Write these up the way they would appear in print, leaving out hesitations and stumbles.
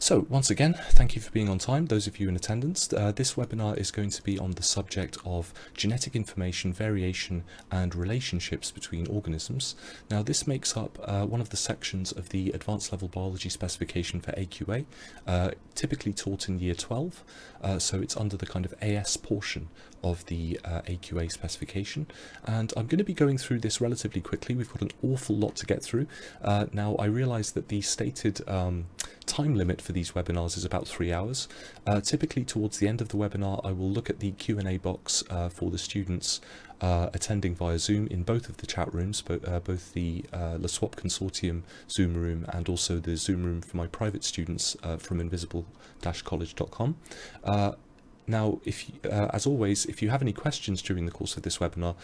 So once again, thank you for being on time, those of you in attendance. This webinar is going to be on the subject of genetic information, variation and relationships between organisms. Now this makes up one of the sections of the Advanced Level Biology specification for AQA, typically taught in year 12, so it's under the kind of AS portion of the AQA specification, and I'm going to be going through this relatively quickly. We've got an awful lot to get through. Now I realise that the stated time limit for these webinars is about 3 hours. Typically towards the end of the webinar I will look at the Q&A box for the students attending via Zoom in both of the chat rooms, both the LaSwap Consortium Zoom room and also the Zoom room for my private students from invisible-college.com. Now, as always, if you have any questions during the course of this webinar,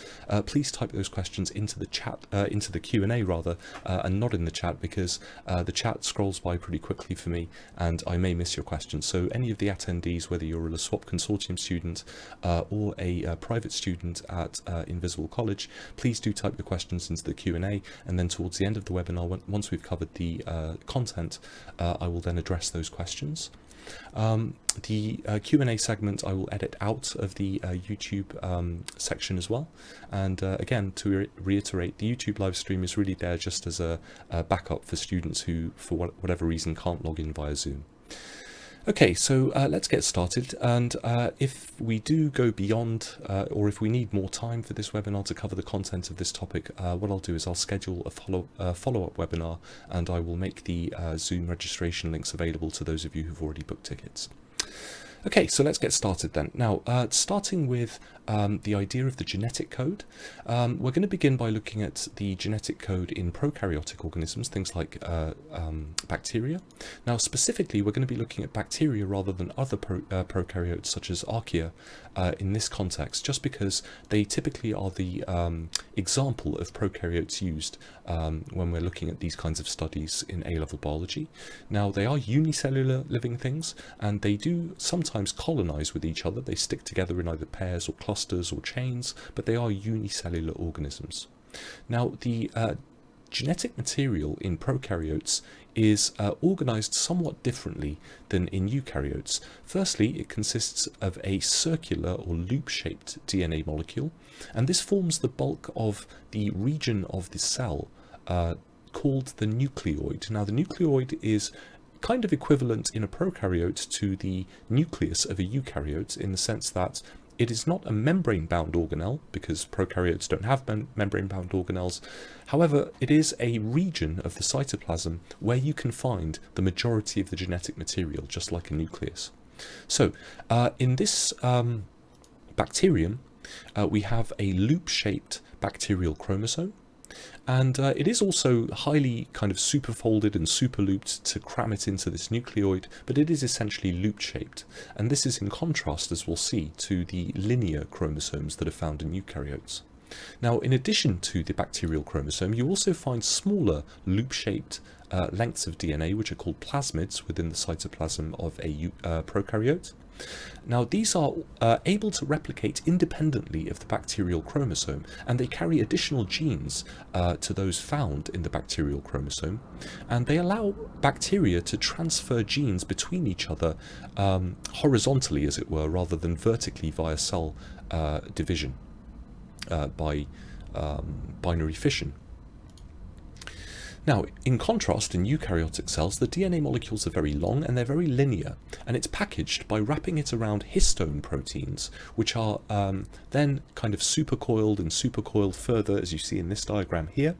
please type those questions into the chat, into the Q&A rather, and not in the chat, because the chat scrolls by pretty quickly for me and I may miss your questions. So any of the attendees, whether you're a LaSwap Consortium student or a private student at Invisible College, please do type the questions into the Q&A, and then towards the end of the webinar, once we've covered the content, I will then address those questions. The Q&A segment I will edit out of the YouTube section as well, and again, to reiterate, the YouTube live stream is really there just as a backup for students who for whatever reason can't log in via Zoom. Okay, so let's get started, and if we do go beyond or if we need more time for this webinar to cover the content of this topic, what I'll do is I'll schedule a follow-up webinar, and I will make the Zoom registration links available to those of you who've already booked tickets. Okay, so let's get started then. Now, starting with the idea of the genetic code, we're going to begin by looking at the genetic code in prokaryotic organisms, things like bacteria. Now, specifically, we're going to be looking at bacteria rather than other prokaryotes such as archaea in this context, just because they typically are the example of prokaryotes used when we're looking at these kinds of studies in A-level biology. Now, they are unicellular living things, and they do sometimes colonize with each other. They stick together in either pairs or clusters or chains, but they are unicellular organisms. Now, the genetic material in prokaryotes is organized somewhat differently than in eukaryotes. Firstly, it consists of a circular or loop-shaped DNA molecule, and this forms the bulk of the region of the cell called the nucleoid. Now, the nucleoid is kind of equivalent in a prokaryote to the nucleus of a eukaryote, in the sense that it is not a membrane-bound organelle, because prokaryotes don't have membrane-bound organelles. However, it is a region of the cytoplasm where you can find the majority of the genetic material, just like a nucleus. So, in this bacterium, we have a loop-shaped bacterial chromosome, and it is also highly kind of superfolded and superlooped to cram it into this nucleoid, but it is essentially loop-shaped, and this is in contrast, as we'll see, to the linear chromosomes that are found in eukaryotes. Now, in addition to the bacterial chromosome, you also find smaller loop-shaped lengths of DNA, which are called plasmids, within the cytoplasm of a prokaryote. Now, these are able to replicate independently of the bacterial chromosome, and they carry additional genes to those found in the bacterial chromosome, and they allow bacteria to transfer genes between each other horizontally, as it were, rather than vertically via cell division by binary fission. Now, in contrast, in eukaryotic cells, the DNA molecules are very long and they're very linear, and it's packaged by wrapping it around histone proteins, which are then kind of supercoiled and supercoiled further, as you see in this diagram here,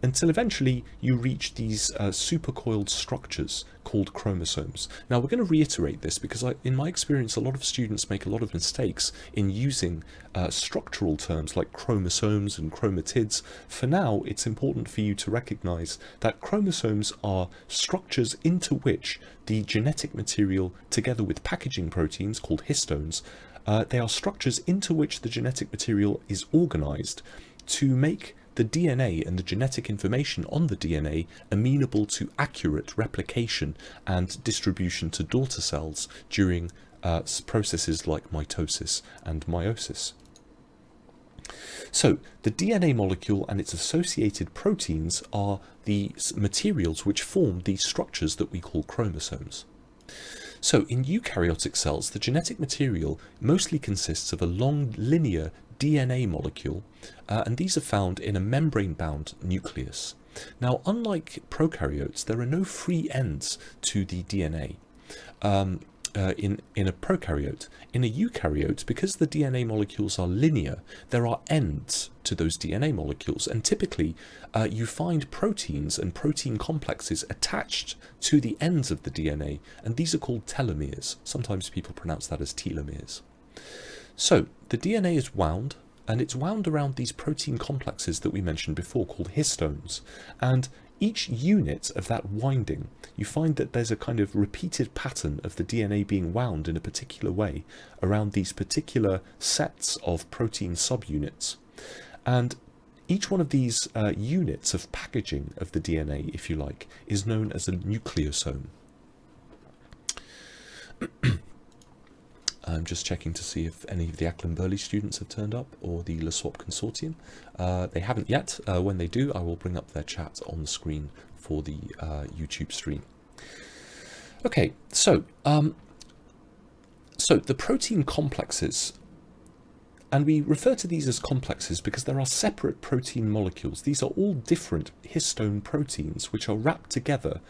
until eventually you reach these supercoiled structures called chromosomes. Now, we're going to reiterate this because in my experience, a lot of students make a lot of mistakes in using structural terms like chromosomes and chromatids. For now, it's important for you to recognize that chromosomes are structures into which the genetic material, together with packaging proteins called histones, they are structures into which the genetic material is organized to make the DNA and the genetic information on the DNA amenable to accurate replication and distribution to daughter cells during processes like mitosis and meiosis. So the DNA molecule and its associated proteins are the materials which form these structures that we call chromosomes. So in eukaryotic cells, the genetic material mostly consists of a long linear DNA molecule, and these are found in a membrane-bound nucleus. Now, unlike prokaryotes, there are no free ends to the DNA. In a prokaryote. In a eukaryote, because the DNA molecules are linear, there are ends to those DNA molecules, and typically you find proteins and protein complexes attached to the ends of the DNA, and these are called telomeres. Sometimes people pronounce that as telomeres. So the DNA is wound, and it's wound around these protein complexes that we mentioned before called histones, and each unit of that winding, you find that there's a kind of repeated pattern of the DNA being wound in a particular way around these particular sets of protein subunits. And each one of these units of packaging of the DNA, if you like, is known as a nucleosome. I'm just checking to see if any of the Ackland-Burley students have turned up, or the LeSwap Consortium. They haven't yet. When they do, I will bring up their chat on the screen for the YouTube stream. Okay, so the protein complexes, and we refer to these as complexes because there are separate protein molecules. These are all different histone proteins which are wrapped together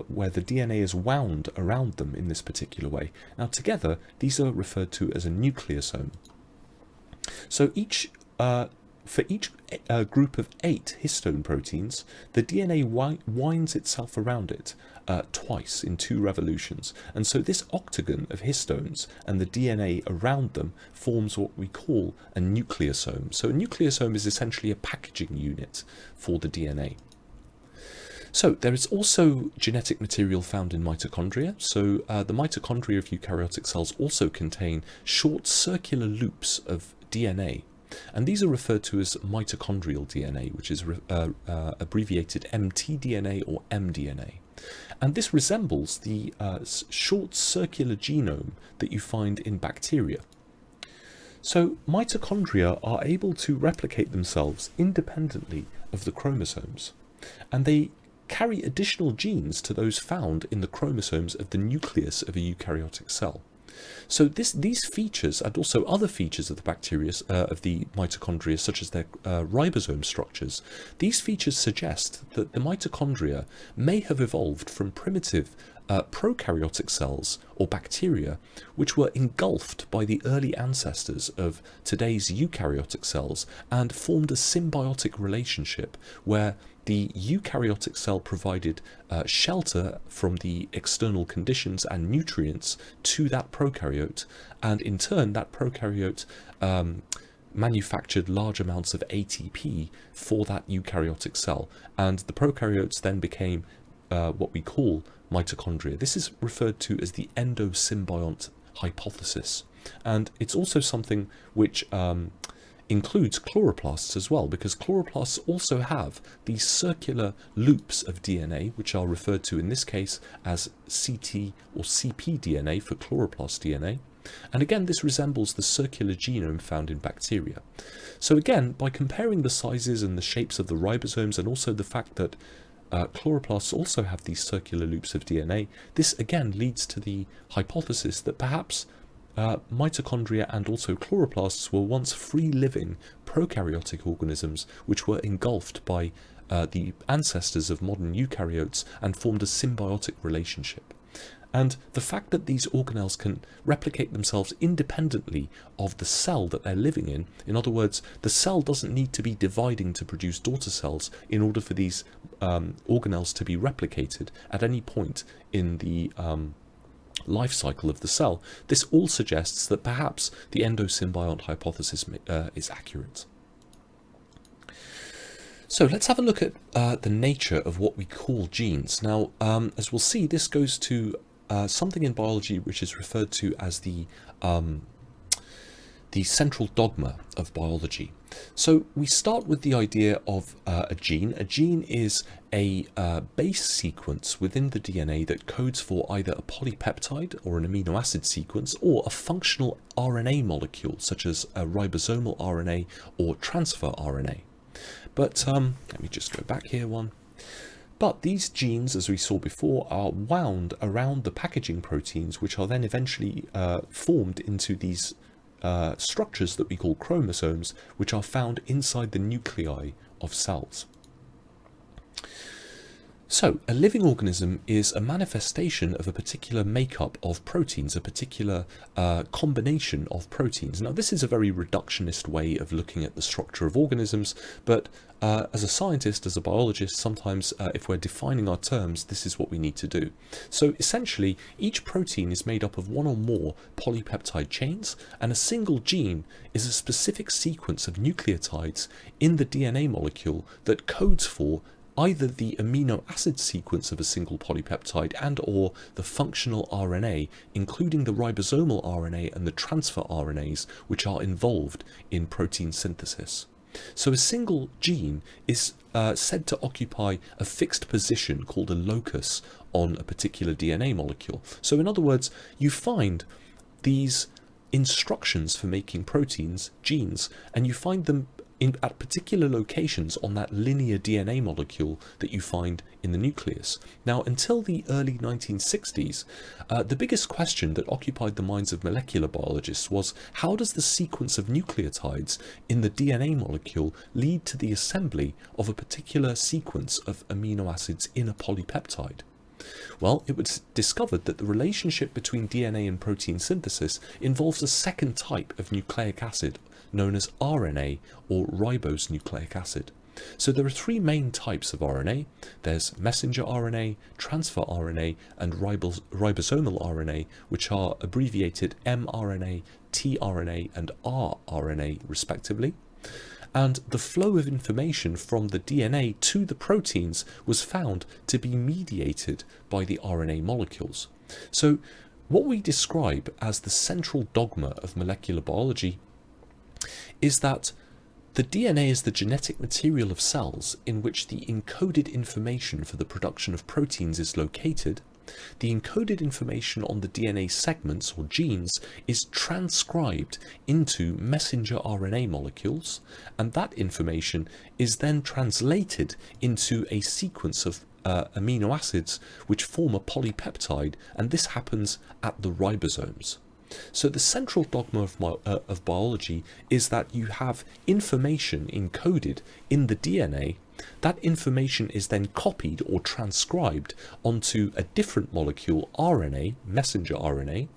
where the DNA is wound around them in this particular way. Now together, these are referred to as a nucleosome. So for each group of 8 histone proteins, the DNA winds itself around it twice in 2 revolutions. And so this octagon of histones and the DNA around them forms what we call a nucleosome. So a nucleosome is essentially a packaging unit for the DNA. So there is also genetic material found in mitochondria. So the mitochondria of eukaryotic cells also contain short circular loops of DNA. And these are referred to as mitochondrial DNA, which is abbreviated mtDNA or mDNA. And this resembles the short circular genome that you find in bacteria. So mitochondria are able to replicate themselves independently of the chromosomes, and they carry additional genes to those found in the chromosomes of the nucleus of a eukaryotic cell. So these features, and also other features of the bacteria, of the mitochondria, such as their ribosome structures, these features suggest that the mitochondria may have evolved from primitive prokaryotic cells or bacteria which were engulfed by the early ancestors of today's eukaryotic cells and formed a symbiotic relationship where the eukaryotic cell provided shelter from the external conditions and nutrients to that prokaryote, and in turn that prokaryote manufactured large amounts of ATP for that eukaryotic cell, and the prokaryotes then became what we call mitochondria. This is referred to as the endosymbiont hypothesis, and it's also something which includes chloroplasts as well, because chloroplasts also have these circular loops of DNA, which are referred to in this case as CT or cpDNA for chloroplast DNA. And again, this resembles the circular genome found in bacteria. So again, by comparing the sizes and the shapes of the ribosomes, and also the fact that chloroplasts also have these circular loops of DNA, this again leads to the hypothesis that perhaps mitochondria and also chloroplasts were once free-living prokaryotic organisms which were engulfed by the ancestors of modern eukaryotes and formed a symbiotic relationship. And the fact that these organelles can replicate themselves independently of the cell that they're living in other words, the cell doesn't need to be dividing to produce daughter cells in order for these organelles to be replicated at any point in the life cycle of the cell. This all suggests that perhaps the endosymbiont hypothesis is accurate. So let's have a look at the nature of what we call genes. Now, as we'll see, this goes to something in biology which is referred to as the central dogma of biology. So we start with the idea of a gene. A gene is a base sequence within the DNA that codes for either a polypeptide or an amino acid sequence, or a functional RNA molecule such as a ribosomal RNA or transfer RNA. But let me just go back here one. But these genes, as we saw before, are wound around the packaging proteins, which are then eventually formed into these structures that we call chromosomes, which are found inside the nuclei of cells. So, a living organism is a manifestation of a particular makeup of proteins, a particular combination of proteins. Now, this is a very reductionist way of looking at the structure of organisms, but as a scientist, as a biologist, sometimes if we're defining our terms, this is what we need to do. So, essentially, each protein is made up of one or more polypeptide chains, and a single gene is a specific sequence of nucleotides in the DNA molecule that codes for either the amino acid sequence of a single polypeptide and or the functional RNA, including the ribosomal RNA and the transfer RNAs, which are involved in protein synthesis. So a single gene is said to occupy a fixed position called a locus on a particular DNA molecule. So in other words, you find these instructions for making proteins, genes, and you find them at particular locations on that linear DNA molecule that you find in the nucleus. Now, until the early 1960s, the biggest question that occupied the minds of molecular biologists was, how does the sequence of nucleotides in the DNA molecule lead to the assembly of a particular sequence of amino acids in a polypeptide? Well, it was discovered that the relationship between DNA and protein synthesis involves a second type of nucleic acid, known as RNA, or ribose nucleic acid. So there are three main types of RNA. There's messenger RNA, transfer RNA, and ribosomal RNA, which are abbreviated mRNA, tRNA, and rRNA, respectively. And the flow of information from the DNA to the proteins was found to be mediated by the RNA molecules. So what we describe as the central dogma of molecular biology is that the DNA is the genetic material of cells in which the encoded information for the production of proteins is located. The encoded information on the DNA segments or genes is transcribed into messenger RNA molecules, and that information is then translated into a sequence of amino acids which form a polypeptide, and this happens at the ribosomes. So the central dogma of biology is that you have information encoded in the DNA. That information is then copied or transcribed onto a different molecule, RNA, messenger RNA.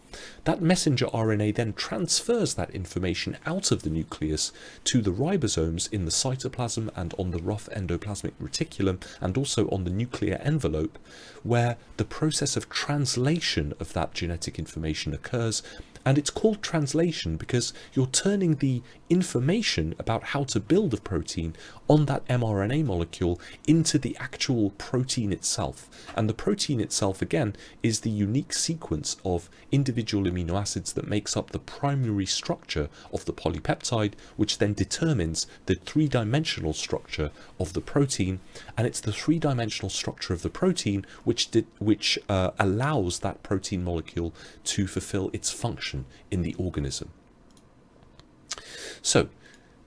That messenger RNA then transfers that information out of the nucleus to the ribosomes in the cytoplasm and on the rough endoplasmic reticulum, and also on the nuclear envelope, where the process of translation of that genetic information occurs. And it's called translation because you're turning the information about how to build a protein on that mRNA molecule into the actual protein itself. And the protein itself, again, is the unique sequence of individual amino acids that makes up the primary structure of the polypeptide, which then determines the three-dimensional structure of the protein. And it's the three-dimensional structure of the protein which allows that protein molecule to fulfill its function in the organism. So,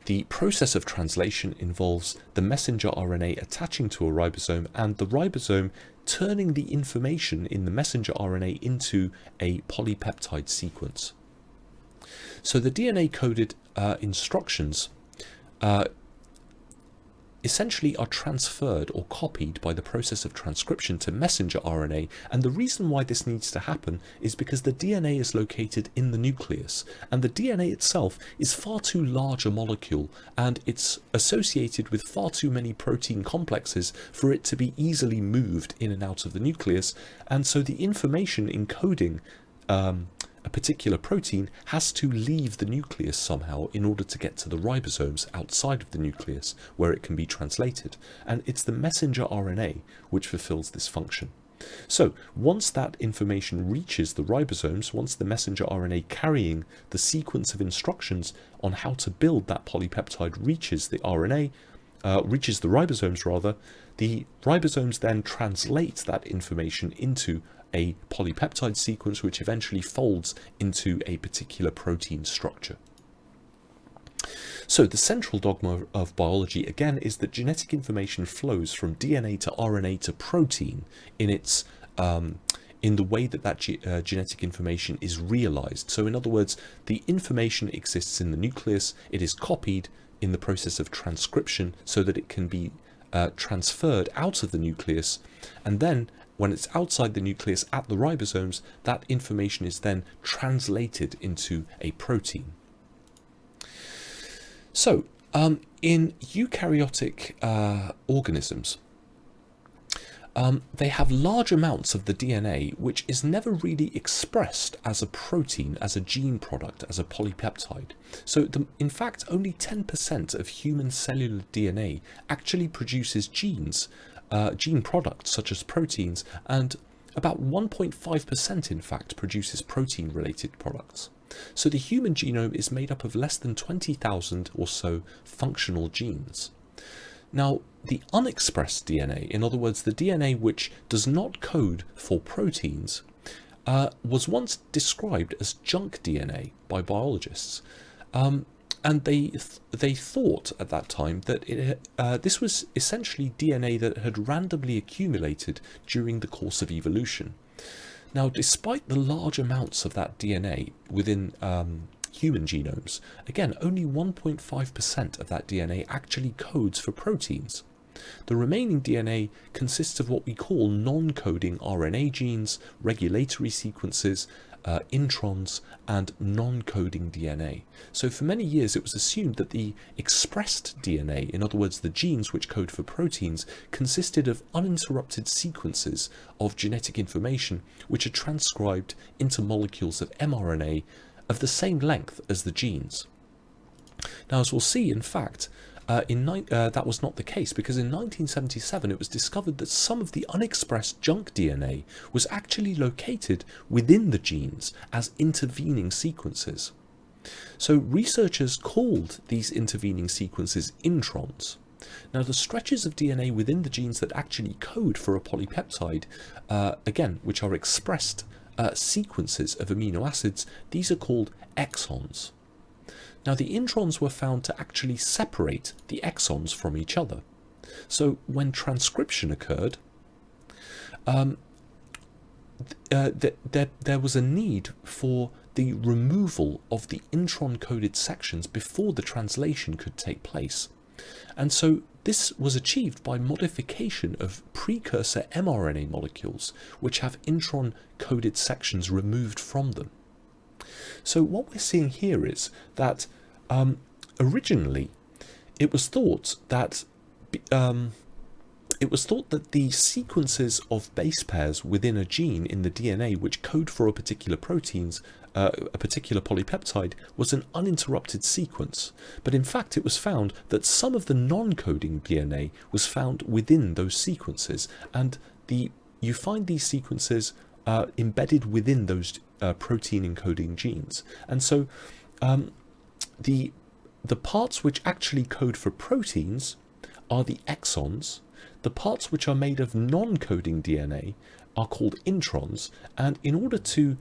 the process of translation involves the messenger RNA attaching to a ribosome and the ribosome turning the information in the messenger RNA into a polypeptide sequence. So the DNA-coded instructions essentially are transferred or copied by the process of transcription to messenger RNA, and the reason why this needs to happen is because the DNA is located in the nucleus, and the DNA itself is far too large a molecule, and it's associated with far too many protein complexes for it to be easily moved in and out of the nucleus, and so the information encoding a particular protein has to leave the nucleus somehow in order to get to the ribosomes outside of the nucleus where it can be translated, and it's the messenger RNA which fulfills this function. So once that information reaches the ribosomes, once the messenger RNA carrying the sequence of instructions on how to build that polypeptide reaches the ribosomes rather, the ribosomes then translate that information into a polypeptide sequence which eventually folds into a particular protein structure. So the central dogma of biology, again, is that genetic information flows from DNA to RNA to protein in its in the way that genetic information is realized. So in other words, the information exists in the nucleus, it is copied in the process of transcription so that it can be transferred out of the nucleus, and then when it's outside the nucleus at the ribosomes, that information is then translated into a protein. So, in eukaryotic organisms, they have large amounts of the DNA which is never really expressed as a protein, as a gene product, as a polypeptide. So, in fact, only 10% of human cellular DNA actually produces genes, gene products such as proteins, and about 1.5% in fact produces protein-related products. So the human genome is made up of less than 20,000 or so functional genes. Now, the unexpressed DNA, in other words, the DNA which does not code for proteins, was once described as junk DNA by biologists. And they thought at that time that this was essentially DNA that had randomly accumulated during the course of evolution. Now, despite the large amounts of that DNA within human genomes, again, only 1.5% of that DNA actually codes for proteins. The remaining DNA consists of what we call non-coding RNA genes, regulatory sequences, introns, and non-coding DNA. So for many years it was assumed that the expressed DNA, in other words the genes which code for proteins, consisted of uninterrupted sequences of genetic information which are transcribed into molecules of mRNA of the same length as the genes. Now, as we'll see, in fact, that was not the case, because in 1977 it was discovered that some of the unexpressed junk DNA was actually located within the genes as intervening sequences. So researchers called these intervening sequences introns. Now, the stretches of DNA within the genes that actually code for a polypeptide, again, which are expressed sequences of amino acids, these are called exons. Now, the introns were found to actually separate the exons from each other. So when transcription occurred, there was a need for the removal of the intron-coded sections before the translation could take place. And so this was achieved by modification of precursor mRNA molecules, which have intron-coded sections removed from them. So what we're seeing here is that originally it was thought that the sequences of base pairs within a gene in the DNA which code for a particular polypeptide was an uninterrupted sequence. But in fact it was found that some of the non-coding DNA was found within those sequences, and you find these sequences embedded within those protein encoding genes. And so the parts which actually code for proteins are the exons. The parts which are made of non-coding DNA are called introns, and in order to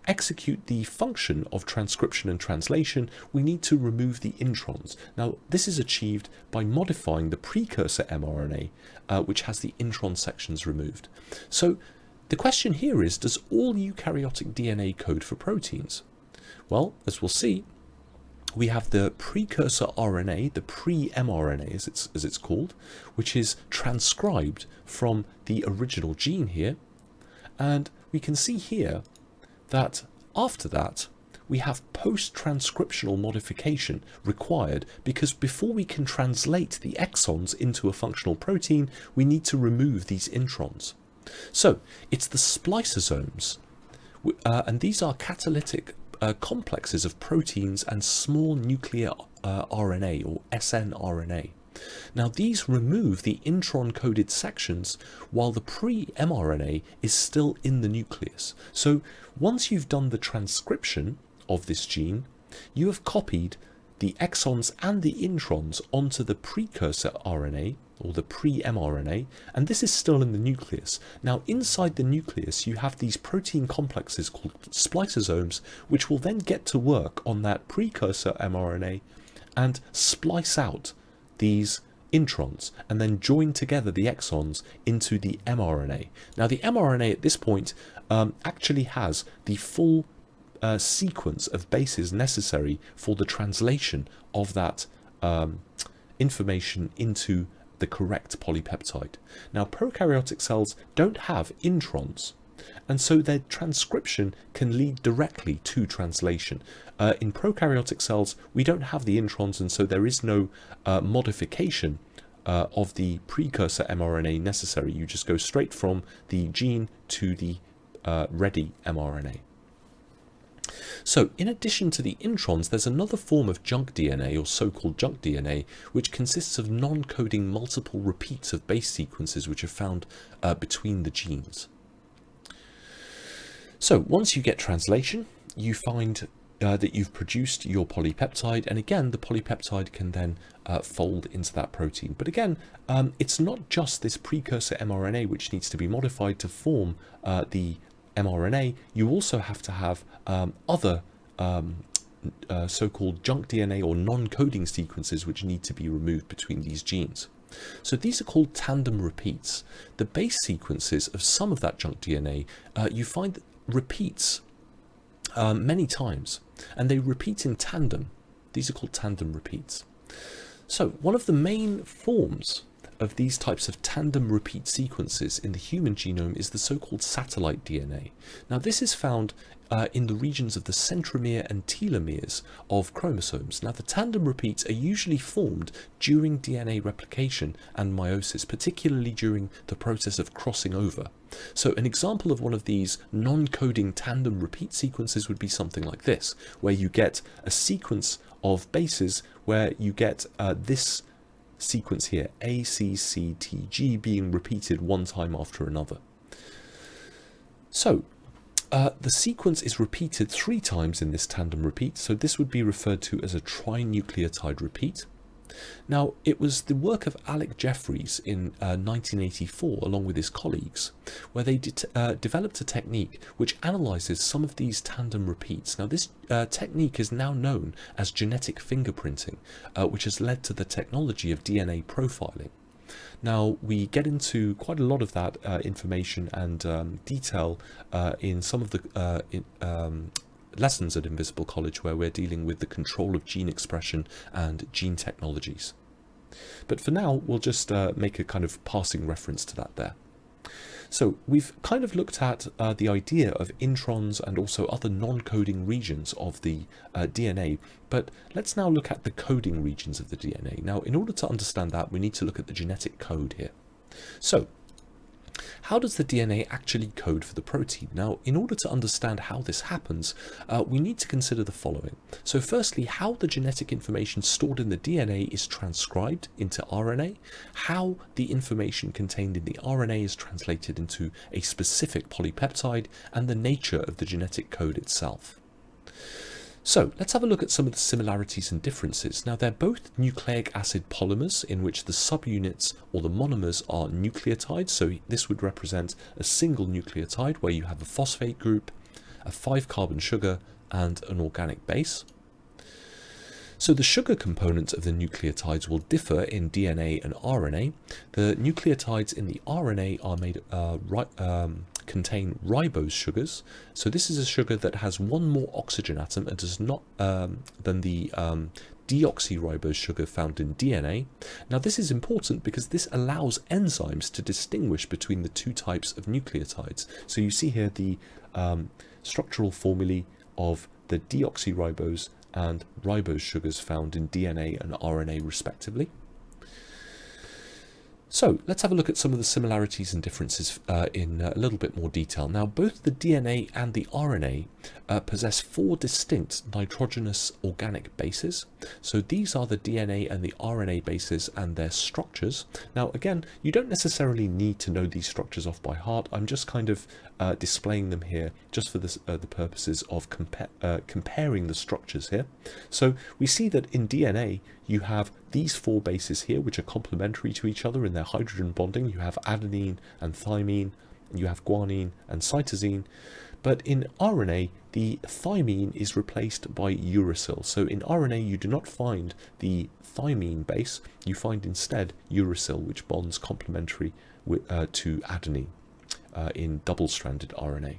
execute the function of transcription and translation, we need to remove the introns. Now, this is achieved by modifying the precursor mRNA, which has the intron sections removed. So the question here is, does all eukaryotic DNA code for proteins? Well, as we'll see, we have the precursor RNA, the pre-mRNA as it's called, which is transcribed from the original gene here. And we can see here that after that, we have post-transcriptional modification required, because before we can translate the exons into a functional protein, we need to remove these introns. So it's the spliceosomes, and these are catalytic complexes of proteins and small nuclear RNA, or snRNA. Now, these remove the intron-coded sections while the pre-mRNA is still in the nucleus. So once you've done the transcription of this gene, you have copied the exons and the introns onto the precursor RNA, or the pre-mRNA, and this is still in the nucleus. Now, inside the nucleus, you have these protein complexes called spliceosomes, which will then get to work on that precursor mRNA and splice out these introns and then join together the exons into the mRNA. Now, the mRNA at this point actually has the full sequence of bases necessary for the translation of that information into the correct polypeptide. Now, prokaryotic cells don't have introns, and so their transcription can lead directly to translation. In prokaryotic cells, we don't have the introns, and so there is no modification of the precursor mRNA necessary. You just go straight from the gene to the ready mRNA. So, in addition to the introns, there's another form of junk DNA, or so-called junk DNA, which consists of non-coding multiple repeats of base sequences which are found between the genes. So, once you get translation, you find that you've produced your polypeptide, and again, the polypeptide can then fold into that protein. But again, it's not just this precursor mRNA which needs to be modified to form the mRNA. You also have to have other so-called junk DNA or non-coding sequences which need to be removed between these genes. So these are called tandem repeats. The base sequences of some of that junk DNA you find repeats many times, and they repeat in tandem. These are called tandem repeats. So one of the main forms of these types of tandem repeat sequences in the human genome is the so-called satellite DNA. Now, this is found in the regions of the centromere and telomeres of chromosomes. Now, the tandem repeats are usually formed during DNA replication and meiosis, particularly during the process of crossing over. So an example of one of these non-coding tandem repeat sequences would be something like this, where you get a sequence of bases where you get this sequence here, ACCTG, being repeated one time after another. So the sequence is repeated 3 times in this tandem repeat, so this would be referred to as a trinucleotide repeat. Now, it was the work of Alec Jeffreys in 1984, along with his colleagues, where they developed a technique which analyzes some of these tandem repeats. Now, this technique is now known as genetic fingerprinting, which has led to the technology of DNA profiling. Now, we get into quite a lot of that information and detail in some of the lessons at Invisible College, where we're dealing with the control of gene expression and gene technologies. But for now, we'll just make a kind of passing reference to that there. So we've kind of looked at the idea of introns and also other non-coding regions of the DNA, but let's now look at the coding regions of the DNA. Now, in order to understand that, we need to look at the genetic code here. So, how does the DNA actually code for the protein? Now, in order to understand how this happens, we need to consider the following. So firstly, how the genetic information stored in the DNA is transcribed into RNA, how the information contained in the RNA is translated into a specific polypeptide, and the nature of the genetic code itself. So let's have a look at some of the similarities and differences. Now, they're both nucleic acid polymers in which the subunits or the monomers are nucleotides. So this would represent a single nucleotide where you have a phosphate group, a 5-carbon sugar, and an organic base. So the sugar component of the nucleotides will differ in DNA and RNA. The nucleotides in the RNA are made contain ribose sugars. So this is a sugar that has one more oxygen atom and does not than the deoxyribose sugar found in DNA. Now, this is important because this allows enzymes to distinguish between the 2 types of nucleotides. So you see here the structural formulae of the deoxyribose and ribose sugars found in DNA and RNA respectively. So let's have a look at some of the similarities and differences in a little bit more detail. Now, both the DNA and the RNA possess 4 distinct nitrogenous organic bases. So these are the DNA and the RNA bases and their structures. Now, again, you don't necessarily need to know these structures off by heart. I'm just kind of displaying them here just for this, the purposes of comparing the structures here. So we see that in DNA, you have these 4 bases here, which are complementary to each other in their hydrogen bonding. You have adenine and thymine, and you have guanine and cytosine. But in RNA, the thymine is replaced by uracil. So in RNA, you do not find the thymine base. You find instead uracil, which bonds complementary to adenine in double-stranded RNA.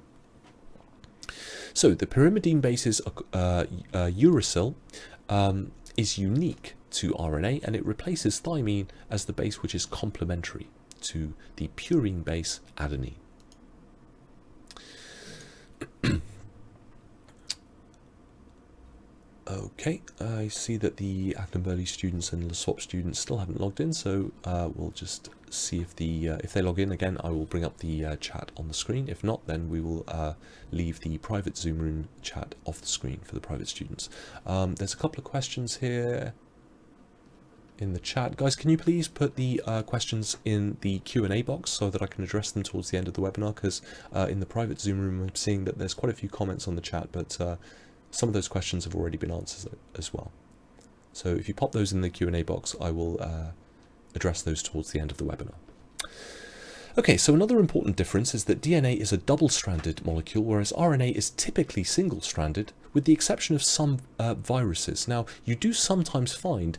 So the pyrimidine basis uracil is unique to RNA, and it replaces thymine as the base which is complementary to the purine base adenine. Okay, I see that the Acton Burley students and the SWAP students still haven't logged in, so we'll just see if they log in again. I will bring up the chat on the screen. If not, then we will leave the private Zoom room chat off the screen for the private students. There's a couple of questions here in the chat. Guys, can you please put the questions in the Q&A box so that I can address them towards the end of the webinar, because in the private Zoom room I'm seeing that there's quite a few comments on the chat, but some of those questions have already been answered as well. So if you pop those in the Q&A box, I will address those towards the end of the webinar. Okay, so another important difference is that DNA is a double-stranded molecule, whereas RNA is typically single-stranded, with the exception of some viruses. Now, you do sometimes find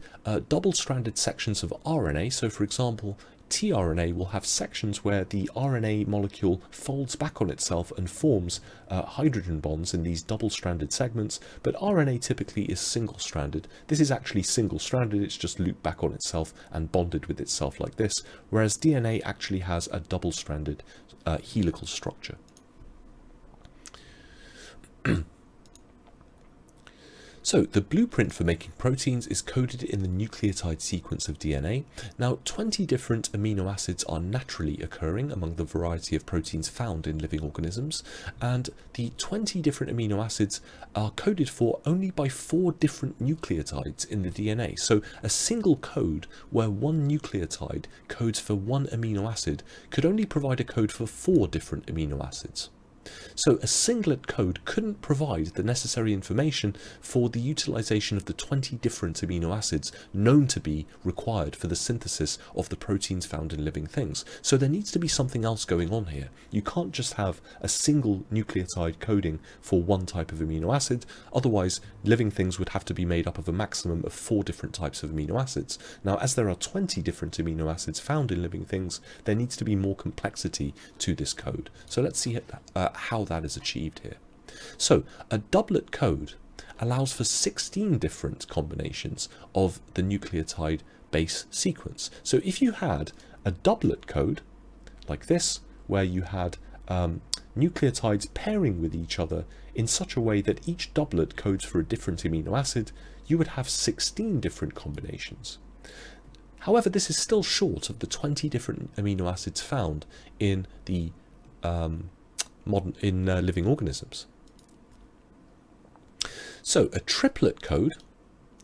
double-stranded sections of RNA. So, for example, tRNA will have sections where the RNA molecule folds back on itself and forms hydrogen bonds in these double-stranded segments, but RNA typically is single-stranded. This is actually single-stranded, it's just looped back on itself and bonded with itself like this, whereas DNA actually has a double-stranded helical structure. So the blueprint for making proteins is coded in the nucleotide sequence of DNA. Now, 20 different amino acids are naturally occurring among the variety of proteins found in living organisms, and the 20 different amino acids are coded for only by 4 different nucleotides in the DNA. So a single code where one nucleotide codes for one amino acid could only provide a code for 4 different amino acids. So a singlet code couldn't provide the necessary information for the utilization of the 20 different amino acids known to be required for the synthesis of the proteins found in living things. So there needs to be something else going on here. You can't just have a single nucleotide coding for one type of amino acid, otherwise living things would have to be made up of a maximum of 4 different types of amino acids. Now, as there are 20 different amino acids found in living things, there needs to be more complexity to this code. So let's see how that is achieved here. So a doublet code allows for 16 different combinations of the nucleotide base sequence. So if you had a doublet code like this, where you had nucleotides pairing with each other in such a way that each doublet codes for a different amino acid, you would have 16 different combinations. However, this is still short of the 20 different amino acids found in the living organisms. So a triplet code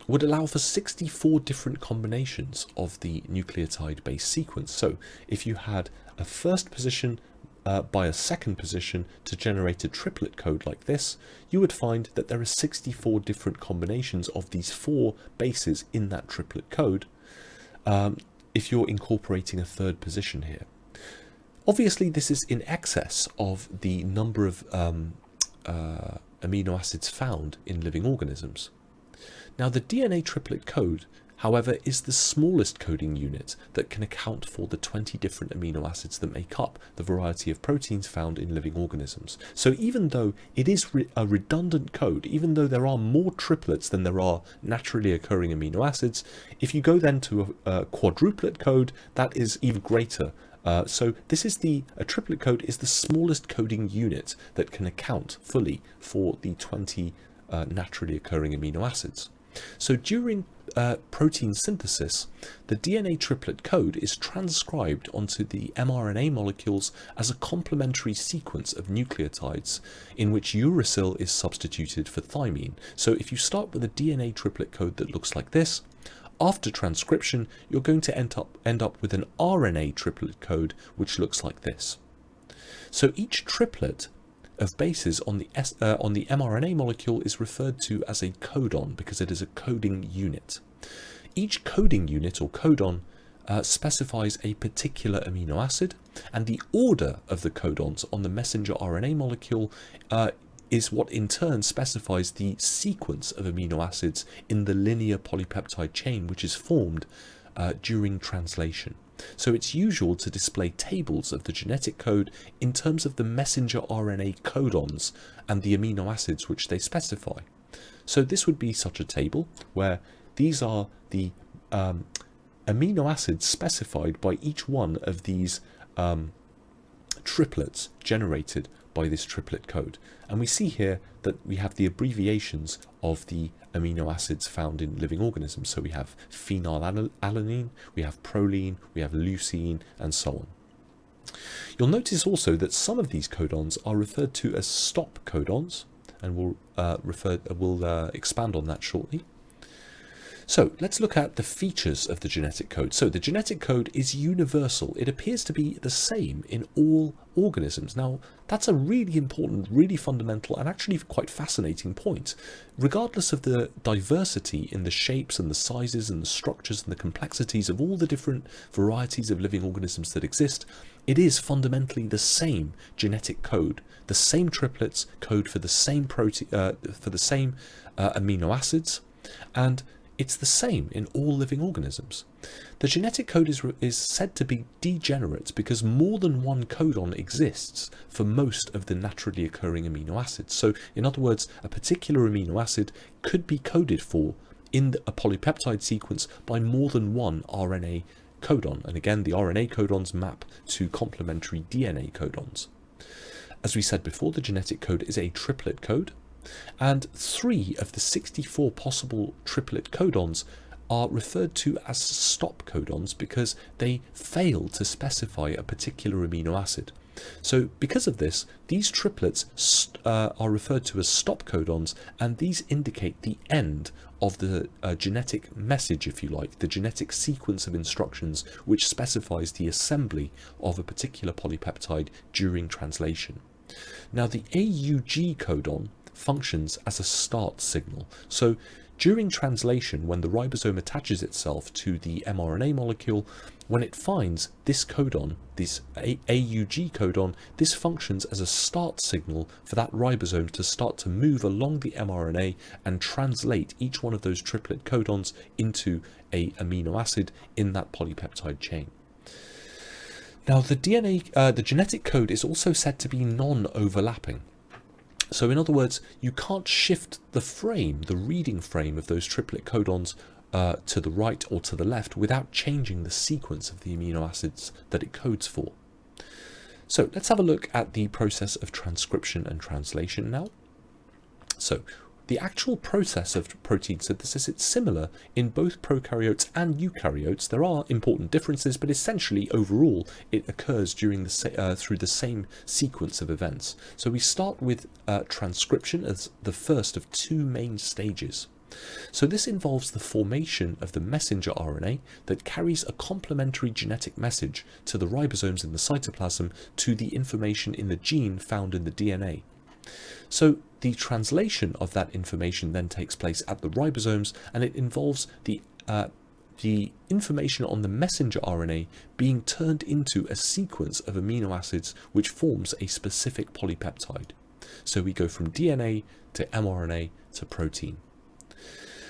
would allow for 64 different combinations of the nucleotide base sequence. So if you had a first position by a second position to generate a triplet code like this, you would find that there are 64 different combinations of these 4 bases in that triplet code if you're incorporating a third position here. Obviously, this is in excess of the number of amino acids found in living organisms. Now, the DNA triplet code, however, is the smallest coding unit that can account for the 20 different amino acids that make up the variety of proteins found in living organisms. So even though it is a redundant code, even though there are more triplets than there are naturally occurring amino acids, if you go then to a quadruplet code, that is even greater. So this is a triplet code is the smallest coding unit that can account fully for the 20 naturally occurring amino acids. So during protein synthesis, the DNA triplet code is transcribed onto the mRNA molecules as a complementary sequence of nucleotides in which uracil is substituted for thymine. So if you start with a DNA triplet code that looks like this, after transcription, you're going to end up with an RNA triplet code which looks like this. So each triplet of bases on the mRNA molecule is referred to as a codon because it is a coding unit. Each coding unit or codon specifies a particular amino acid, and the order of the codons on the messenger RNA molecule is what in turn specifies the sequence of amino acids in the linear polypeptide chain which is formed during translation. So it's usual to display tables of the genetic code in terms of the messenger RNA codons and the amino acids which they specify. So this would be such a table where these are the amino acids specified by each one of these triplets generated by this triplet code. And we see here that we have the abbreviations of the amino acids found in living organisms. So we have phenylalanine, we have proline, we have leucine, and so on. You'll notice also that some of these codons are referred to as stop codons, and we'll expand on that shortly. So let's look at the features of the genetic code. So the genetic code is universal. It appears to be the same in all organisms. Now, that's a really important, really fundamental, and actually quite fascinating point. Regardless of the diversity in the shapes and the sizes and the structures and the complexities of all the different varieties of living organisms that exist, it is fundamentally the same genetic code. The same triplets code for the same protein, for the same amino acids, and it's the same in all living organisms. The genetic code is said to be degenerate because more than one codon exists for most of the naturally occurring amino acids. So, in other words, a particular amino acid could be coded for in a polypeptide sequence by more than one RNA codon. And again, the RNA codons map to complementary DNA codons. As we said before, the genetic code is a triplet code, and 3 of the 64 possible triplet codons are referred to as stop codons because they fail to specify a particular amino acid. So because of this, these triplets are referred to as stop codons, and these indicate the end of the genetic message, if you like, the genetic sequence of instructions which specifies the assembly of a particular polypeptide during translation. Now, the AUG codon functions as a start signal. So during translation, when the ribosome attaches itself to the mRNA molecule, when it finds this codon, this AUG codon, this functions as a start signal for that ribosome to start to move along the mRNA and translate each one of those triplet codons into an amino acid in that polypeptide chain. Now, the genetic code is also said to be non-overlapping. So in other words, you can't shift the frame, the reading frame of those triplet codons to the right or to the left without changing the sequence of the amino acids that it codes for. So let's have a look at the process of transcription and translation now. So the actual process of protein synthesis, it's similar in both prokaryotes and eukaryotes. There are important differences, but essentially overall it occurs during through the same sequence of events. So we start with transcription as the first of 2 main stages. So this involves the formation of the messenger RNA that carries a complementary genetic message to the ribosomes in the cytoplasm to the information in the gene found in the DNA. So the translation of that information then takes place at the ribosomes, and it involves the information on the messenger RNA being turned into a sequence of amino acids which forms a specific polypeptide. So we go from DNA to mRNA to protein.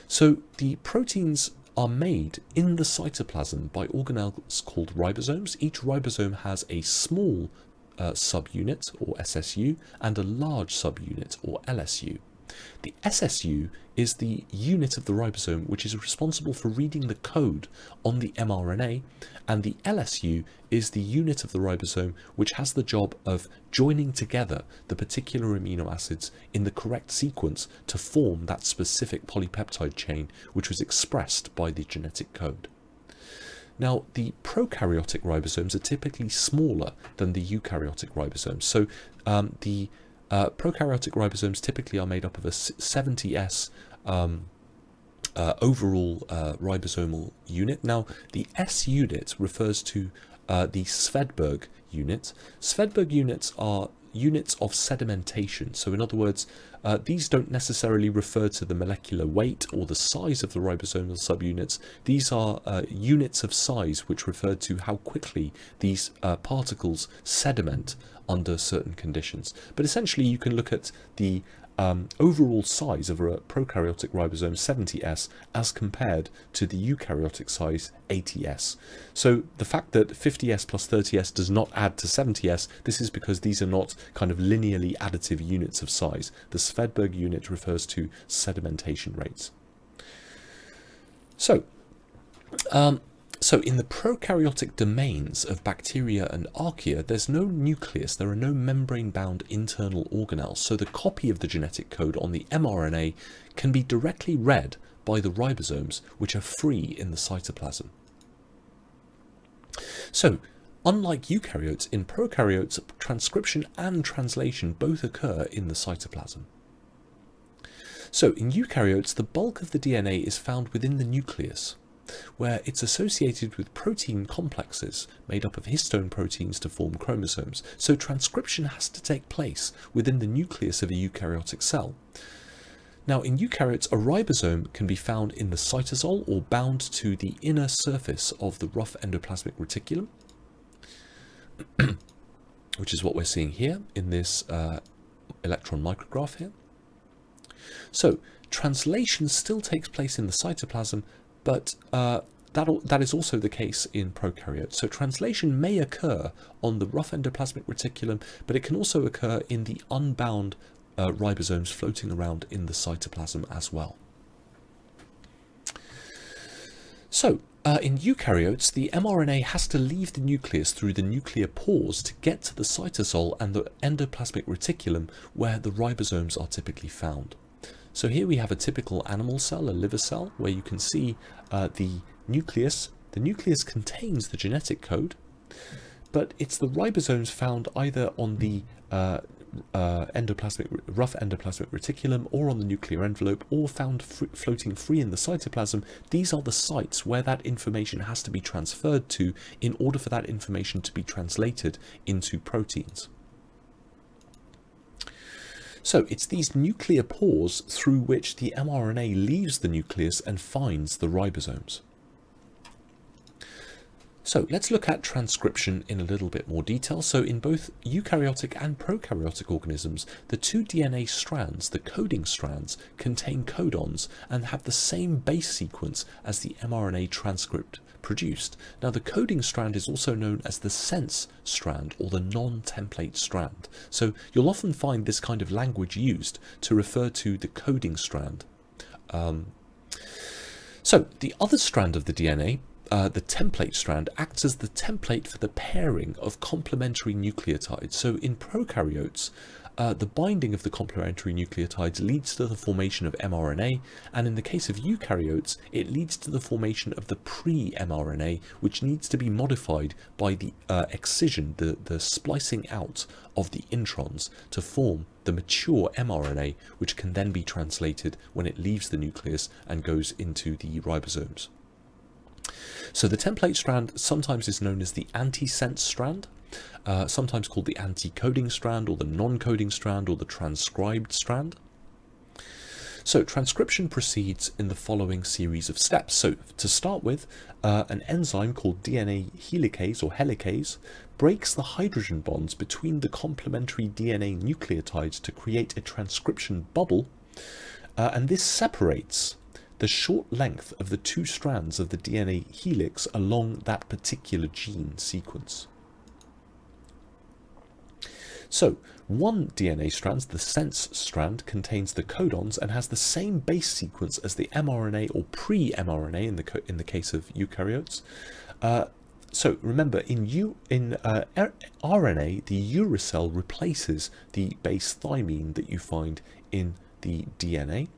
So the proteins are made in the cytoplasm by organelles called ribosomes. Each ribosome has a small subunit or SSU and a large subunit or LSU. The SSU is the unit of the ribosome which is responsible for reading the code on the mRNA, and the LSU is the unit of the ribosome which has the job of joining together the particular amino acids in the correct sequence to form that specific polypeptide chain which was expressed by the genetic code. Now, the prokaryotic ribosomes are typically smaller than the eukaryotic ribosomes. So the prokaryotic ribosomes typically are made up of a 70S overall ribosomal unit. Now, the S unit refers to the Svedberg unit. Svedberg units are units of sedimentation. So in other words, these don't necessarily refer to the molecular weight or the size of the ribosomal subunits. These are units of size which refer to how quickly these particles sediment under certain conditions. But essentially you can look at the overall size of a prokaryotic ribosome 70S as compared to the eukaryotic size 80S. So the fact that 50S plus 30S does not add to 70S, this is because these are not kind of linearly additive units of size. The Svedberg unit refers to sedimentation rates. So in the prokaryotic domains of bacteria and archaea, there's no nucleus, there are no membrane-bound internal organelles, so the copy of the genetic code on the mRNA can be directly read by the ribosomes, which are free in the cytoplasm. So, unlike eukaryotes, in prokaryotes, transcription and translation both occur in the cytoplasm. So, in eukaryotes, the bulk of the DNA is found within the nucleus, where it's associated with protein complexes made up of histone proteins to form chromosomes. So transcription has to take place within the nucleus of a eukaryotic cell. Now in eukaryotes, a ribosome can be found in the cytosol or bound to the inner surface of the rough endoplasmic reticulum, which is what we're seeing here in this electron micrograph here. So translation still takes place in the cytoplasm, but that is also the case in prokaryotes. So translation may occur on the rough endoplasmic reticulum, but it can also occur in the unbound ribosomes floating around in the cytoplasm as well. So in eukaryotes, the mRNA has to leave the nucleus through the nuclear pores to get to the cytosol and the endoplasmic reticulum, where the ribosomes are typically found. So here we have a typical animal cell, a liver cell, where you can see the nucleus. The nucleus contains the genetic code, but it's the ribosomes found either on the rough endoplasmic reticulum or on the nuclear envelope, or found floating free in the cytoplasm. These are the sites where that information has to be transferred to in order for that information to be translated into proteins. So it's these nuclear pores through which the mRNA leaves the nucleus and finds the ribosomes. So let's look at transcription in a little bit more detail. So in both eukaryotic and prokaryotic organisms, the two DNA strands, the coding strands, contain codons and have the same base sequence as the mRNA transcript produced. Now the coding strand is also known as the sense strand or the non-template strand. So you'll often find this kind of language used to refer to the coding strand. So the other strand of the DNA, the template strand, acts as the template for the pairing of complementary nucleotides. So in prokaryotes, the binding of the complementary nucleotides leads to the formation of mRNA, and in the case of eukaryotes, it leads to the formation of the pre-mRNA, which needs to be modified by the excision, the splicing out of the introns to form the mature mRNA, which can then be translated when it leaves the nucleus and goes into the ribosomes. So the template strand sometimes is known as the antisense strand, sometimes called the anti-coding strand or the non-coding strand or the transcribed strand. So transcription proceeds in the following series of steps. So to start with, an enzyme called DNA helicase or helicase breaks the hydrogen bonds between the complementary DNA nucleotides to create a transcription bubble, and this separates the short length of the two strands of the DNA helix along that particular gene sequence. So one DNA strand, the sense strand, contains the codons and has the same base sequence as the mRNA or pre-mRNA in the case of eukaryotes. So remember, in RNA, the uracil replaces the base thymine that you find in the DNA.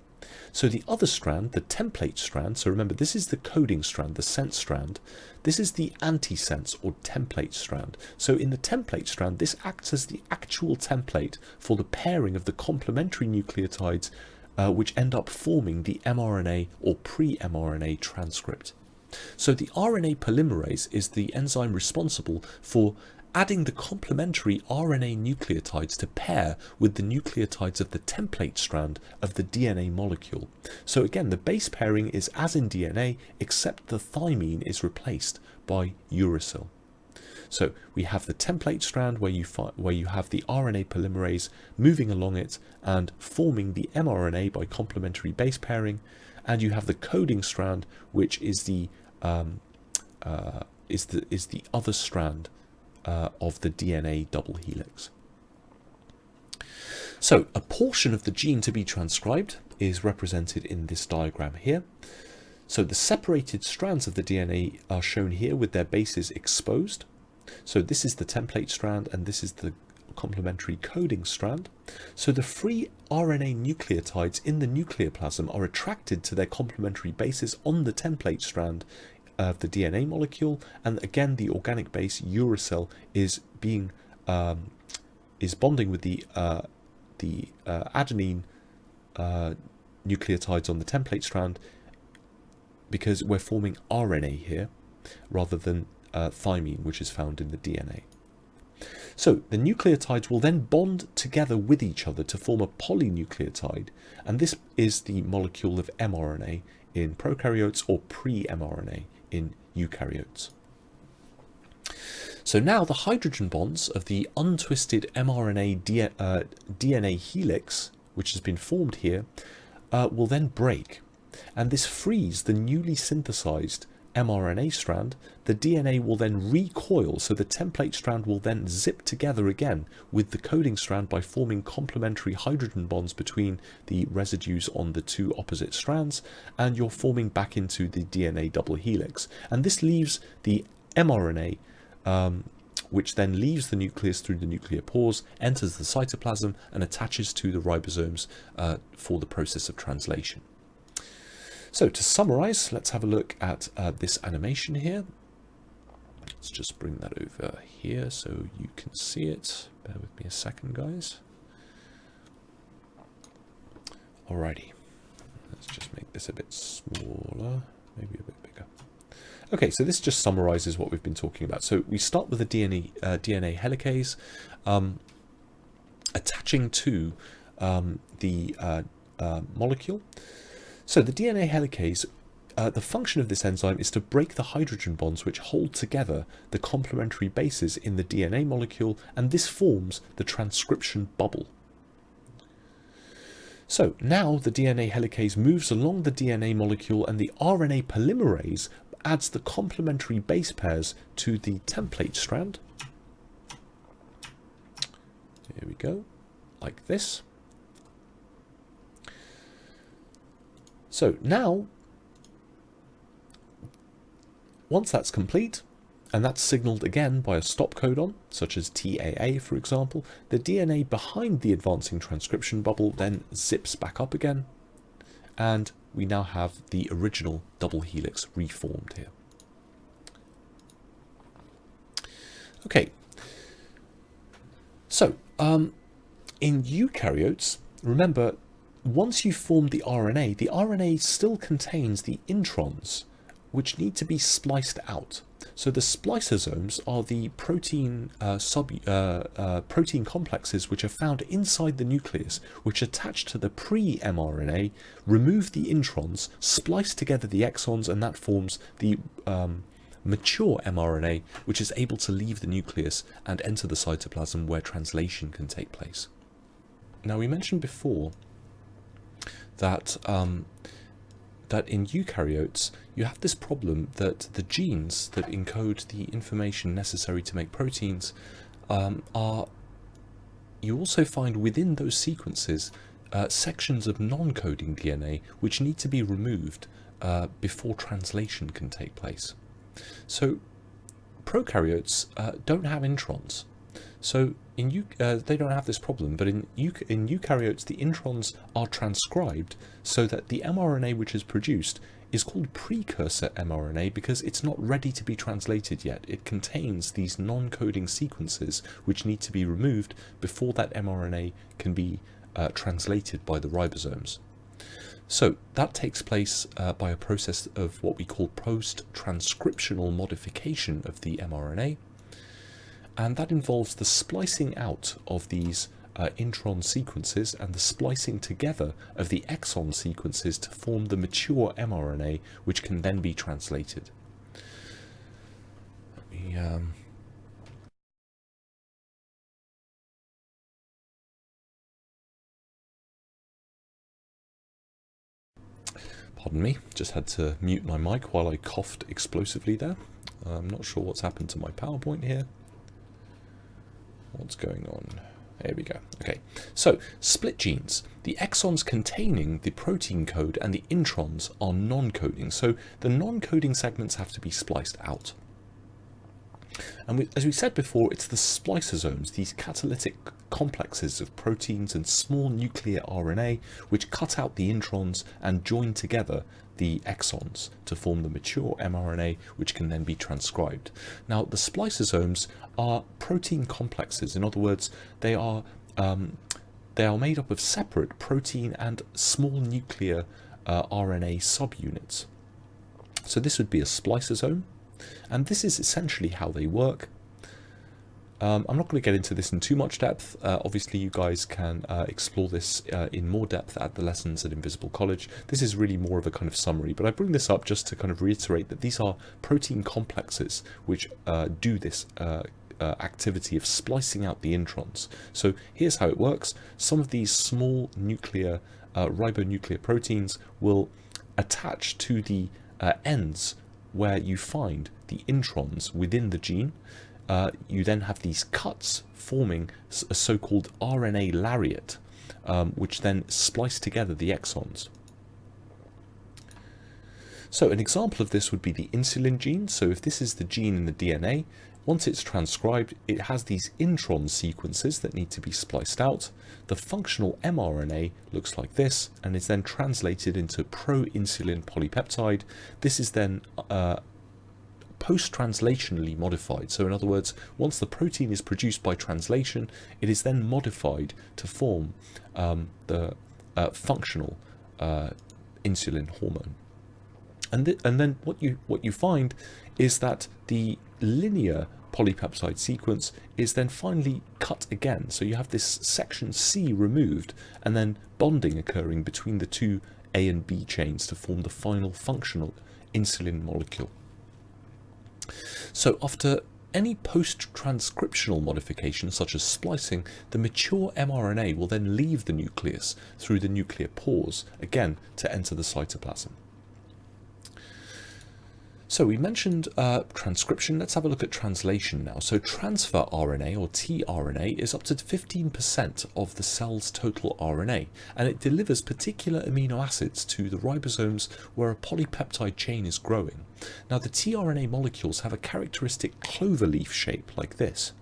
So the other strand, the template strand, so remember this is the coding strand, the sense strand, this is the antisense or template strand. So in the template strand, this acts as the actual template for the pairing of the complementary nucleotides which end up forming the mRNA or pre-mRNA transcript. So the RNA polymerase is the enzyme responsible for adding the complementary RNA nucleotides to pair with the nucleotides of the template strand of the DNA molecule. So again, the base pairing is as in DNA, except the thymine is replaced by uracil. So we have the template strand where you have the RNA polymerase moving along it and forming the mRNA by complementary base pairing, and you have the coding strand, which is the other strand of the DNA double helix. So a portion of the gene to be transcribed is represented in this diagram here. So the separated strands of the DNA are shown here with their bases exposed. So this is the template strand and this is the complementary coding strand. So the free RNA nucleotides in the nucleoplasm are attracted to their complementary bases on the template strand of the DNA molecule, and again the organic base uracil is bonding with the adenine nucleotides on the template strand, because we're forming RNA here rather than thymine, which is found in the DNA. So the nucleotides will then bond together with each other to form a polynucleotide, and this is the molecule of mRNA in prokaryotes or pre-mRNA in eukaryotes. So now the hydrogen bonds of the untwisted mRNA DNA helix, which has been formed here, will then break, and this frees the newly synthesized mRNA strand. The DNA will then recoil, so the template strand will then zip together again with the coding strand by forming complementary hydrogen bonds between the residues on the two opposite strands, and you're forming back into the DNA double helix. And this leaves the mRNA, which then leaves the nucleus through the nuclear pores, enters the cytoplasm, and attaches to the ribosomes for the process of translation. So to summarize, let's have a look at this animation here. Let's just bring that over here so you can see it. Bear with me a second, guys. Alrighty, let's just make this a bit smaller, maybe a bit bigger. Okay, so this just summarizes what we've been talking about. So we start with the DNA helicase attaching to the molecule. So the DNA helicase, the function of this enzyme is to break the hydrogen bonds which hold together the complementary bases in the DNA molecule, and this forms the transcription bubble. So now the DNA helicase moves along the DNA molecule, and the RNA polymerase adds the complementary base pairs to the template strand. Here we go, like this. So now, once that's complete, and that's signaled again by a stop codon, such as TAA for example, the DNA behind the advancing transcription bubble then zips back up again, and we now have the original double helix reformed here. Okay, so in eukaryotes, remember, once you've formed the RNA still contains the introns, which need to be spliced out. So the spliceosomes are the protein protein complexes which are found inside the nucleus, which attach to the pre-mRNA, remove the introns, splice together the exons, and that forms the mature mRNA, which is able to leave the nucleus and enter the cytoplasm where translation can take place. Now, we mentioned before that that in eukaryotes you have this problem that the genes that encode the information necessary to make proteins you also find within those sequences sections of non-coding DNA which need to be removed before translation can take place. So prokaryotes don't have introns. So they don't have this problem, but in eukaryotes the introns are transcribed so that the mRNA which is produced is called precursor mRNA because it's not ready to be translated yet. It contains these non-coding sequences which need to be removed before that mRNA can be translated by the ribosomes. So that takes place by a process of what we call post-transcriptional modification of the mRNA. and that involves the splicing out of these intron sequences and the splicing together of the exon sequences to form the mature mRNA, which can then be translated. Let me, pardon me, just had to mute my mic while I coughed explosively there. I'm not sure what's happened to my PowerPoint here. What's going on? There we go. Okay, so split genes. The exons containing the protein code and the introns are non-coding. So the non-coding segments have to be spliced out. And as we said before, it's the spliceosomes, these catalytic complexes of proteins and small nuclear RNA, which cut out the introns and join together the exons to form the mature mRNA, which can then be transcribed. Now, the spliceosomes are protein complexes. In other words, they are made up of separate protein and small nuclear RNA subunits. So this would be a spliceosome. And this is essentially how they work. I'm not going to get into this in too much depth. Obviously, you guys can explore this in more depth at the lessons at Invisible College. This is really more of a kind of summary, but I bring this up just to kind of reiterate that these are protein complexes which do this activity of splicing out the introns. So here's how it works. Some of these small nuclear ribonuclear proteins will attach to the ends where you find the introns within the gene. You then have these cuts forming a so-called RNA lariat, which then splice together the exons. So an example of this would be the insulin gene. So if this is the gene in the DNA, once it's transcribed, it has these intron sequences that need to be spliced out. The functional mRNA looks like this and is then translated into pro-insulin polypeptide. This is then post-translationally modified. So in other words, once the protein is produced by translation, it is then modified to form the functional insulin hormone. And then what you find is that the linear polypeptide sequence is then finally cut again. So you have this section C removed and then bonding occurring between the two A and B chains to form the final functional insulin molecule. So after any post-transcriptional modification, such as splicing, the mature mRNA will then leave the nucleus through the nuclear pores, again, to enter the cytoplasm. So we mentioned transcription. Let's have a look at translation now. So transfer RNA, or tRNA, is up to 15% of the cell's total RNA, and it delivers particular amino acids to the ribosomes where a polypeptide chain is growing. Now the tRNA molecules have a characteristic cloverleaf shape like this.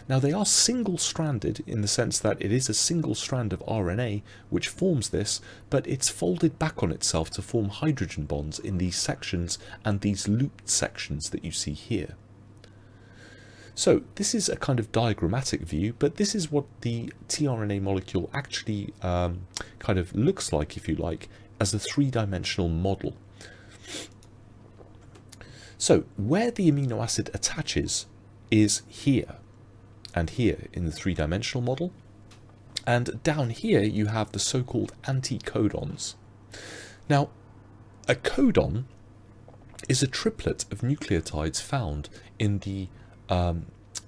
Now they are single-stranded in the sense that it is a single strand of RNA which forms this, but it's folded back on itself to form hydrogen bonds in these sections and these looped sections that you see here. So this is a kind of diagrammatic view, but this is what the tRNA molecule actually kind of looks like, if you like, as a three-dimensional model. So where the amino acid attaches is here and here in the three-dimensional model, and down here you have the so-called anticodons. Now, a codon is a triplet of nucleotides found in the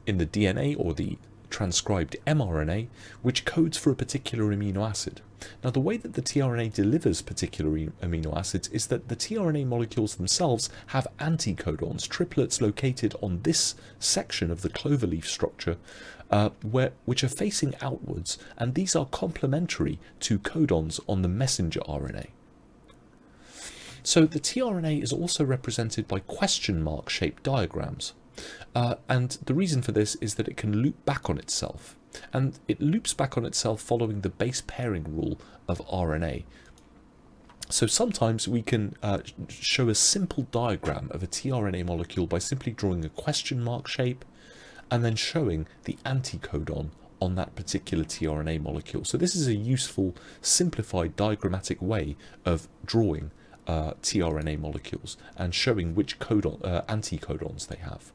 DNA or the transcribed mRNA, which codes for a particular amino acid. Now, the way that the tRNA delivers particular amino acids is that the tRNA molecules themselves have anticodons, triplets located on this section of the cloverleaf structure, which are facing outwards, and these are complementary to codons on the messenger RNA. So the tRNA is also represented by question mark shaped diagrams. And the reason for this is that it can loop back on itself. And it loops back on itself following the base pairing rule of RNA. So sometimes we can show a simple diagram of a tRNA molecule by simply drawing a question mark shape and then showing the anticodon on that particular tRNA molecule. So this is a useful, simplified diagrammatic way of drawing tRNA molecules and showing which anticodons they have.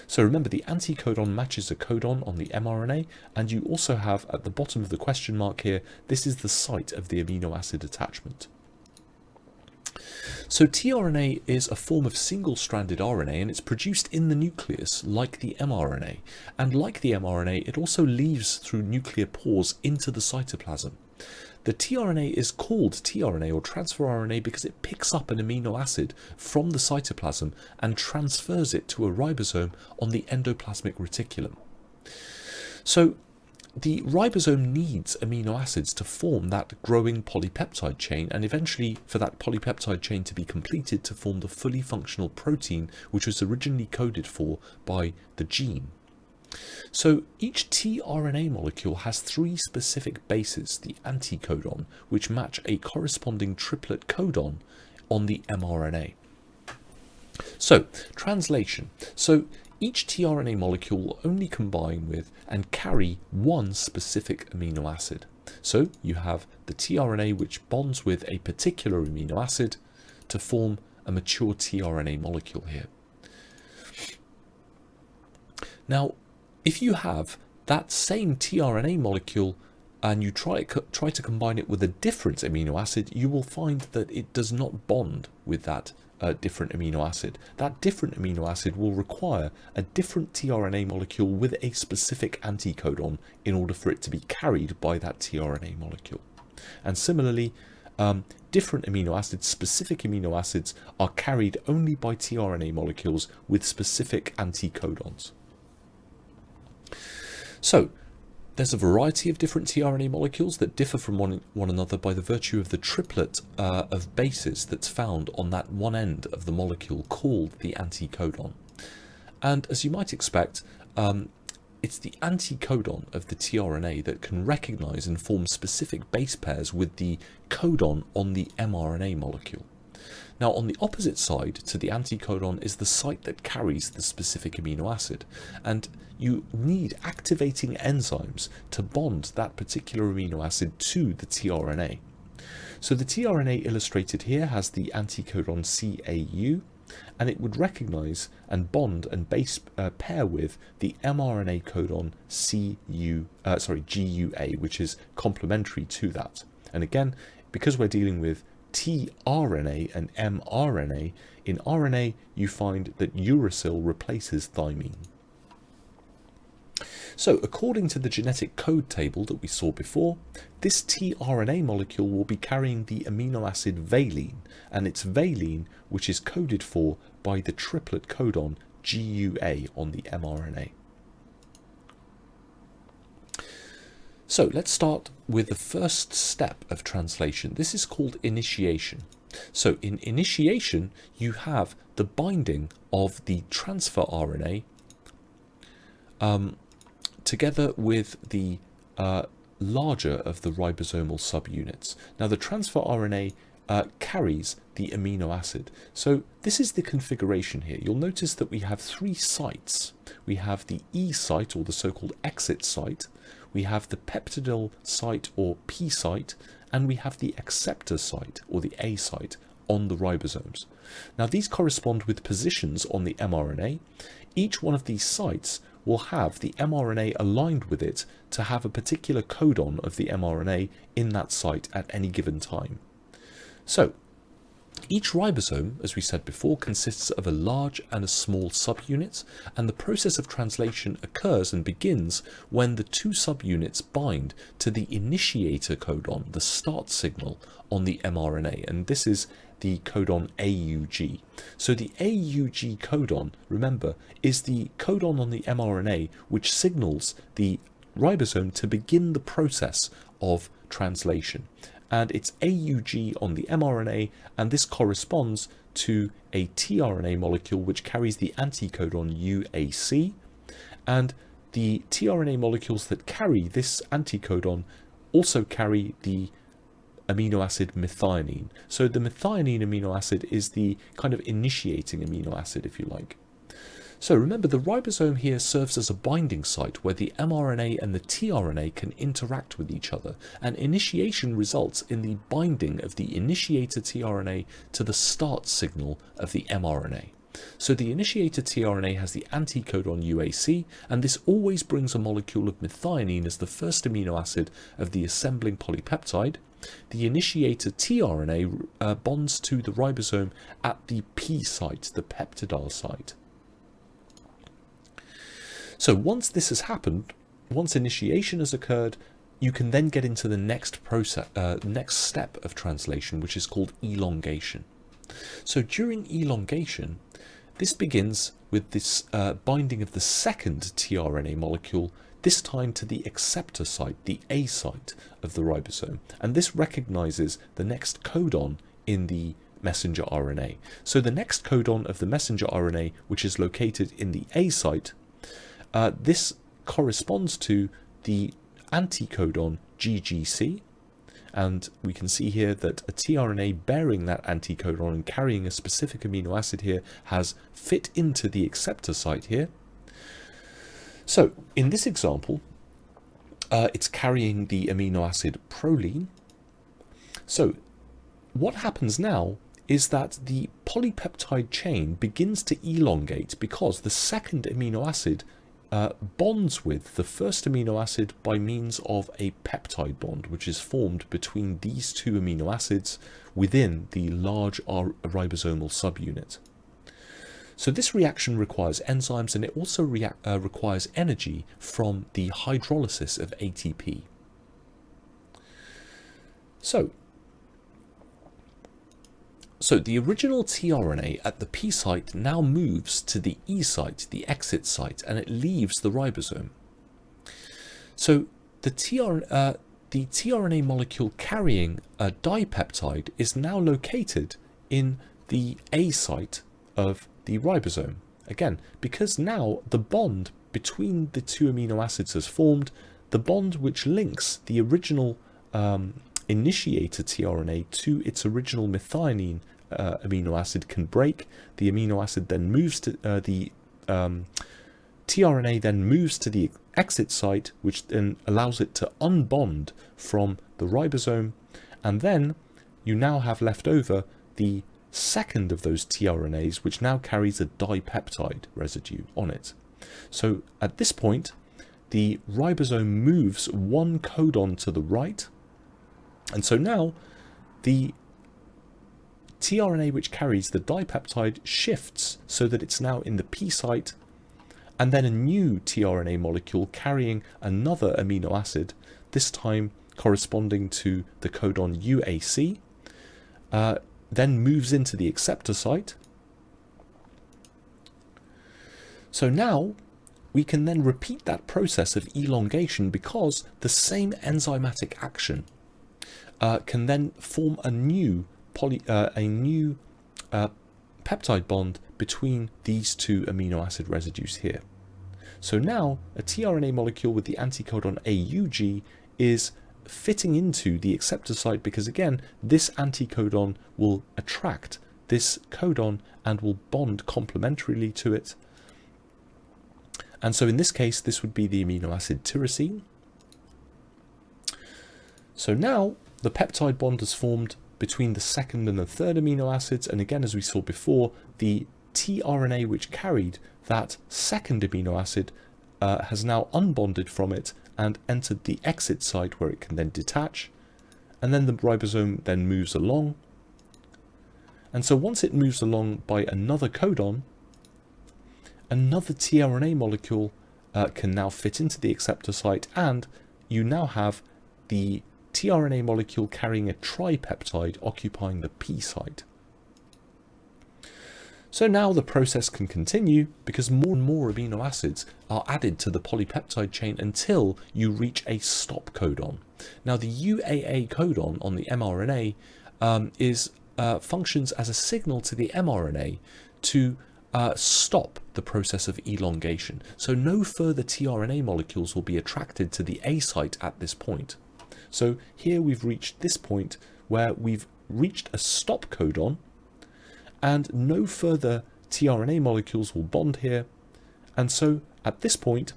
So remember, the anticodon matches a codon on the mRNA, and you also have at the bottom of the question mark here, this is the site of the amino acid attachment. So tRNA is a form of single-stranded RNA, and it's produced in the nucleus like the mRNA. And like the mRNA, it also leaves through nuclear pores into the cytoplasm. The tRNA is called tRNA or transfer RNA because it picks up an amino acid from the cytoplasm and transfers it to a ribosome on the endoplasmic reticulum. So the ribosome needs amino acids to form that growing polypeptide chain, and eventually for that polypeptide chain to be completed to form the fully functional protein which was originally coded for by the gene. So each tRNA molecule has 3 specific bases, the anticodon, which match a corresponding triplet codon on the mRNA. So, translation. So each tRNA molecule will only combine with and carry one specific amino acid. So you have the tRNA which bonds with a particular amino acid to form a mature tRNA molecule here. Now, if you have that same tRNA molecule and you try to combine it with a different amino acid, you will find that it does not bond with that different amino acid. That different amino acid will require a different tRNA molecule with a specific anticodon in order for it to be carried by that tRNA molecule. And similarly, different amino acids, specific amino acids, are carried only by tRNA molecules with specific anticodons. So, there's a variety of different tRNA molecules that differ from one another by the virtue of the triplet of bases that's found on that one end of the molecule called the anticodon. And as you might expect, it's the anticodon of the tRNA that can recognize and form specific base pairs with the codon on the mRNA molecule. Now, on the opposite side to the anticodon is the site that carries the specific amino acid, and you need activating enzymes to bond that particular amino acid to the tRNA. So the tRNA illustrated here has the anticodon CAU, and it would recognize and bond and base pair with the mRNA codon GUA, which is complementary to that. And again, because we're dealing with tRNA and mRNA, in RNA you find that uracil replaces thymine. So according to the genetic code table that we saw before, this tRNA molecule will be carrying the amino acid valine, and it's valine which is coded for by the triplet codon GUA on the mRNA. So let's start with the first step of translation. This is called initiation. So in initiation, you have the binding of the transfer RNA together with the larger of the ribosomal subunits. Now the transfer RNA carries the amino acid. So this is the configuration here. You'll notice that we have 3 sites. We have the E site, or the so-called exit site. We have the peptidyl site, or P site, and we have the acceptor site, or the A site, on the ribosomes. Now these correspond with positions on the mRNA. Each one of these sites will have the mRNA aligned with it to have a particular codon of the mRNA in that site at any given time. So, each ribosome, as we said before, consists of a large and a small subunit, and the process of translation occurs and begins when the 2 subunits bind to the initiator codon, the start signal on the mRNA, and this is the codon AUG. So the AUG codon, remember, is the codon on the mRNA which signals the ribosome to begin the process of translation. And it's AUG on the mRNA, and this corresponds to a tRNA molecule which carries the anticodon UAC, and the tRNA molecules that carry this anticodon also carry the amino acid methionine. So the methionine amino acid is the kind of initiating amino acid, if you like. So remember, the ribosome here serves as a binding site where the mRNA and the tRNA can interact with each other, and initiation results in the binding of the initiator tRNA to the start signal of the mRNA. So the initiator tRNA has the anticodon UAC, and this always brings a molecule of methionine as the first amino acid of the assembling polypeptide. The initiator tRNA bonds to the ribosome at the P site, the peptidyl site. So once this has happened, once initiation has occurred, you can then get into the next step of translation, which is called elongation. So during elongation, this begins with this binding of the second tRNA molecule, this time to the acceptor site, the A site of the ribosome. And this recognizes the next codon in the messenger RNA. So the next codon of the messenger RNA, which is located in the A site, this corresponds to the anticodon GGC, and we can see here that a tRNA bearing that anticodon and carrying a specific amino acid here has fit into the acceptor site here. So in this example, it's carrying the amino acid proline. So what happens now is that the polypeptide chain begins to elongate because the second amino acid bonds with the first amino acid by means of a peptide bond, which is formed between these two amino acids within the large ribosomal subunit. So this reaction requires enzymes, and it also requires energy from the hydrolysis of ATP. So the original tRNA at the P site now moves to the E site, the exit site, and it leaves the ribosome. So the tRNA molecule carrying a dipeptide is now located in the A site of the ribosome. Again, because now the bond between the two amino acids has formed, the bond which links the original initiator tRNA to its original methionine amino acid can break. The amino acid then moves to the tRNA then moves to the exit site, which then allows it to unbond from the ribosome, and then you now have left over the second of those tRNAs, which now carries a dipeptide residue on it. So at this point, the ribosome moves one codon to the right, and so now the tRNA which carries the dipeptide shifts so that it's now in the P site, and then a new tRNA molecule carrying another amino acid, this time corresponding to the codon UAC, then moves into the acceptor site. So now we can then repeat that process of elongation, because the same enzymatic action can then form a new peptide bond between these two amino acid residues here. So now a tRNA molecule with the anticodon AUG is fitting into the acceptor site, because again this anticodon will attract this codon and will bond complementarily to it. And so in this case this would be the amino acid tyrosine. So now the peptide bond has formed between the second and the third amino acids, and again, as we saw before, the tRNA which carried that second amino acid has now unbonded from it and entered the exit site, where it can then detach, and then the ribosome then moves along. And so once it moves along by another codon, another tRNA molecule can now fit into the acceptor site, and you now have the tRNA molecule carrying a tripeptide occupying the P site. So now the process can continue, because more and more amino acids are added to the polypeptide chain until you reach a stop codon. Now the UAA codon on the mRNA functions as a signal to the mRNA to stop the process of elongation. So no further tRNA molecules will be attracted to the A site at this point. So here we've reached this point where we've reached a stop codon, and no further tRNA molecules will bond here. And so at this point,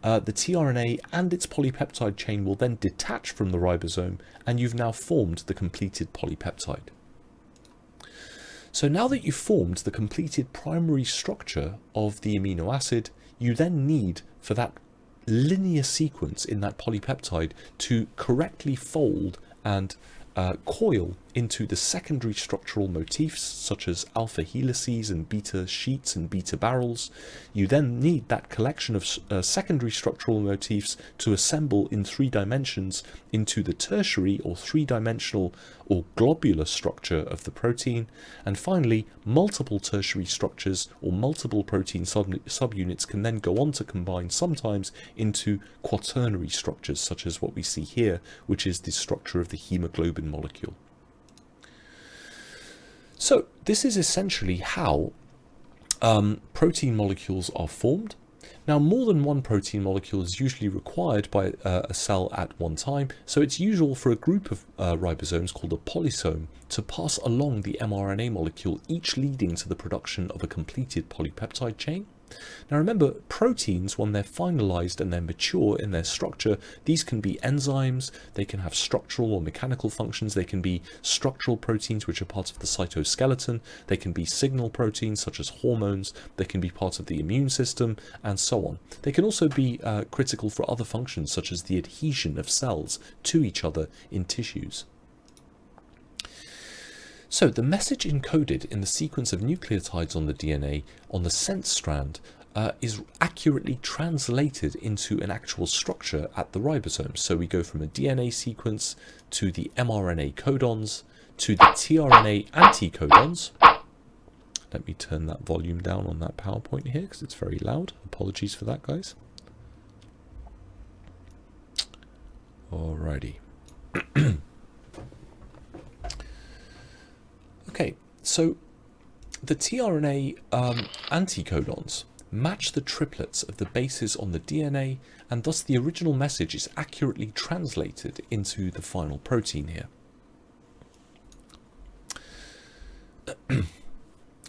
the tRNA and its polypeptide chain will then detach from the ribosome, and you've now formed the completed polypeptide. So now that you've formed the completed primary structure of the amino acid, you then need for that linear sequence in that polypeptide to correctly fold and coil into the secondary structural motifs such as alpha helices and beta sheets and beta barrels. You then need that collection of secondary structural motifs to assemble in 3 dimensions into the tertiary or 3-dimensional or globular structure of the protein. And finally, multiple tertiary structures or multiple protein subunits can then go on to combine sometimes into quaternary structures, such as what we see here, which is the structure of the hemoglobin molecule. So this is essentially how protein molecules are formed. Now, more than one protein molecule is usually required by a cell at one time, so it's usual for a group of ribosomes called a polysome to pass along the mRNA molecule, each leading to the production of a completed polypeptide chain. Now remember, proteins, when they're finalized and they're mature in their structure, these can be enzymes, they can have structural or mechanical functions, they can be structural proteins which are part of the cytoskeleton, they can be signal proteins such as hormones, they can be part of the immune system, and so on. They can also be critical for other functions such as the adhesion of cells to each other in tissues. So the message encoded in the sequence of nucleotides on the DNA on the sense strand is accurately translated into an actual structure at the ribosome. So we go from a DNA sequence to the mRNA codons to the tRNA anticodons. Let me turn that volume down on that PowerPoint here because it's very loud. Apologies for that, guys. Alrighty. Okay, so the tRNA anticodons match the triplets of the bases on the DNA, and thus the original message is accurately translated into the final protein here.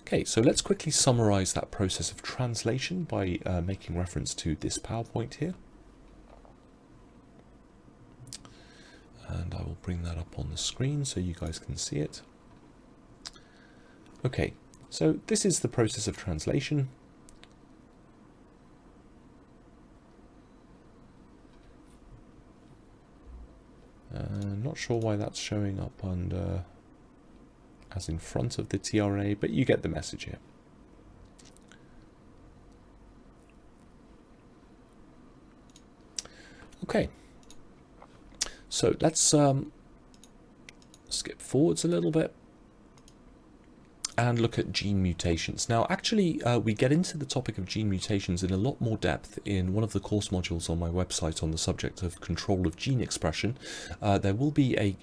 Okay, so let's quickly summarize that process of translation by making reference to this PowerPoint here. And I will bring that up on the screen so you guys can see it. Okay, so this is the process of translation. Not sure why that's showing up under as in front of the tRNA, but you get the message here. Okay, so let's skip forwards a little bit and look at gene mutations. Now, actually, we get into the topic of gene mutations in a lot more depth in one of the course modules on my website on the subject of control of gene expression. There will be a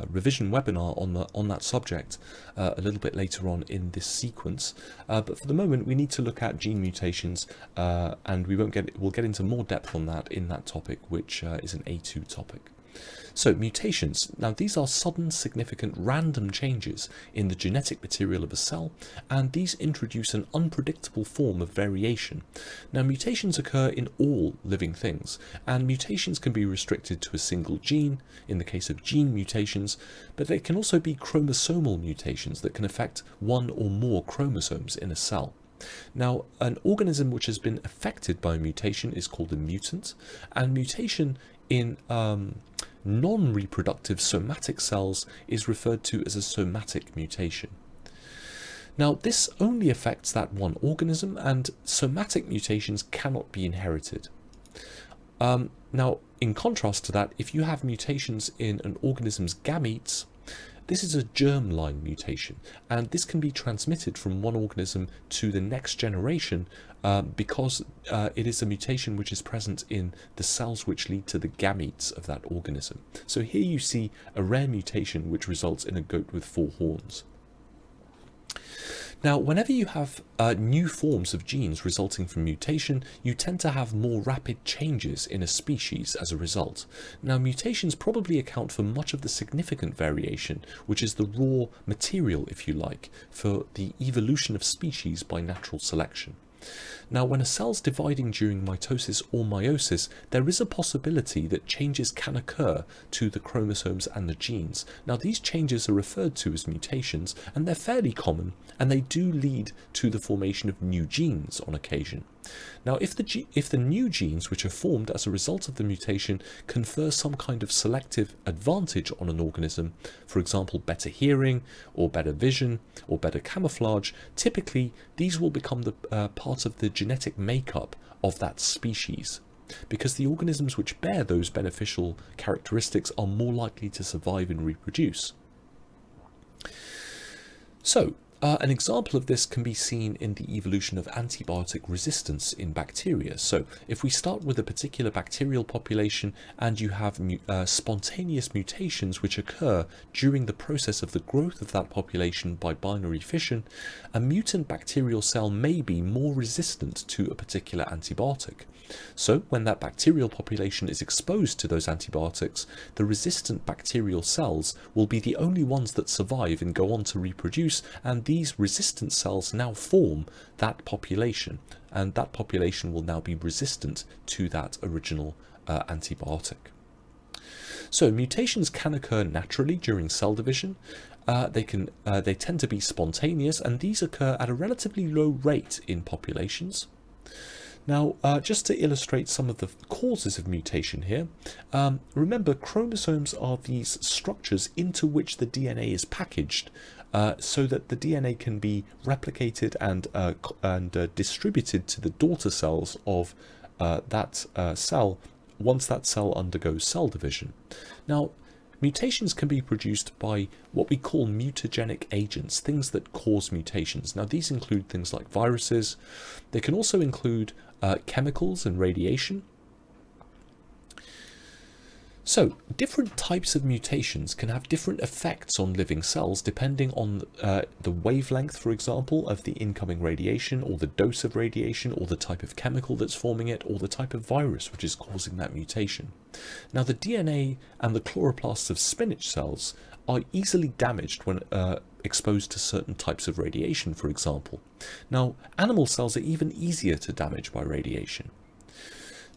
revision webinar on that subject a little bit later on in this sequence. But for the moment, we need to look at gene mutations, and we'll get into more depth on that in that topic, which is an A2 topic. So mutations, now these are sudden, significant, random changes in the genetic material of a cell, and these introduce an unpredictable form of variation. Now mutations occur in all living things, and mutations can be restricted to a single gene, in the case of gene mutations, but they can also be chromosomal mutations that can affect one or more chromosomes in a cell. Now, an organism which has been affected by a mutation is called a mutant, and mutation in non-reproductive somatic cells is referred to as a somatic mutation. Now, this only affects that one organism, and somatic mutations cannot be inherited. Now, in contrast to that, if you have mutations in an organism's gametes, this is a germline mutation, and this can be transmitted from one organism to the next generation because it is a mutation which is present in the cells which lead to the gametes of that organism. So here you see a rare mutation which results in a goat with 4 horns. Now, whenever you have new forms of genes resulting from mutation, you tend to have more rapid changes in a species as a result. Now, mutations probably account for much of the significant variation, which is the raw material, if you like, for the evolution of species by natural selection. Now, when a cell's dividing during mitosis or meiosis, there is a possibility that changes can occur to the chromosomes and the genes. Now, these changes are referred to as mutations, and they're fairly common, and they do lead to the formation of new genes on occasion. Now, if the new genes which are formed as a result of the mutation confer some kind of selective advantage on an organism, for example, better hearing or better vision or better camouflage, typically these will become the part of the genetic makeup of that species, because the organisms which bear those beneficial characteristics are more likely to survive and reproduce. So, an example of this can be seen in the evolution of antibiotic resistance in bacteria. So if we start with a particular bacterial population and you have spontaneous mutations which occur during the process of the growth of that population by binary fission, a mutant bacterial cell may be more resistant to a particular antibiotic. So when that bacterial population is exposed to those antibiotics, the resistant bacterial cells will be the only ones that survive and go on to reproduce, and these resistant cells now form that population, and that population will now be resistant to that original antibiotic. So mutations can occur naturally during cell division. They tend to be spontaneous, and these occur at a relatively low rate in populations. Now, just to illustrate some of the causes of mutation here, remember chromosomes are these structures into which the DNA is packaged so that the DNA can be replicated and distributed to the daughter cells of that cell once that cell undergoes cell division. Now, mutations can be produced by what we call mutagenic agents, things that cause mutations. Now, these include things like viruses. They can also include chemicals and radiation. So, different types of mutations can have different effects on living cells depending on the wavelength, for example, of the incoming radiation, or the dose of radiation, or the type of chemical that's forming it, or the type of virus which is causing that mutation. Now, the DNA and the chloroplasts of spinach cells are easily damaged when exposed to certain types of radiation, for example. Now, animal cells are even easier to damage by radiation.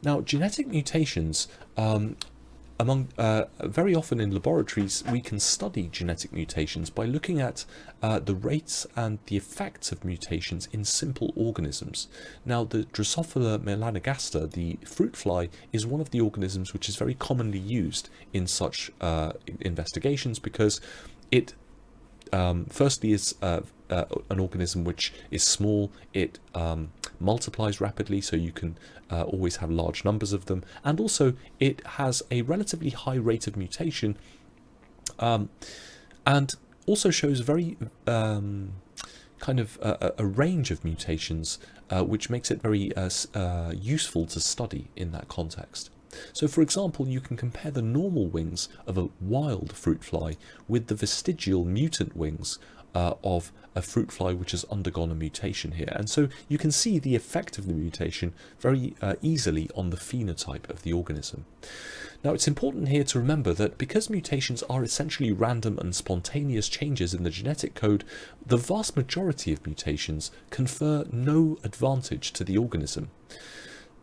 Now, genetic mutations, very often in laboratories, we can study genetic mutations by looking at the rates and the effects of mutations in simple organisms. Now, the Drosophila melanogaster, the fruit fly, is one of the organisms which is very commonly used in such investigations, because it firstly is an organism which is small, it multiplies rapidly, so you can always have large numbers of them, and also it has a relatively high rate of mutation, and also shows very kind of a range of mutations, which makes it very useful to study in that context. So, for example, you can compare the normal wings of a wild fruit fly with the vestigial mutant wings of a fruit fly which has undergone a mutation here. And so you can see the effect of the mutation very easily on the phenotype of the organism. Now, it's important here to remember that because mutations are essentially random and spontaneous changes in the genetic code, the vast majority of mutations confer no advantage to the organism.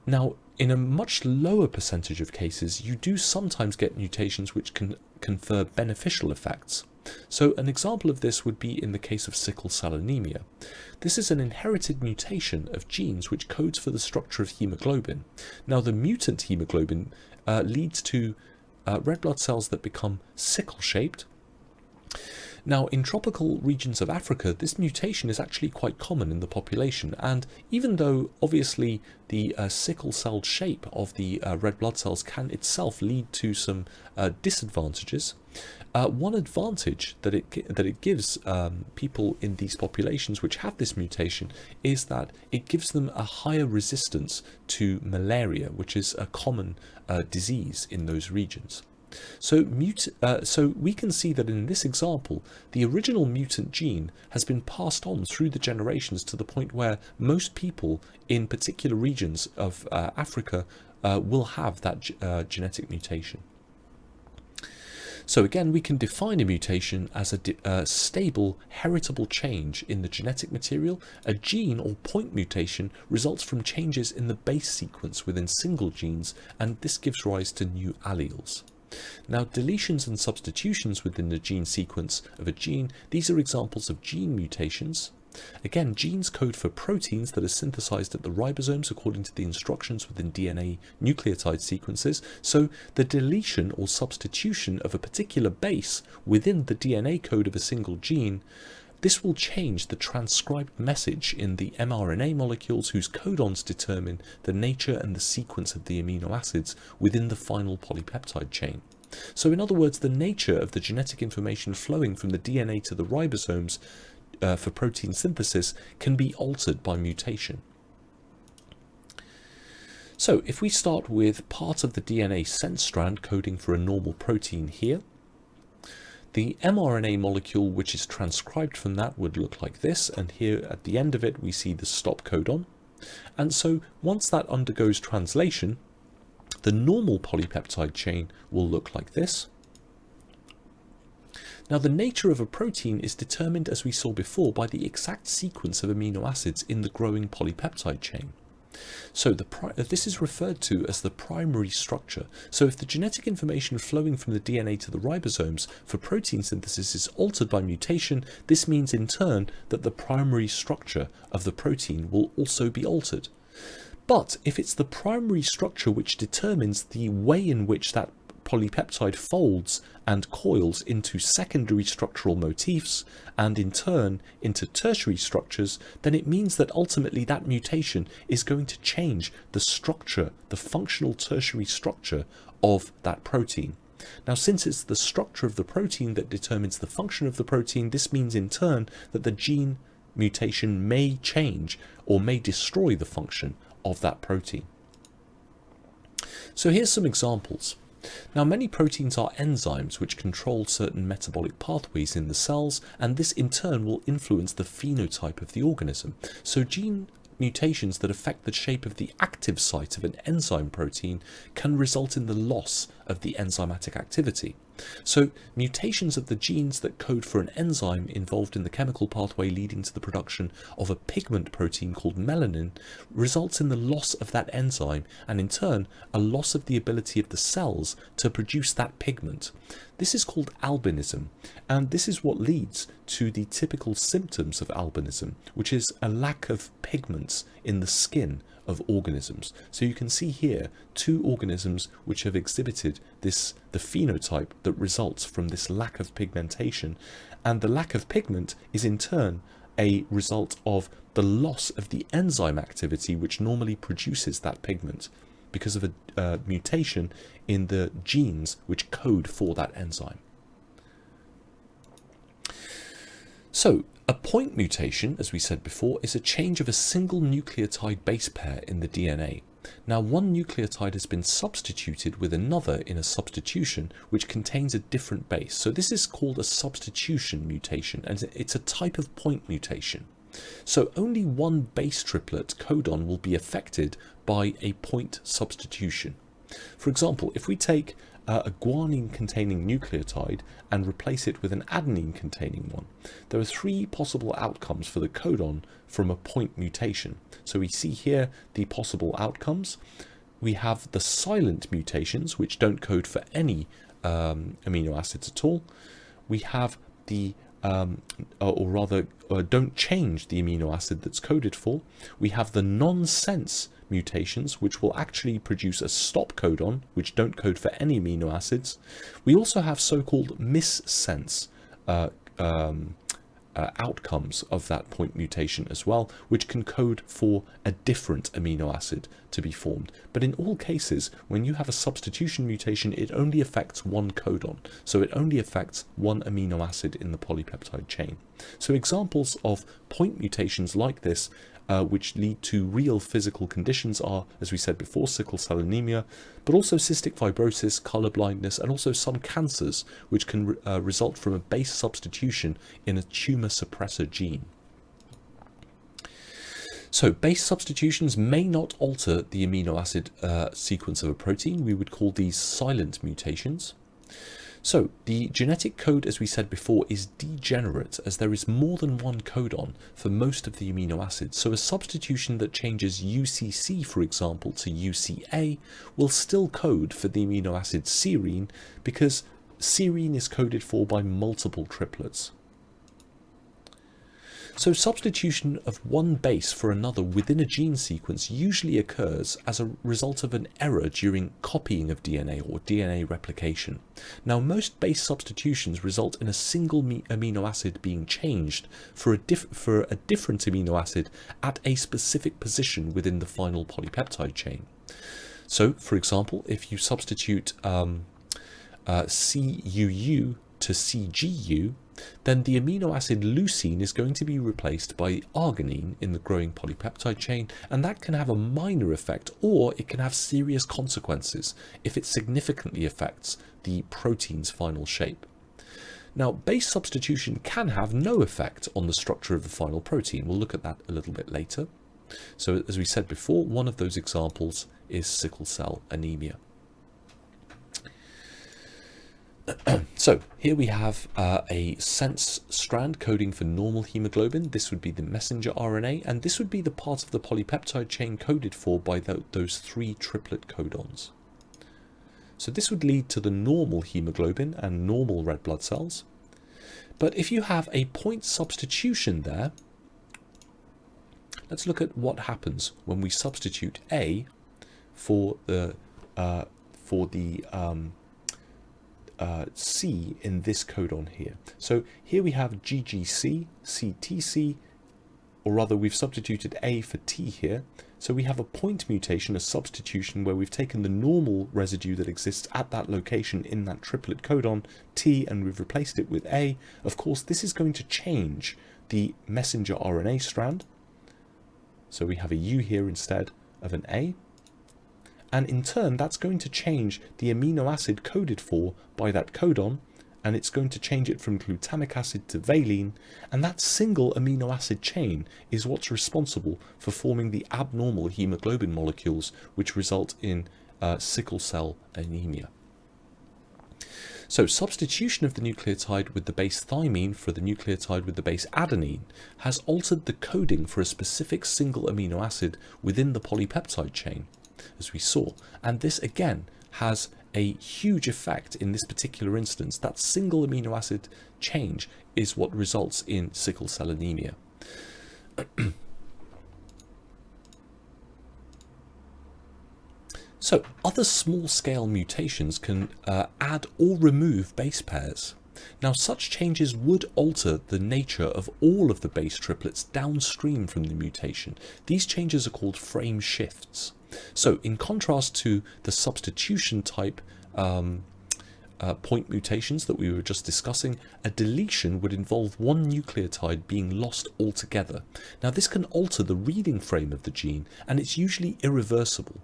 Now, in a much lower percentage of cases, you do sometimes get mutations which can confer beneficial effects. So an example of this would be in the case of sickle cell anemia. This is an inherited mutation of genes which codes for the structure of hemoglobin. Now, the mutant hemoglobin leads to red blood cells that become sickle-shaped. Now, in tropical regions of Africa, this mutation is actually quite common in the population, and even though obviously the sickle-celled shape of the red blood cells can itself lead to some disadvantages, one advantage that it gives people in these populations which have this mutation is that it gives them a higher resistance to malaria, which is a common disease in those regions. So we can see that in this example, the original mutant gene has been passed on through the generations to the point where most people in particular regions of Africa will have that genetic mutation. So again, we can define a mutation as a stable, heritable change in the genetic material. A gene or point mutation results from changes in the base sequence within single genes, and this gives rise to new alleles. Now, deletions and substitutions within the gene sequence of a gene, these are examples of gene mutations. Again, genes code for proteins that are synthesized at the ribosomes according to the instructions within DNA nucleotide sequences. So the deletion or substitution of a particular base within the DNA code of a single gene, this will change the transcribed message in the mRNA molecules whose codons determine the nature and the sequence of the amino acids within the final polypeptide chain. So in other words, the nature of the genetic information flowing from the DNA to the ribosomes for protein synthesis can be altered by mutation. So if we start with part of the DNA sense strand coding for a normal protein here, the mRNA molecule which is transcribed from that would look like this, and here at the end of it we see the stop codon. And so once that undergoes translation, the normal polypeptide chain will look like this. Now, the nature of a protein is determined, as we saw before, by the exact sequence of amino acids in the growing polypeptide chain. So this is referred to as the primary structure. So if the genetic information flowing from the DNA to the ribosomes for protein synthesis is altered by mutation, this means in turn that the primary structure of the protein will also be altered. But if it's the primary structure which determines the way in which that polypeptide folds and coils into secondary structural motifs and in turn into tertiary structures, then it means that ultimately that mutation is going to change the structure, the functional tertiary structure of that protein. Now, since it's the structure of the protein that determines the function of the protein, this means in turn that the gene mutation may change or may destroy the function of that protein. So here's some examples. Now, many proteins are enzymes which control certain metabolic pathways in the cells, and this in turn will influence the phenotype of the organism. So gene mutations that affect the shape of the active site of an enzyme protein can result in the loss of the enzymatic activity. So mutations of the genes that code for an enzyme involved in the chemical pathway leading to the production of a pigment protein called melanin results in the loss of that enzyme, and in turn a loss of the ability of the cells to produce that pigment. This is called albinism, and this is what leads to the typical symptoms of albinism, which is a lack of pigments in the skin of organisms. So you can see here two organisms which have exhibited the phenotype that results from this lack of pigmentation, and the lack of pigment is in turn a result of the loss of the enzyme activity which normally produces that pigment because of a mutation in the genes which code for that enzyme. So a point mutation, as we said before, is a change of a single nucleotide base pair in the DNA. Now, one nucleotide has been substituted with another in a substitution which contains a different base. So this is called a substitution mutation, and it's a type of point mutation. So only one base triplet codon will be affected by a point substitution. For example, if we take a guanine containing nucleotide and replace it with an adenine containing one, there are three possible outcomes for the codon from a point mutation. So we see here the possible outcomes. We have the silent mutations which don't code for any amino acids at all. We have the don't change the amino acid that's coded for. We have the nonsense mutations which will actually produce a stop codon which don't code for any amino acids. We also have so-called missense outcomes of that point mutation as well, which can code for a different amino acid to be formed. But in all cases, when you have a substitution mutation, it only affects one codon, so it only affects one amino acid in the polypeptide chain. So examples of point mutations like this which lead to real physical conditions are, as we said before, sickle cell anemia, but also cystic fibrosis, color blindness, and also some cancers, which can result from a base substitution in a tumor suppressor gene. So base substitutions may not alter the amino acid sequence of a protein. We would call these silent mutations. So the genetic code, as we said before, is degenerate as there is more than one codon for most of the amino acids. So a substitution that changes UCC, for example, to UCA will still code for the amino acid serine because serine is coded for by multiple triplets. So substitution of one base for another within a gene sequence usually occurs as a result of an error during copying of DNA or DNA replication. Now, most base substitutions result in a single amino acid being changed for a different amino acid at a specific position within the final polypeptide chain. So, for example, if you substitute CUU to CGU, then the amino acid leucine is going to be replaced by arginine in the growing polypeptide chain, and that can have a minor effect, or it can have serious consequences if it significantly affects the protein's final shape. Now, base substitution can have no effect on the structure of the final protein. We'll look at that a little bit later. So, as we said before, one of those examples is sickle cell anemia. So here we have a sense strand coding for normal hemoglobin. This would be the messenger RNA, and this would be the part of the polypeptide chain coded for by those three triplet codons. So this would lead to the normal hemoglobin and normal red blood cells. But if you have a point substitution there, let's look at what happens when we substitute A for the C in this codon here. So here we have GGC, CTC, or rather we've substituted A for T here. So we have a point mutation, a substitution where we've taken the normal residue that exists at that location in that triplet codon, T, and we've replaced it with A. Of course, this is going to change the messenger RNA strand. So we have a U here instead of an A. And in turn, that's going to change the amino acid coded for by that codon, and it's going to change it from glutamic acid to valine, and that single amino acid chain is what's responsible for forming the abnormal hemoglobin molecules which result in sickle cell anemia. So substitution of the nucleotide with the base thymine for the nucleotide with the base adenine has altered the coding for a specific single amino acid within the polypeptide chain, as we saw, and this again has a huge effect in this particular instance. That single amino acid change is what results in sickle cell anemia. So other small-scale mutations can add or remove base pairs. Now, such changes would alter the nature of all of the base triplets downstream from the mutation. These changes are called frame shifts. So in contrast to the substitution type point mutations that we were just discussing, a deletion would involve one nucleotide being lost altogether. Now, this can alter the reading frame of the gene, and it's usually irreversible.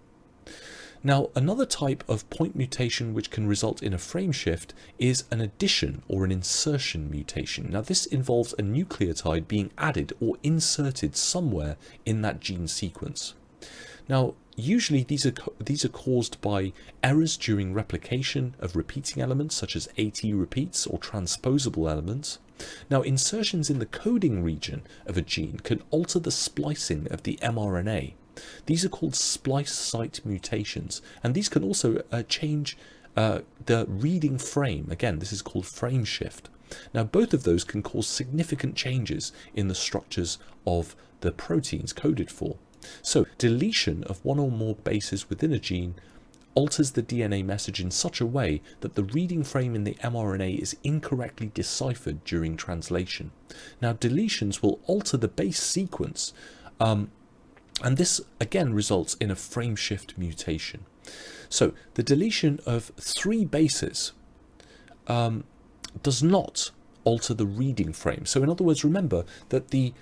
Now, another type of point mutation which can result in a frame shift is an addition or an insertion mutation. Now, this involves a nucleotide being added or inserted somewhere in that gene sequence. Now, usually these are caused by errors during replication of repeating elements such as AT repeats or transposable elements. Now, insertions in the coding region of a gene can alter the splicing of the mRNA. These are called splice site mutations, and these can also change the reading frame. Again, this is called frame shift. Now, both of those can cause significant changes in the structures of the proteins coded for. So, deletion of one or more bases within a gene alters the DNA message in such a way that the reading frame in the mRNA is incorrectly deciphered during translation. Now, deletions will alter the base sequence, and this again results in a frame shift mutation. So the deletion of 3 bases does not alter the reading frame. So in other words, remember that the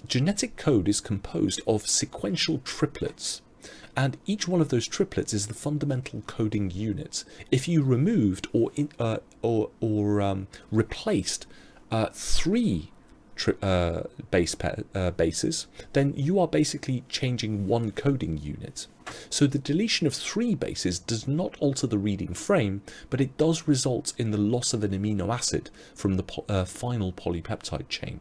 genetic code is composed of sequential triplets, and each one of those triplets is the fundamental coding unit. If you removed or replaced 3 bases, then you are basically changing one coding unit. So the deletion of 3 bases does not alter the reading frame, but it does result in the loss of an amino acid from the final polypeptide chain.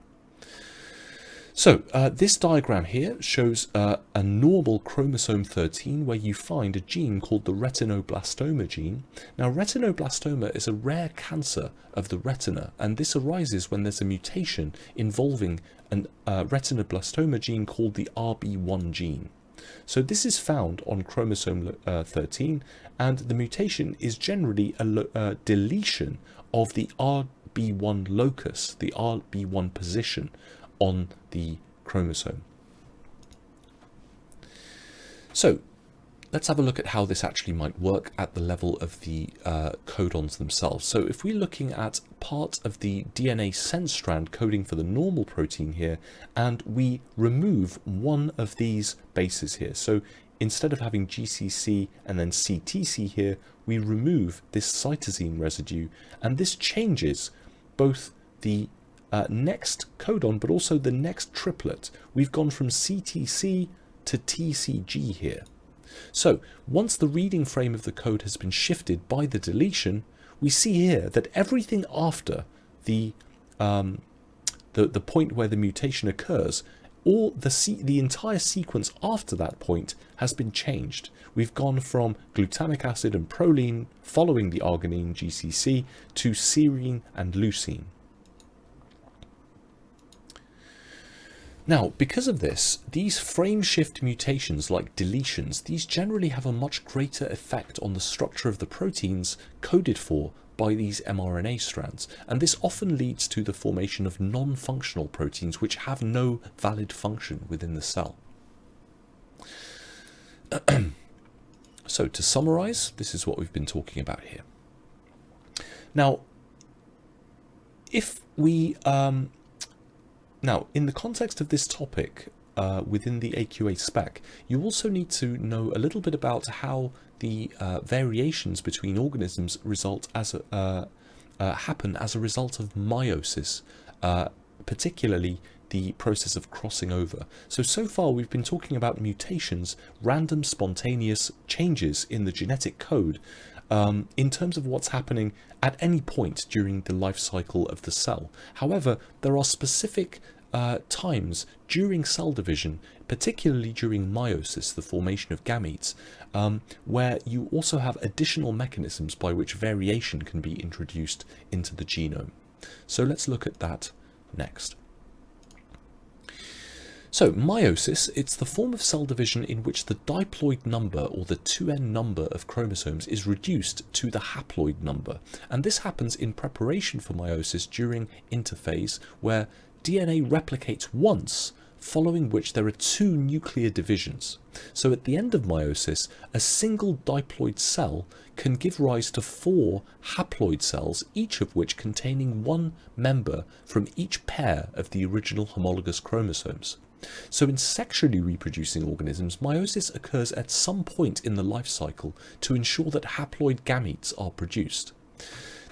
So this diagram here shows a normal chromosome 13 where you find a gene called the retinoblastoma gene. Now retinoblastoma is a rare cancer of the retina, and this arises when there's a mutation involving a retinoblastoma gene called the RB1 gene. So this is found on chromosome 13, and the mutation is generally a deletion of the RB1 locus, the RB1 position on the chromosome. So let's have a look at how this actually might work at the level of the codons themselves. So if we're looking at part of the DNA sense strand coding for the normal protein here, and we remove one of these bases here, so instead of having GCC and then CTC here, we remove this cytosine residue, and this changes both the next codon but also the next triplet. We've gone from CTC to TCG here. So once the reading frame of the code has been shifted by the deletion, we see here that everything after the point where the mutation occurs, or the entire sequence after that point has been changed. We've gone from glutamic acid and proline following the arginine GCC to serine and leucine. Now, because of this, these frame shift mutations like deletions, these generally have a much greater effect on the structure of the proteins coded for by these mRNA strands, and this often leads to the formation of non-functional proteins which have no valid function within the cell. So to summarize, this is what we've been talking about here. Now, if we now, in the context of this topic, within the AQA spec, you also need to know a little bit about how the variations between organisms happen as a result of meiosis, particularly the process of crossing over. So far we've been talking about mutations, random spontaneous changes in the genetic code, in terms of what's happening at any point during the life cycle of the cell. However, there are specific times during cell division, particularly during meiosis, the formation of gametes, where you also have additional mechanisms by which variation can be introduced into the genome. So let's look at that next. So meiosis, it's the form of cell division in which the diploid number, or the 2n number of chromosomes, is reduced to the haploid number. And this happens in preparation for meiosis during interphase, where DNA replicates once, following which there are 2 nuclear divisions. So at the end of meiosis, a single diploid cell can give rise to 4 haploid cells, each of which containing 1 member from each pair of the original homologous chromosomes. So in sexually reproducing organisms, meiosis occurs at some point in the life cycle to ensure that haploid gametes are produced.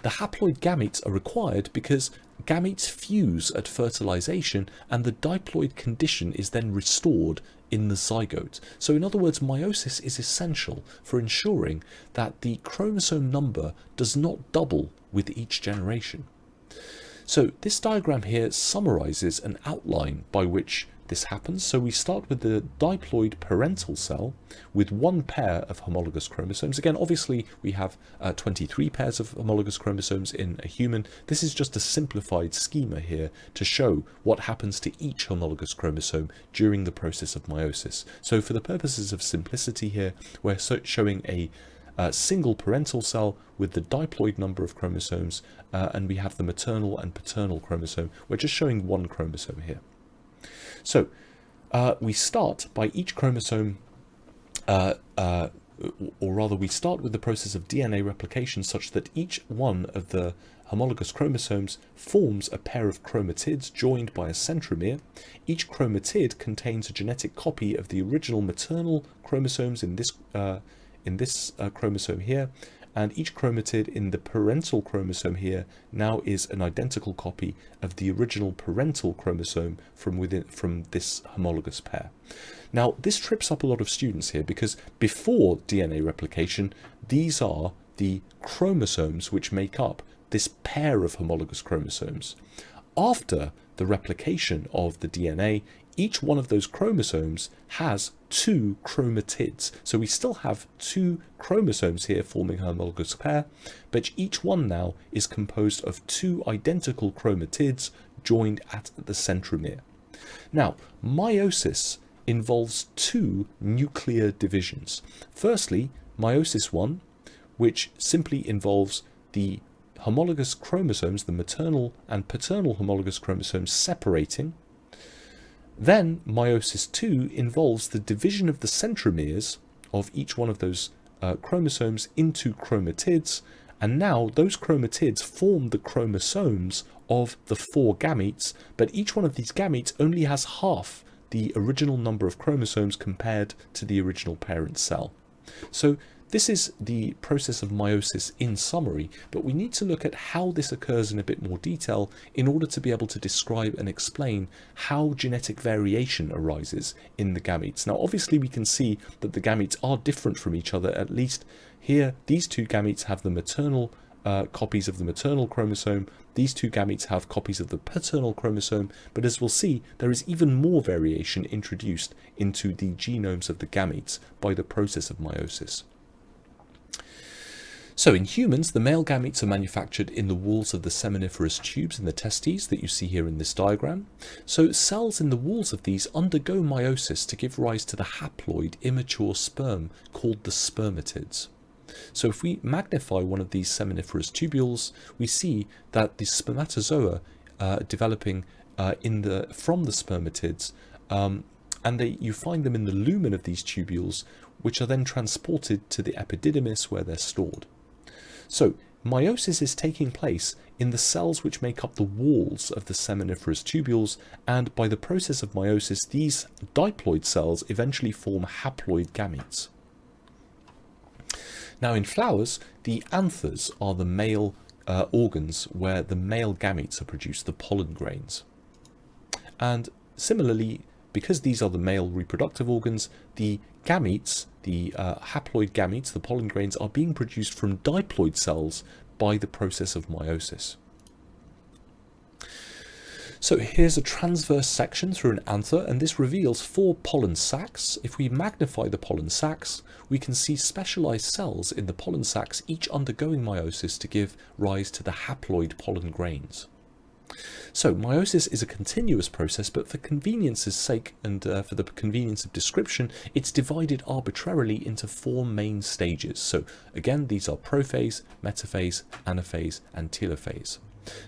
The haploid gametes are required because gametes fuse at fertilization, and the diploid condition is then restored in the zygote. So in other words, meiosis is essential for ensuring that the chromosome number does not double with each generation. So this diagram here summarizes an outline by which this happens. So we start with the diploid parental cell with 1 pair of homologous chromosomes. Again, obviously we have 23 pairs of homologous chromosomes in a human. This is just a simplified schema here to show what happens to each homologous chromosome during the process of meiosis. So for the purposes of simplicity here, we're showing a single parental cell with the diploid number of chromosomes, and we have the maternal and paternal chromosome. We're just showing 1 chromosome here. So we start by each chromosome, or rather we start with the process of DNA replication such that each one of the homologous chromosomes forms a pair of chromatids joined by a centromere. Each chromatid contains a genetic copy of the original maternal chromosomes in this chromosome here, and each chromatid in the parental chromosome here now is an identical copy of the original parental chromosome from this homologous pair. Now, this trips up a lot of students here because before DNA replication, these are the chromosomes which make up this pair of homologous chromosomes. After the replication of the DNA, each one of those chromosomes has two chromatids. So we still have two chromosomes here forming a homologous pair, but each one now is composed of two identical chromatids joined at the centromere. Now, meiosis involves two nuclear divisions. Firstly, meiosis 1, which simply involves the homologous chromosomes, the maternal and paternal homologous chromosomes separating. Then meiosis 2 involves the division of the centromeres of each one of those chromosomes into chromatids, and now those chromatids form the chromosomes of the 4 gametes, but each one of these gametes only has half the original number of chromosomes compared to the original parent cell. So this is the process of meiosis in summary, but we need to look at how this occurs in a bit more detail in order to be able to describe and explain how genetic variation arises in the gametes. Now, obviously, we can see that the gametes are different from each other. At least here, these two gametes have the maternal copies of the maternal chromosome. These two gametes have copies of the paternal chromosome, but as we'll see, there is even more variation introduced into the genomes of the gametes by the process of meiosis. So in humans, the male gametes are manufactured in the walls of the seminiferous tubes in the testes that you see here in this diagram. So cells in the walls of these undergo meiosis to give rise to the haploid immature sperm called the spermatids. So if we magnify one of these seminiferous tubules, we see that the spermatozoa developing from the spermatids, and you find them in the lumen of these tubules, which are then transported to the epididymis where they're stored. So meiosis is taking place in the cells which make up the walls of the seminiferous tubules, and by the process of meiosis, these diploid cells eventually form haploid gametes. Now in flowers, the anthers are the male organs where the male gametes are produced, the pollen grains. And similarly, because these are the male reproductive organs, the gametes, the haploid gametes, the pollen grains, are being produced from diploid cells by the process of meiosis. So here's a transverse section through an anther, and this reveals 4 pollen sacs. If we magnify the pollen sacs, we can see specialized cells in the pollen sacs, each undergoing meiosis to give rise to the haploid pollen grains. So meiosis is a continuous process, but for convenience's sake and for the convenience of description, it's divided arbitrarily into 4 main stages. So again, these are prophase, metaphase, anaphase, and telophase.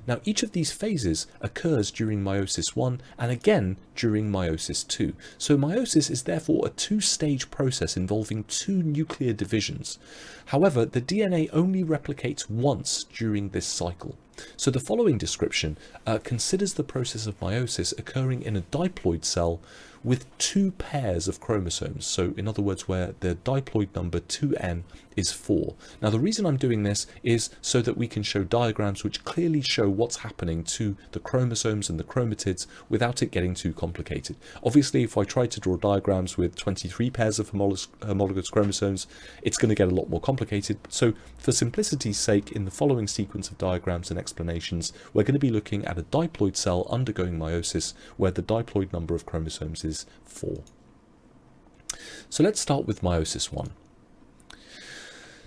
Now each of these phases occurs during meiosis 1 and again during meiosis 2. So meiosis is therefore a 2-stage process involving 2 nuclear divisions. However, the DNA only replicates once during this cycle. So the following description considers the process of meiosis occurring in a diploid cell with 2 pairs of chromosomes. So in other words, where the diploid number 2n is 4. Now the reason I'm doing this is so that we can show diagrams which clearly show what's happening to the chromosomes and the chromatids without it getting too complicated. Obviously, if I try to draw diagrams with 23 pairs of homologous chromosomes, it's going to get a lot more complicated. So for simplicity's sake, in the following sequence of diagrams and explanations, we're going to be looking at a diploid cell undergoing meiosis where the diploid number of chromosomes is 4. So let's start with meiosis 1.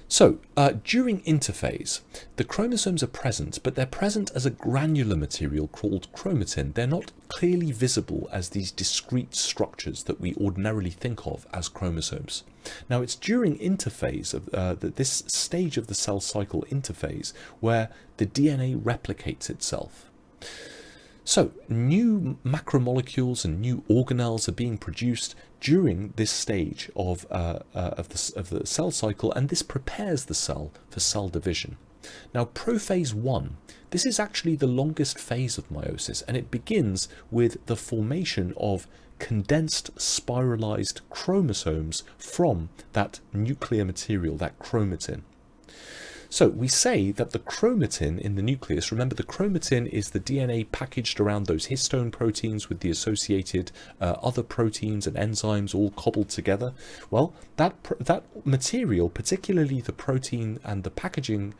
So during interphase, the chromosomes are present, but they're present as a granular material called chromatin. They're not clearly visible as these discrete structures that we ordinarily think of as chromosomes. Now it's during interphase, this stage of the cell cycle interphase, where the DNA replicates itself. So new macromolecules and new organelles are being produced during this stage of the cell cycle, and this prepares the cell for cell division. Now prophase 1, this is actually the longest phase of meiosis, and it begins with the formation of condensed spiralized chromosomes from that nuclear material, that chromatin. So we say that the chromatin in the nucleus, remember the chromatin is the DNA packaged around those histone proteins with the associated other proteins and enzymes all cobbled together. Well, that material, particularly the protein and the packaging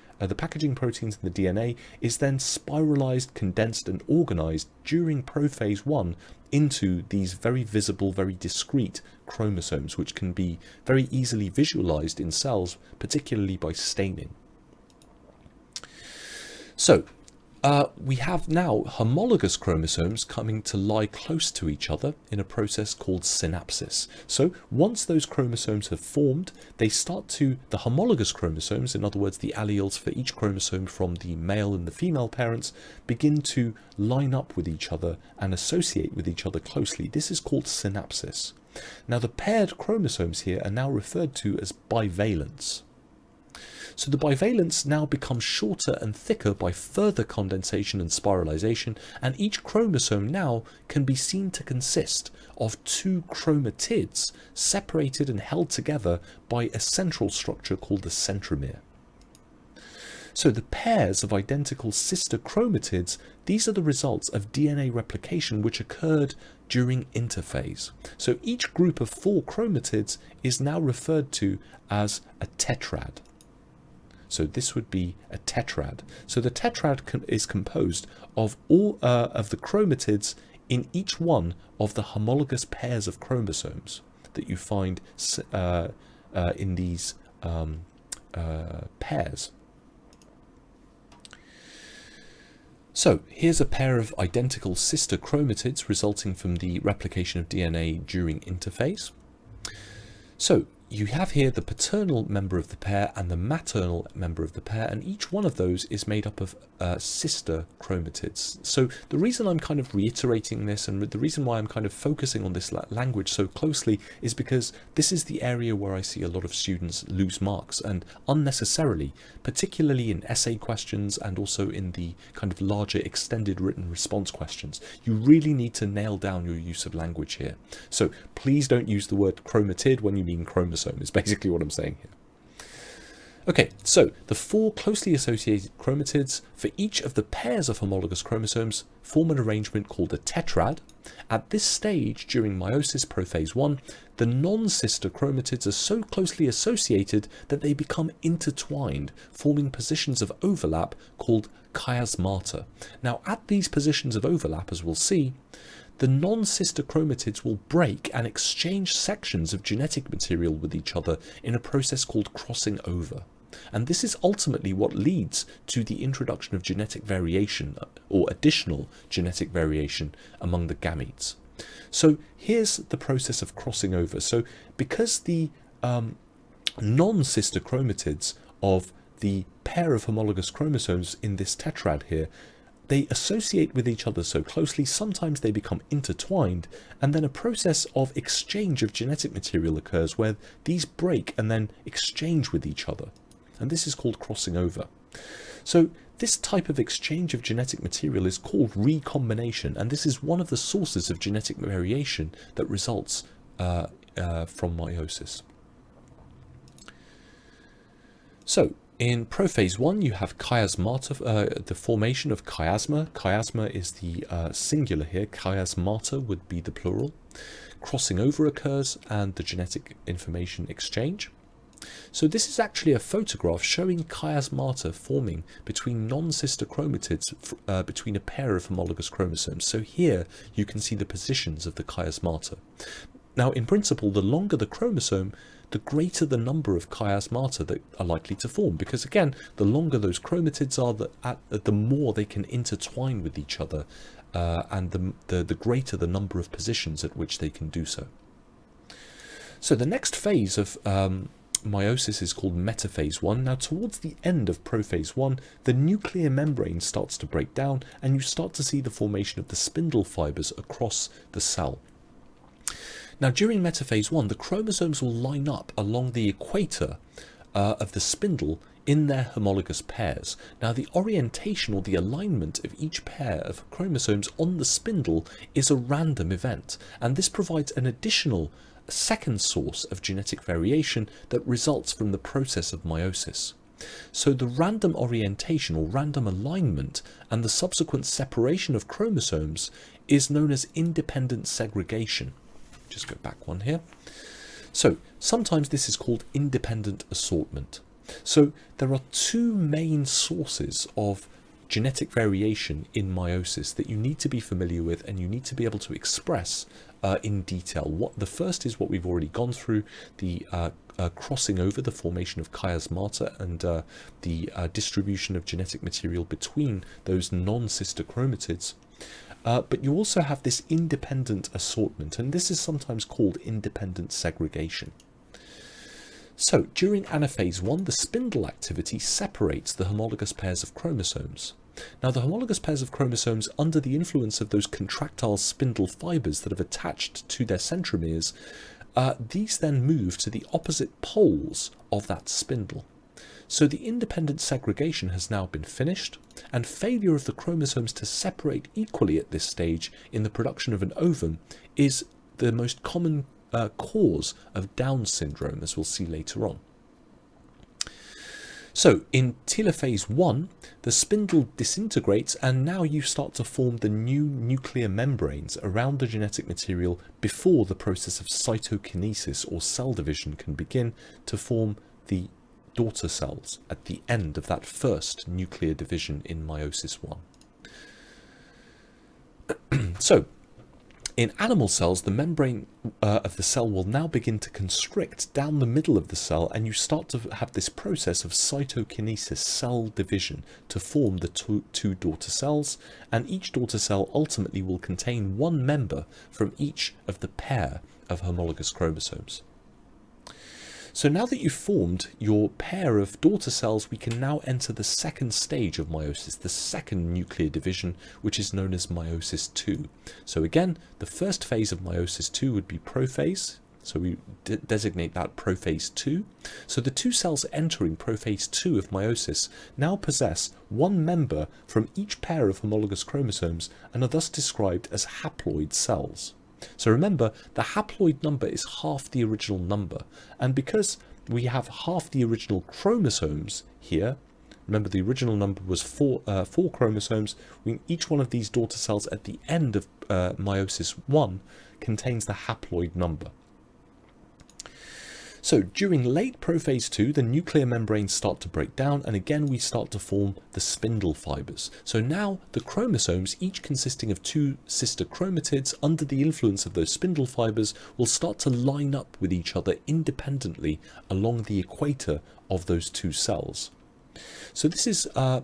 proteins in the DNA, is then spiralized, condensed and organized during prophase 1 into these very visible, very discrete chromosomes, which can be very easily visualized in cells, particularly by staining. So we have now homologous chromosomes coming to lie close to each other in a process called synapsis. So once those chromosomes have formed, they start to, the homologous chromosomes, in other words the alleles for each chromosome from the male and the female parents, begin to line up with each other and associate with each other closely. This is called synapsis. Now the paired chromosomes here are now referred to as bivalents. So the bivalents now become shorter and thicker by further condensation and spiralization, and each chromosome now can be seen to consist of 2 chromatids separated and held together by a central structure called the centromere. So the pairs of identical sister chromatids, these are the results of DNA replication which occurred during interphase. So each group of 4 chromatids is now referred to as a tetrad. So this would be a tetrad. So the tetrad is composed of all of the chromatids in each one of the homologous pairs of chromosomes that you find in these pairs. So here's a pair of identical sister chromatids resulting from the replication of DNA during interphase. So you have here the paternal member of the pair and the maternal member of the pair, and each one of those is made up of sister chromatids. So the reason I'm kind of reiterating this, and the reason why I'm kind of focusing on this language so closely, is because this is the area where I see a lot of students lose marks, and unnecessarily, particularly in essay questions and also in the kind of larger extended written response questions. You really need to nail down your use of language here. So please don't use the word chromatid when you mean chromosome, is basically what I'm saying here. Okay, so the 4 closely associated chromatids for each of the pairs of homologous chromosomes form an arrangement called a tetrad. At this stage, during meiosis prophase 1, the non-sister chromatids are so closely associated that they become intertwined, forming positions of overlap called chiasmata. Now, at these positions of overlap, as we'll see, the non-sister chromatids will break and exchange sections of genetic material with each other in a process called crossing over. And this is ultimately what leads to the introduction of genetic variation or additional genetic variation among the gametes. So here's the process of crossing over. So because the non-sister chromatids of the pair of homologous chromosomes in this tetrad here, they associate with each other so closely, sometimes they become intertwined, and then a process of exchange of genetic material occurs where these break and then exchange with each other. And this is called crossing over. So this type of exchange of genetic material is called recombination, and this is one of the sources of genetic variation that results from meiosis. So in prophase 1, you have chiasmata, the formation of chiasma. Chiasma is the singular here. Chiasmata would be the plural. Crossing over occurs and the genetic information exchange. So this is actually a photograph showing chiasmata forming between non-sister chromatids between a pair of homologous chromosomes. So here you can see the positions of the chiasmata. Now, in principle, the longer the chromosome, the greater the number of chiasmata that are likely to form, because again, the longer those chromatids are, the more they can intertwine with each other, and the greater the number of positions at which they can do so. So the next phase of meiosis is called metaphase 1. Now, towards the end of prophase 1, the nuclear membrane starts to break down, and you start to see the formation of the spindle fibers across the cell. Now, during metaphase 1, the chromosomes will line up along the equator of the spindle in their homologous pairs. Now, the orientation or the alignment of each pair of chromosomes on the spindle is a random event, and this provides an additional second source of genetic variation that results from the process of meiosis. So the random orientation or random alignment and the subsequent separation of chromosomes is known as independent segregation. Just go back one here. So sometimes this is called independent assortment. So there are two main sources of genetic variation in meiosis that you need to be familiar with and you need to be able to express in detail. The first is what we've already gone through, the crossing over, the formation of chiasmata, and the distribution of genetic material between those non-sister chromatids. But you also have this independent assortment, and this is sometimes called independent segregation. So during anaphase 1, the spindle activity separates the homologous pairs of chromosomes. Now the homologous pairs of chromosomes, under the influence of those contractile spindle fibers that have attached to their centromeres, these then move to the opposite poles of that spindle. So the independent segregation has now been finished, and failure of the chromosomes to separate equally at this stage in the production of an ovum is the most common cause of Down syndrome, as we'll see later on. So in telophase 1, the spindle disintegrates, and now you start to form the new nuclear membranes around the genetic material before the process of cytokinesis or cell division can begin to form the daughter cells at the end of that first nuclear division in meiosis 1. So in animal cells, the membrane of the cell will now begin to constrict down the middle of the cell, and you start to have this process of cytokinesis, cell division, to form the two daughter cells, and each daughter cell ultimately will contain one member from each of the pair of homologous chromosomes. So now that you've formed your pair of daughter cells, we can now enter the second stage of meiosis, the second nuclear division, which is known as meiosis 2. So again, the first phase of meiosis 2 would be prophase. So we designate that prophase 2. So the two cells entering prophase 2 of meiosis now possess one member from each pair of homologous chromosomes and are thus described as haploid cells. So remember, the haploid number is half the original number, and because we have half the original chromosomes here, remember the original number was four chromosomes, each one of these daughter cells at the end of meiosis 1 contains the haploid number. So during late prophase 2, the nuclear membranes start to break down, and again we start to form the spindle fibers. So now the chromosomes, each consisting of two sister chromatids, under the influence of those spindle fibers, will start to line up with each other independently along the equator of those two cells. So this is the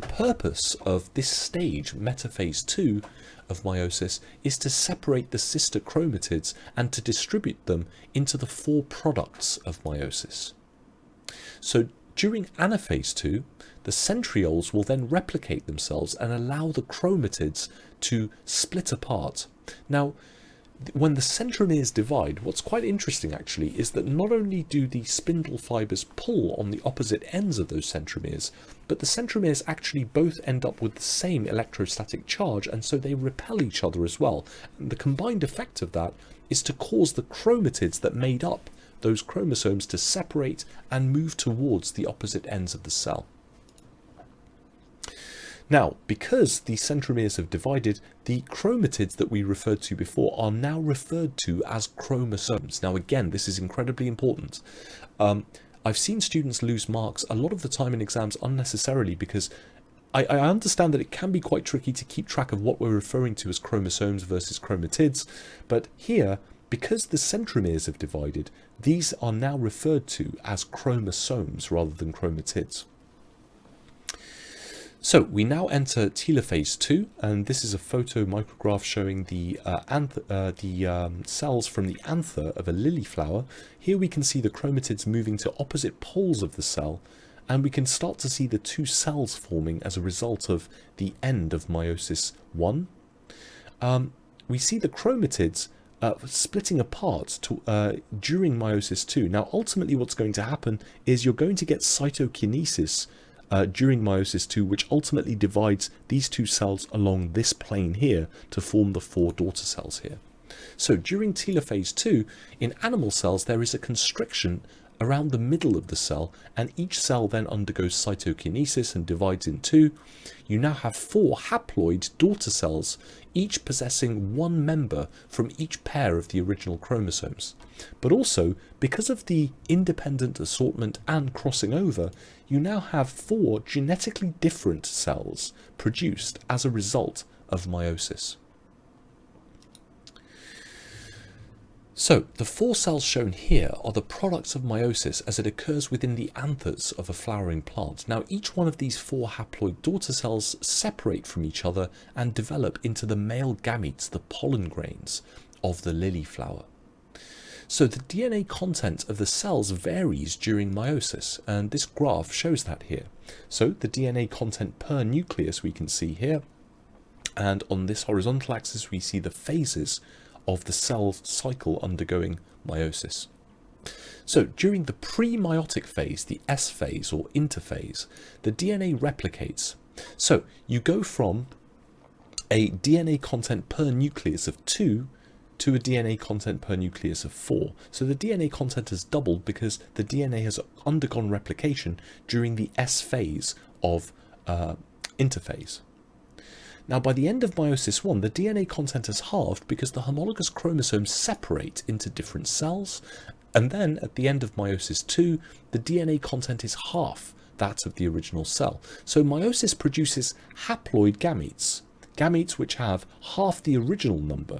purpose of this stage, metaphase 2 of meiosis, is to separate the sister chromatids and to distribute them into the four products of meiosis. So during anaphase 2, the centrioles will then replicate themselves and allow the chromatids to split apart. Now, when the centromeres divide, what's quite interesting actually is that not only do the spindle fibers pull on the opposite ends of those centromeres, but the centromeres actually both end up with the same electrostatic charge, and so they repel each other as well. And the combined effect of that is to cause the chromatids that made up those chromosomes to separate and move towards the opposite ends of the cell. Now, because the centromeres have divided, the chromatids that we referred to before are now referred to as chromosomes. Now again, this is incredibly important. I've seen students lose marks a lot of the time in exams unnecessarily, because I understand that it can be quite tricky to keep track of what we're referring to as chromosomes versus chromatids, but here, because the centromeres have divided, these are now referred to as chromosomes rather than chromatids. So we now enter telophase 2, and this is a photo micrograph showing the cells from the anther of a lily flower. Here we can see the chromatids moving to opposite poles of the cell, and we can start to see the two cells forming as a result of the end of meiosis 1. We see the chromatids splitting apart during meiosis 2. Now ultimately what's going to happen is you're going to get cytokinesis during meiosis 2, which ultimately divides these two cells along this plane here to form the four daughter cells here. So during telophase 2, in animal cells there is a constriction around the middle of the cell, and each cell then undergoes cytokinesis and divides in two, you now have 4 haploid daughter cells, each possessing one member from each pair of the original chromosomes. But also, because of the independent assortment and crossing over, you now have 4 genetically different cells produced as a result of meiosis. So, the 4 cells shown here are the products of meiosis as it occurs within the anthers of a flowering plant. Now, each one of these 4 haploid daughter cells separate from each other and develop into the male gametes, the pollen grains, of the lily flower. So, the DNA content of the cells varies during meiosis, and this graph shows that here. So, the DNA content per nucleus we can see here, and on this horizontal axis we see the phases of the cell cycle undergoing meiosis. So during the pre-meiotic phase, the S phase or interphase, the DNA replicates. So you go from a DNA content per nucleus of 2 to a DNA content per nucleus of 4. So the DNA content has doubled because the DNA has undergone replication during the S phase of interphase. Now, by the end of meiosis 1, the DNA content has halved because the homologous chromosomes separate into different cells, and then at the end of meiosis 2, the DNA content is half that of the original cell. So meiosis produces haploid gametes, gametes which have half the original number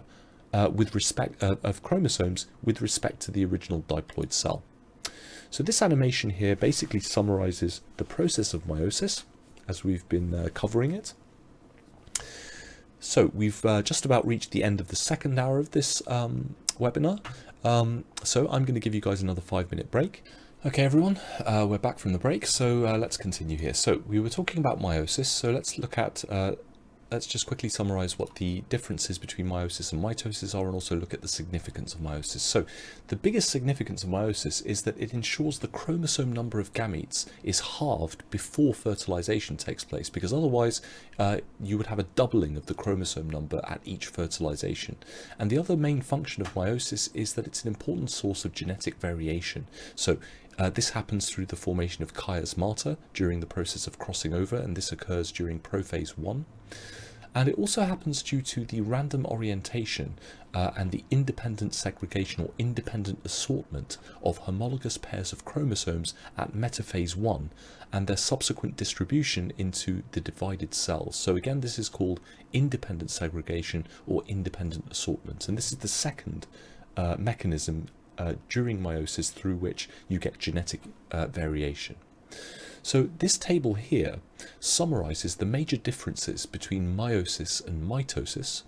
with respect of chromosomes with respect to the original diploid cell. So this animation here basically summarizes the process of meiosis as we've been covering it. So we've just about reached the end of the second hour of this webinar. So I'm going to give you guys another 5-minute break. Okay, everyone, we're back from the break. So let's continue here. So we were talking about meiosis. So let's look at, let's just quickly summarize what the differences between meiosis and mitosis are, and also look at the significance of meiosis. So the biggest significance of meiosis is that it ensures the chromosome number of gametes is halved before fertilization takes place, because otherwise you would have a doubling of the chromosome number at each fertilization. And the other main function of meiosis is that it's an important source of genetic variation. So this happens through the formation of chiasmata during the process of crossing over, and this occurs during prophase 1. And it also happens due to the random orientation and the independent segregation or independent assortment of homologous pairs of chromosomes at metaphase 1 and their subsequent distribution into the divided cells. So again, this is called independent segregation or independent assortment. And this is the second mechanism during meiosis through which you get genetic variation. So this table here summarizes the major differences between meiosis and mitosis.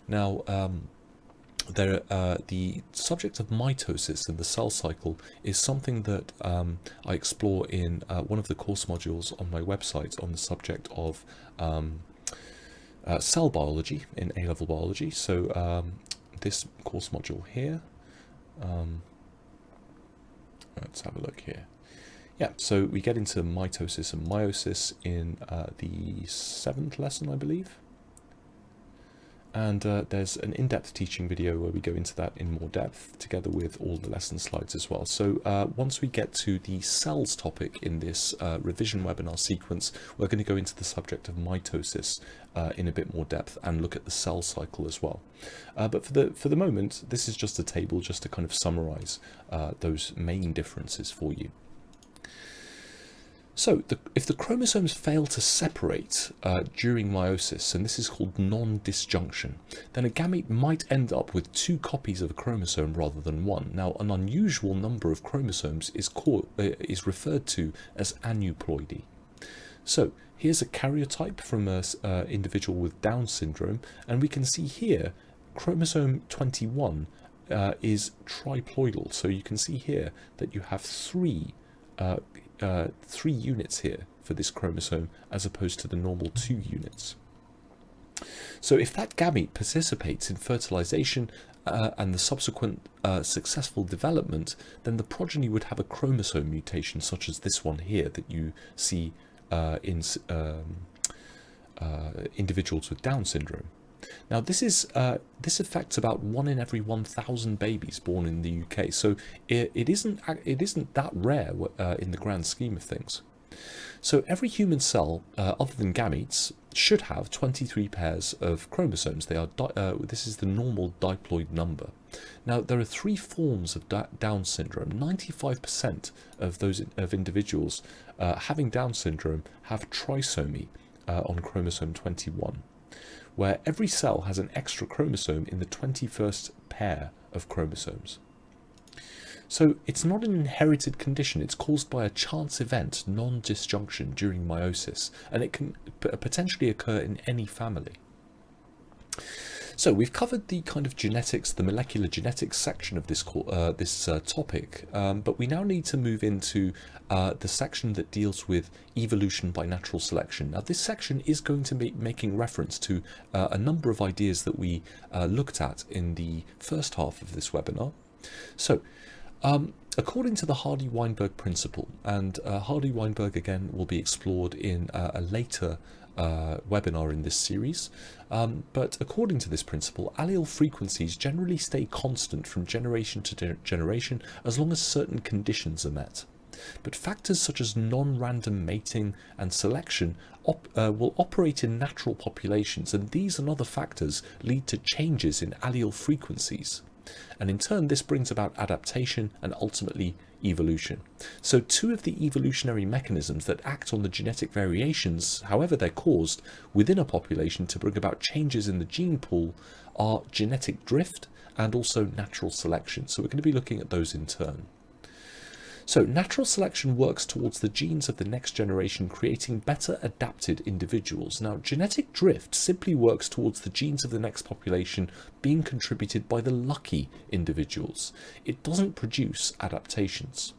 Now, the subject of mitosis and the cell cycle is something that I explore in one of the course modules on my website on the subject of cell biology in A-Level Biology. So this course module here, let's have a look here. Yeah, so we get into mitosis and meiosis in the 7th lesson, I believe. And there's an in-depth teaching video where we go into that in more depth, together with all the lesson slides as well. So once we get to the cells topic in this revision webinar sequence, we're going to go into the subject of mitosis in a bit more depth and look at the cell cycle as well. But for the moment, this is just a table just to kind of summarize those main differences for you. So, if the chromosomes fail to separate during meiosis, and this is called non-disjunction, then a gamete might end up with 2 copies of a chromosome rather than 1. Now, an unusual number of chromosomes is referred to as aneuploidy. So, here's a karyotype from an individual with Down syndrome, and we can see here chromosome 21 is triploidal. So you can see here that you have 3 units here for this chromosome as opposed to the normal 2 units. So if that gamete participates in fertilization and the subsequent successful development, then the progeny would have a chromosome mutation such as this one here that you see in individuals with Down syndrome. Now this affects about 1 in every 1,000 babies born in the UK, so it isn't that rare in the grand scheme of things. So every human cell, other than gametes, should have 23 pairs of chromosomes. They are this is the normal diploid number. Now there are 3 forms of Down syndrome. 95% of those individuals having Down syndrome have trisomy on chromosome 21, where every cell has an extra chromosome in the 21st pair of chromosomes. So it's not an inherited condition, it's caused by a chance event, non-disjunction during meiosis, and it can potentially occur in any family. So we've covered the kind of genetics, the molecular genetics section of this topic, but we now need to move into the section that deals with evolution by natural selection. Now this section is going to be making reference to a number of ideas that we looked at in the first half of this webinar. So according to the Hardy-Weinberg principle, and Hardy-Weinberg again will be explored in a later webinar in this series, but according to this principle, allele frequencies generally stay constant from generation to generation as long as certain conditions are met. But factors such as non-random mating and selection will operate in natural populations, and these and other factors lead to changes in allele frequencies. And in turn, this brings about adaptation and ultimately evolution. So 2 of the evolutionary mechanisms that act on the genetic variations, however they're caused, within a population to bring about changes in the gene pool are genetic drift and also natural selection. So we're going to be looking at those in turn. So natural selection works towards the genes of the next generation, creating better adapted individuals. Now, genetic drift simply works towards the genes of the next population being contributed by the lucky individuals. It doesn't produce adaptations.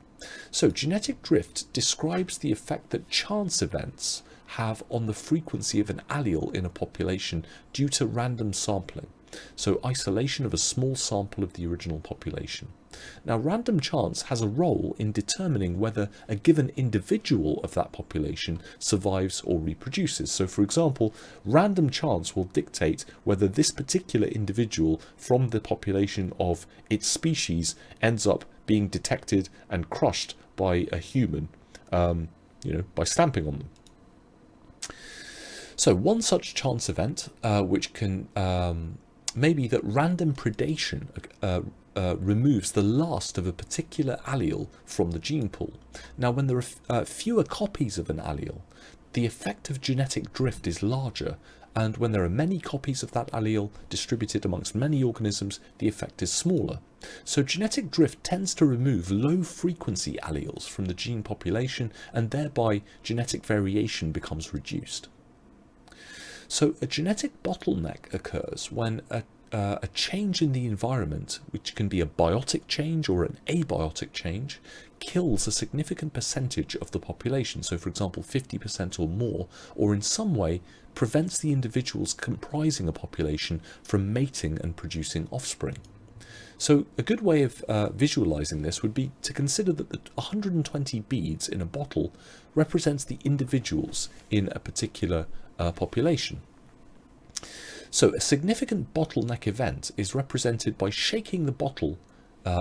So genetic drift describes the effect that chance events have on the frequency of an allele in a population due to random sampling. So isolation of a small sample of the original population. Now, random chance has a role in determining whether a given individual of that population survives or reproduces. So, for example, random chance will dictate whether this particular individual from the population of its species ends up being detected and crushed by a human, by stamping on them. So, one such chance event, which can maybe that random predation removes the last of a particular allele from the gene pool. Now, when there are fewer copies of an allele, the effect of genetic drift is larger, and when there are many copies of that allele distributed amongst many organisms, the effect is smaller. So genetic drift tends to remove low-frequency alleles from the gene population, and thereby genetic variation becomes reduced. So a genetic bottleneck occurs when a change in the environment, which can be a biotic change or an abiotic change, kills a significant percentage of the population. So for example, 50% or more, or in some way prevents the individuals comprising a population from mating and producing offspring. So a good way of visualizing this would be to consider that the 120 beads in a bottle represents the individuals in a particular population. So a significant bottleneck event is represented by shaking the bottle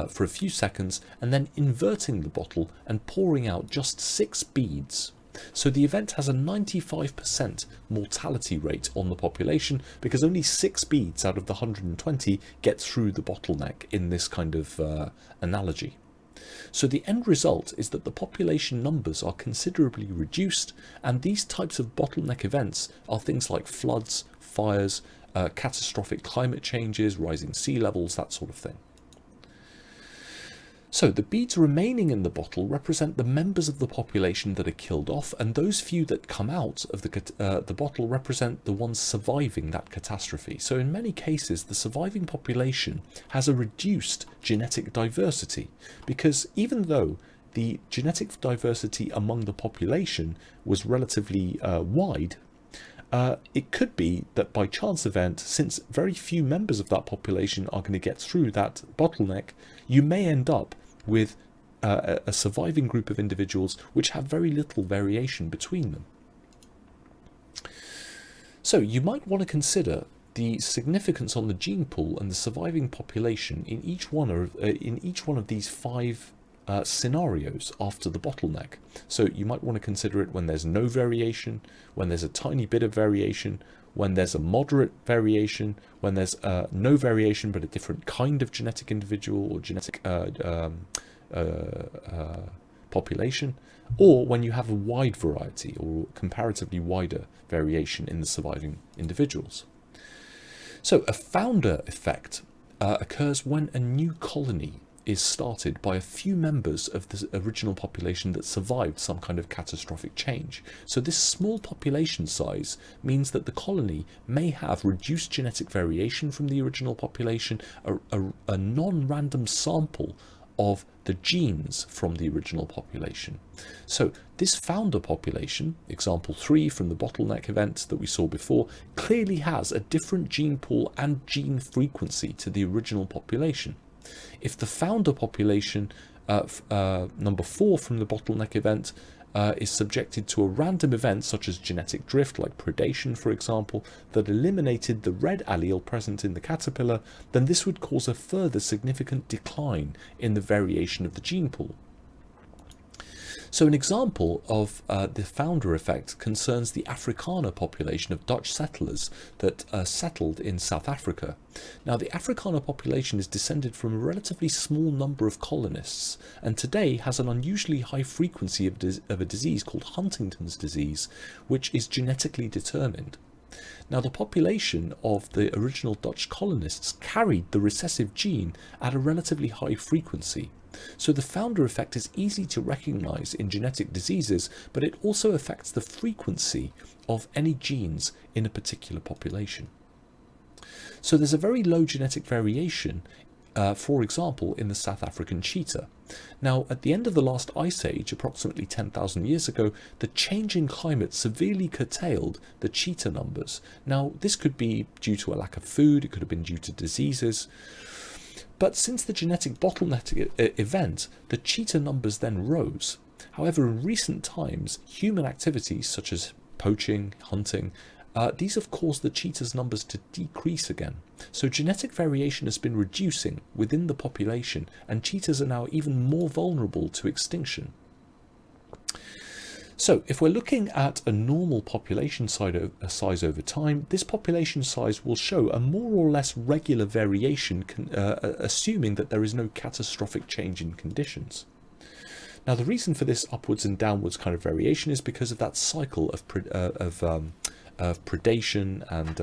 for a few seconds and then inverting the bottle and pouring out just 6 beads. So the event has a 95% mortality rate on the population because only 6 beads out of the 120 get through the bottleneck in this kind of analogy. So the end result is that the population numbers are considerably reduced, and these types of bottleneck events are things like floods, fires, catastrophic climate changes, rising sea levels, that sort of thing. So the beads remaining in the bottle represent the members of the population that are killed off, and those few that come out of the bottle represent the ones surviving that catastrophe. So in many cases, the surviving population has a reduced genetic diversity, because even though the genetic diversity among the population was relatively wide, it could be that by chance event, since very few members of that population are going to get through that bottleneck, you may end up with a surviving group of individuals which have very little variation between them. So you might want to consider the significance on the gene pool and the surviving population in each one of these five scenarios after the bottleneck. So you might want to consider it when there's no variation, when there's a tiny bit of variation, when there's a moderate variation, when there's no variation but a different kind of genetic individual or genetic population, or when you have a wide variety or comparatively wider variation in the surviving individuals. So a founder effect occurs when a new colony is started by a few members of the original population that survived some kind of catastrophic change. So this small population size means that the colony may have reduced genetic variation from the original population, a non-random sample of the genes from the original population. So this founder population, example 3 from the bottleneck event that we saw before, clearly has a different gene pool and gene frequency to the original population. If the founder population, number 4 from the bottleneck event, is subjected to a random event such as genetic drift, like predation for example, that eliminated the red allele present in the caterpillar, then this would cause a further significant decline in the variation of the gene pool. So an example of the founder effect concerns the Afrikaner population of Dutch settlers that settled in South Africa. Now the Afrikaner population is descended from a relatively small number of colonists and today has an unusually high frequency of a disease called Huntington's disease, which is genetically determined. Now the population of the original Dutch colonists carried the recessive gene at a relatively high frequency. So the founder effect is easy to recognize in genetic diseases, but it also affects the frequency of any genes in a particular population. So there's a very low genetic variation, for example, in the South African cheetah. Now, at the end of the last ice age, approximately 10,000 years ago, the change in climate severely curtailed the cheetah numbers. Now, this could be due to a lack of food, it could have been due to diseases. But since the genetic bottleneck event, the cheetah numbers then rose. However, in recent times, human activities such as poaching, hunting, these have caused the cheetah's numbers to decrease again. So genetic variation has been reducing within the population, and cheetahs are now even more vulnerable to extinction. So if we're looking at a normal population size over time, this population size will show a more or less regular variation, assuming that there is no catastrophic change in conditions. Now the reason for this upwards and downwards kind of variation is because of that cycle of predation and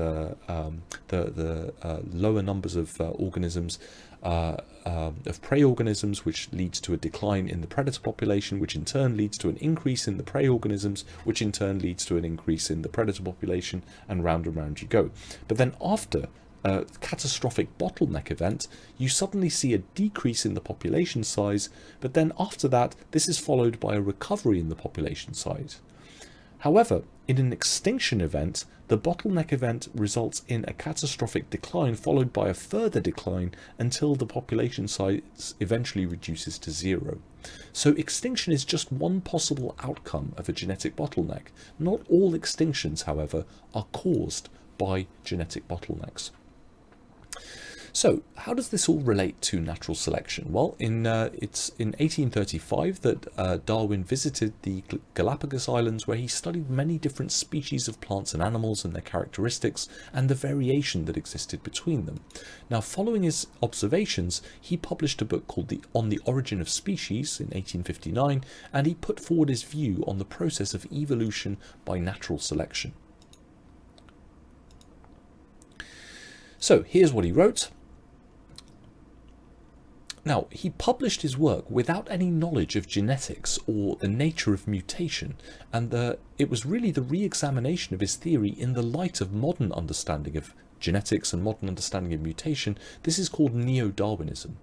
the lower numbers of organisms, of prey organisms, which leads to a decline in the predator population, which in turn leads to an increase in the prey organisms, which in turn leads to an increase in the predator population, and round you go. But then after a catastrophic bottleneck event, you suddenly see a decrease in the population size, but then after that, this is followed by a recovery in the population size. However, in an extinction event, the bottleneck event results in a catastrophic decline followed by a further decline until the population size eventually reduces to 0. So extinction is just one possible outcome of a genetic bottleneck. Not all extinctions, however, are caused by genetic bottlenecks. So how does this all relate to natural selection? Well, it's in 1835 that Darwin visited the Galapagos Islands, where he studied many different species of plants and animals and their characteristics and the variation that existed between them. Now, following his observations, he published a book called On the Origin of Species in 1859, and he put forward his view on the process of evolution by natural selection. So here's what he wrote. Now, he published his work without any knowledge of genetics or the nature of mutation, and it was really the re-examination of his theory in the light of modern understanding of genetics and modern understanding of mutation. This is called neo-Darwinism.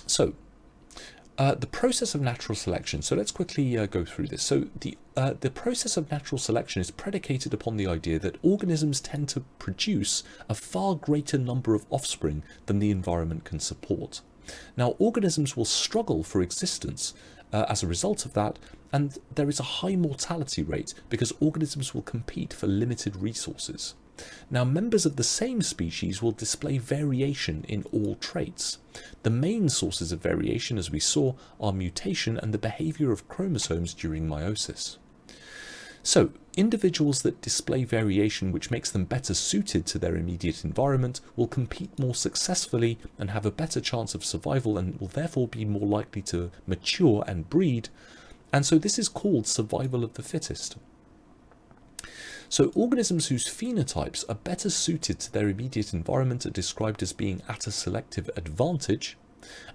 So, the process of natural selection. So let's quickly go through this. So the process of natural selection is predicated upon the idea that organisms tend to produce a far greater number of offspring than the environment can support. Now, organisms will struggle for existence as a result of that, and there is a high mortality rate because organisms will compete for limited resources. Now, members of the same species will display variation in all traits. The main sources of variation, as we saw, are mutation and the behavior of chromosomes during meiosis. So, individuals that display variation which makes them better suited to their immediate environment will compete more successfully and have a better chance of survival, and will therefore be more likely to mature and breed. And so this is called survival of the fittest. So organisms whose phenotypes are better suited to their immediate environment are described as being at a selective advantage,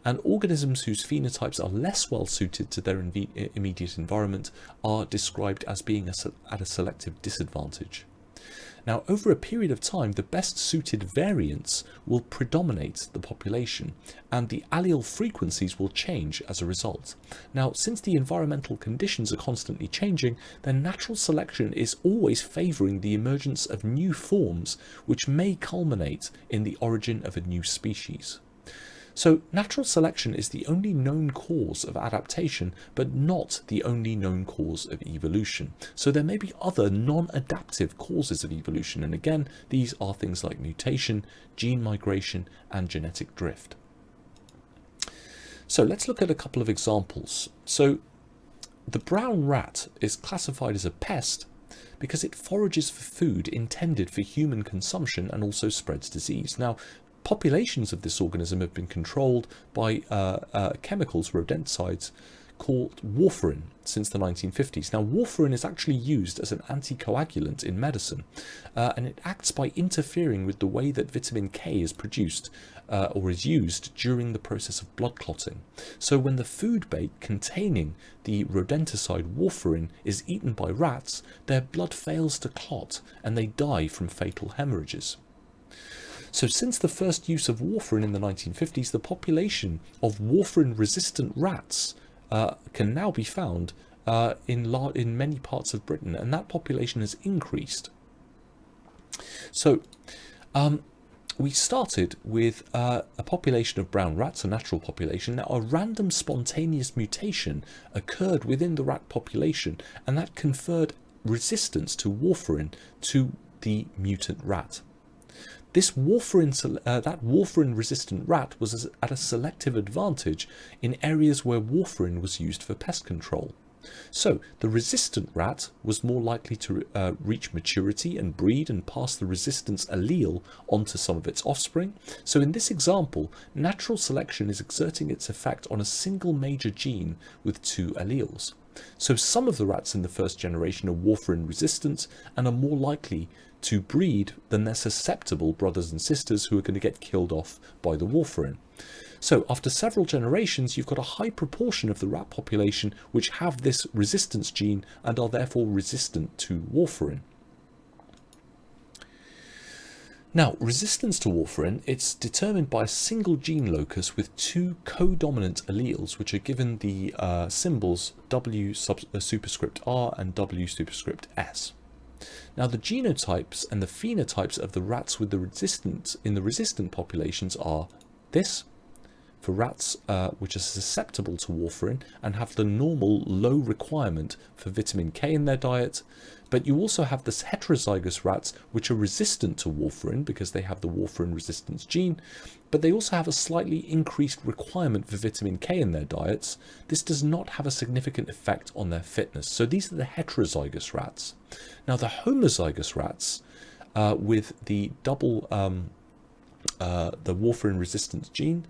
and organisms whose phenotypes are less well suited to their immediate environment are described as being at a selective disadvantage. Now, over a period of time, the best suited variants will predominate the population, and the allele frequencies will change as a result. Now, since the environmental conditions are constantly changing, then natural selection is always favouring the emergence of new forms, which may culminate in the origin of a new species. So natural selection is the only known cause of adaptation, but not the only known cause of evolution. So there may be other non-adaptive causes of evolution, and again, these are things like mutation, gene migration, and genetic drift. So let's look at a couple of examples. So the brown rat is classified as a pest because it forages for food intended for human consumption and also spreads disease. Now, populations of this organism have been controlled by chemicals, rodenticides, called warfarin since the 1950s. Now, warfarin is actually used as an anticoagulant in medicine, and it acts by interfering with the way that vitamin K is produced or is used during the process of blood clotting. So when the food bait containing the rodenticide warfarin is eaten by rats, their blood fails to clot and they die from fatal hemorrhages. So since the first use of warfarin in the 1950s, the population of warfarin-resistant rats can now be found in many parts of Britain, and that population has increased. So we started with a population of brown rats, a natural population. Now, a random spontaneous mutation occurred within the rat population, and that conferred resistance to warfarin to the mutant rat. This warfarin-resistant rat was at a selective advantage in areas where warfarin was used for pest control. So the resistant rat was more likely to reach maturity and breed and pass the resistance allele onto some of its offspring. So in this example, natural selection is exerting its effect on a single major gene with two alleles. So some of the rats in the first generation are warfarin resistant and are more likely to breed than their susceptible brothers and sisters who are going to get killed off by the warfarin. So after several generations, you've got a high proportion of the rat population which have this resistance gene and are therefore resistant to warfarin. Now, resistance to warfarin, it's determined by a single gene locus with two codominant alleles, which are given the symbols W superscript R and W superscript S. Now, the genotypes and the phenotypes of the rats with the resistant populations are this. For rats which are susceptible to warfarin and have the normal low requirement for vitamin K in their diet, but you also have the heterozygous rats which are resistant to warfarin because they have the warfarin resistance gene, but they also have a slightly increased requirement for vitamin K in their diets. This does not have a significant effect on their fitness. So these are the heterozygous rats. Now, the homozygous rats with the the warfarin resistance gene,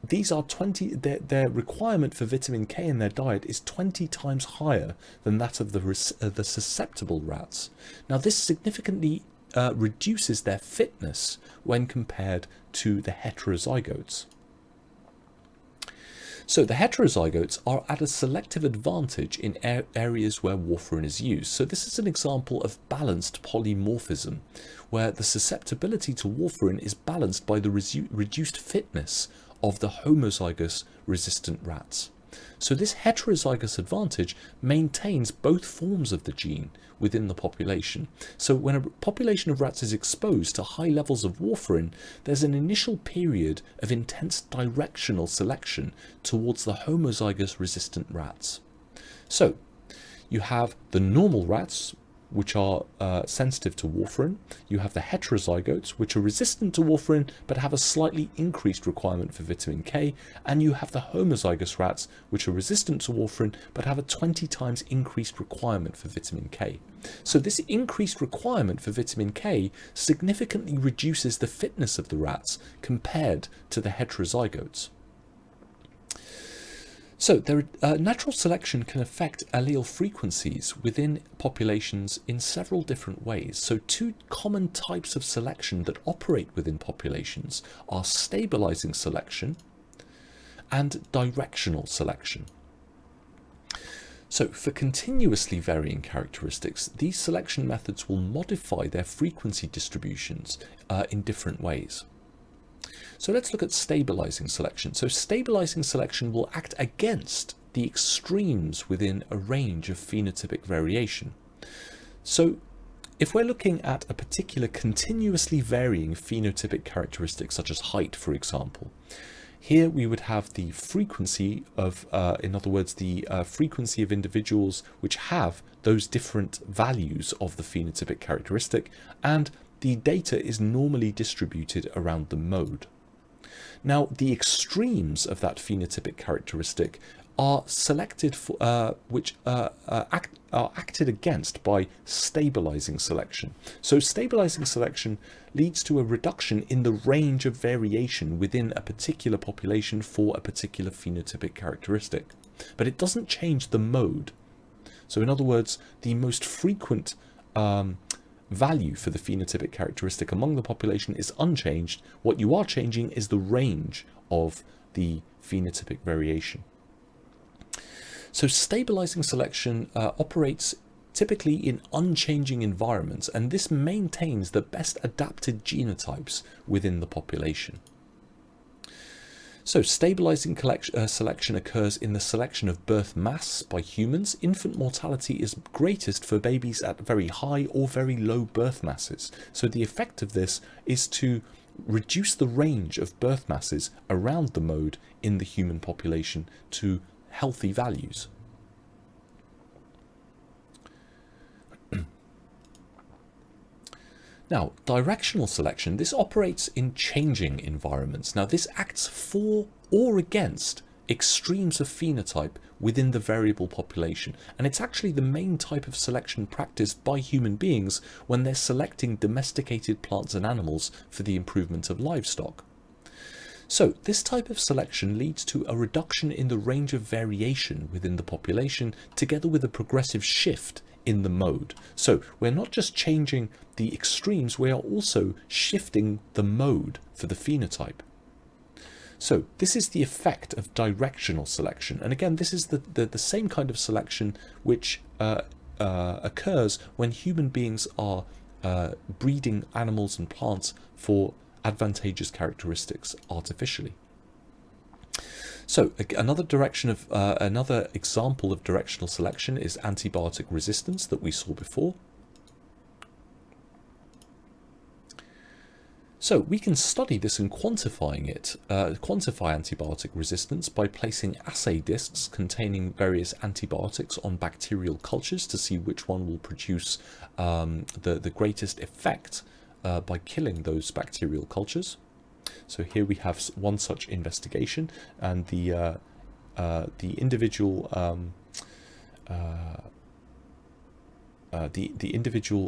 these are their requirement for vitamin K in their diet is 20 times higher than that of the susceptible rats. Now, this significantly reduces their fitness when compared to the heterozygotes. So the heterozygotes are at a selective advantage in areas where warfarin is used. So this is an example of balanced polymorphism, where the susceptibility to warfarin is balanced by the reduced fitness of the homozygous resistant rats. So this heterozygous advantage maintains both forms of the gene within the population. So when a population of rats is exposed to high levels of warfarin, there's an initial period of intense directional selection towards the homozygous resistant rats. So you have the normal rats, which are sensitive to warfarin. You have the heterozygotes, which are resistant to warfarin but have a slightly increased requirement for vitamin K. And you have the homozygous rats, which are resistant to warfarin but have a 20 times increased requirement for vitamin K. So this increased requirement for vitamin K significantly reduces the fitness of the rats compared to the heterozygotes. So natural selection can affect allele frequencies within populations in several different ways. So two common types of selection that operate within populations are stabilizing selection and directional selection. So for continuously varying characteristics, these selection methods will modify their frequency distributions in different ways. So let's look at stabilizing selection. So stabilizing selection will act against the extremes within a range of phenotypic variation. So if we're looking at a particular continuously varying phenotypic characteristic, such as height, for example, here we would have the frequency of, in other words, the frequency of individuals which have those different values of the phenotypic characteristic, and the data is normally distributed around the mode. Now, the extremes of that phenotypic characteristic are selected for, which are acted against by stabilizing selection. So stabilizing selection leads to a reduction in the range of variation within a particular population for a particular phenotypic characteristic, but it doesn't change the mode. So in other words, the most frequent value for the phenotypic characteristic among the population is unchanged. What you are changing is the range of the phenotypic variation. So stabilizing selection operates typically in unchanging environments, and this maintains the best adapted genotypes within the population. So stabilizing selection occurs in the selection of birth mass by humans. Infant mortality is greatest for babies at very high or very low birth masses. So the effect of this is to reduce the range of birth masses around the mode in the human population to healthy values. Now, directional selection, this operates in changing environments. Now, this acts for or against extremes of phenotype within the variable population. And it's actually the main type of selection practiced by human beings when they're selecting domesticated plants and animals for the improvement of livestock. So this type of selection leads to a reduction in the range of variation within the population, together with a progressive shift in the mode. So we're not just changing the extremes, we are also shifting the mode for the phenotype. So this is the effect of directional selection. And again, this is the same kind of selection which occurs when human beings are breeding animals and plants for advantageous characteristics artificially. So another example of directional selection is antibiotic resistance that we saw before. So we can study this and quantify antibiotic resistance by placing assay discs containing various antibiotics on bacterial cultures to see which one will produce the greatest effect by killing those bacterial cultures. So here we have one such investigation, and the individual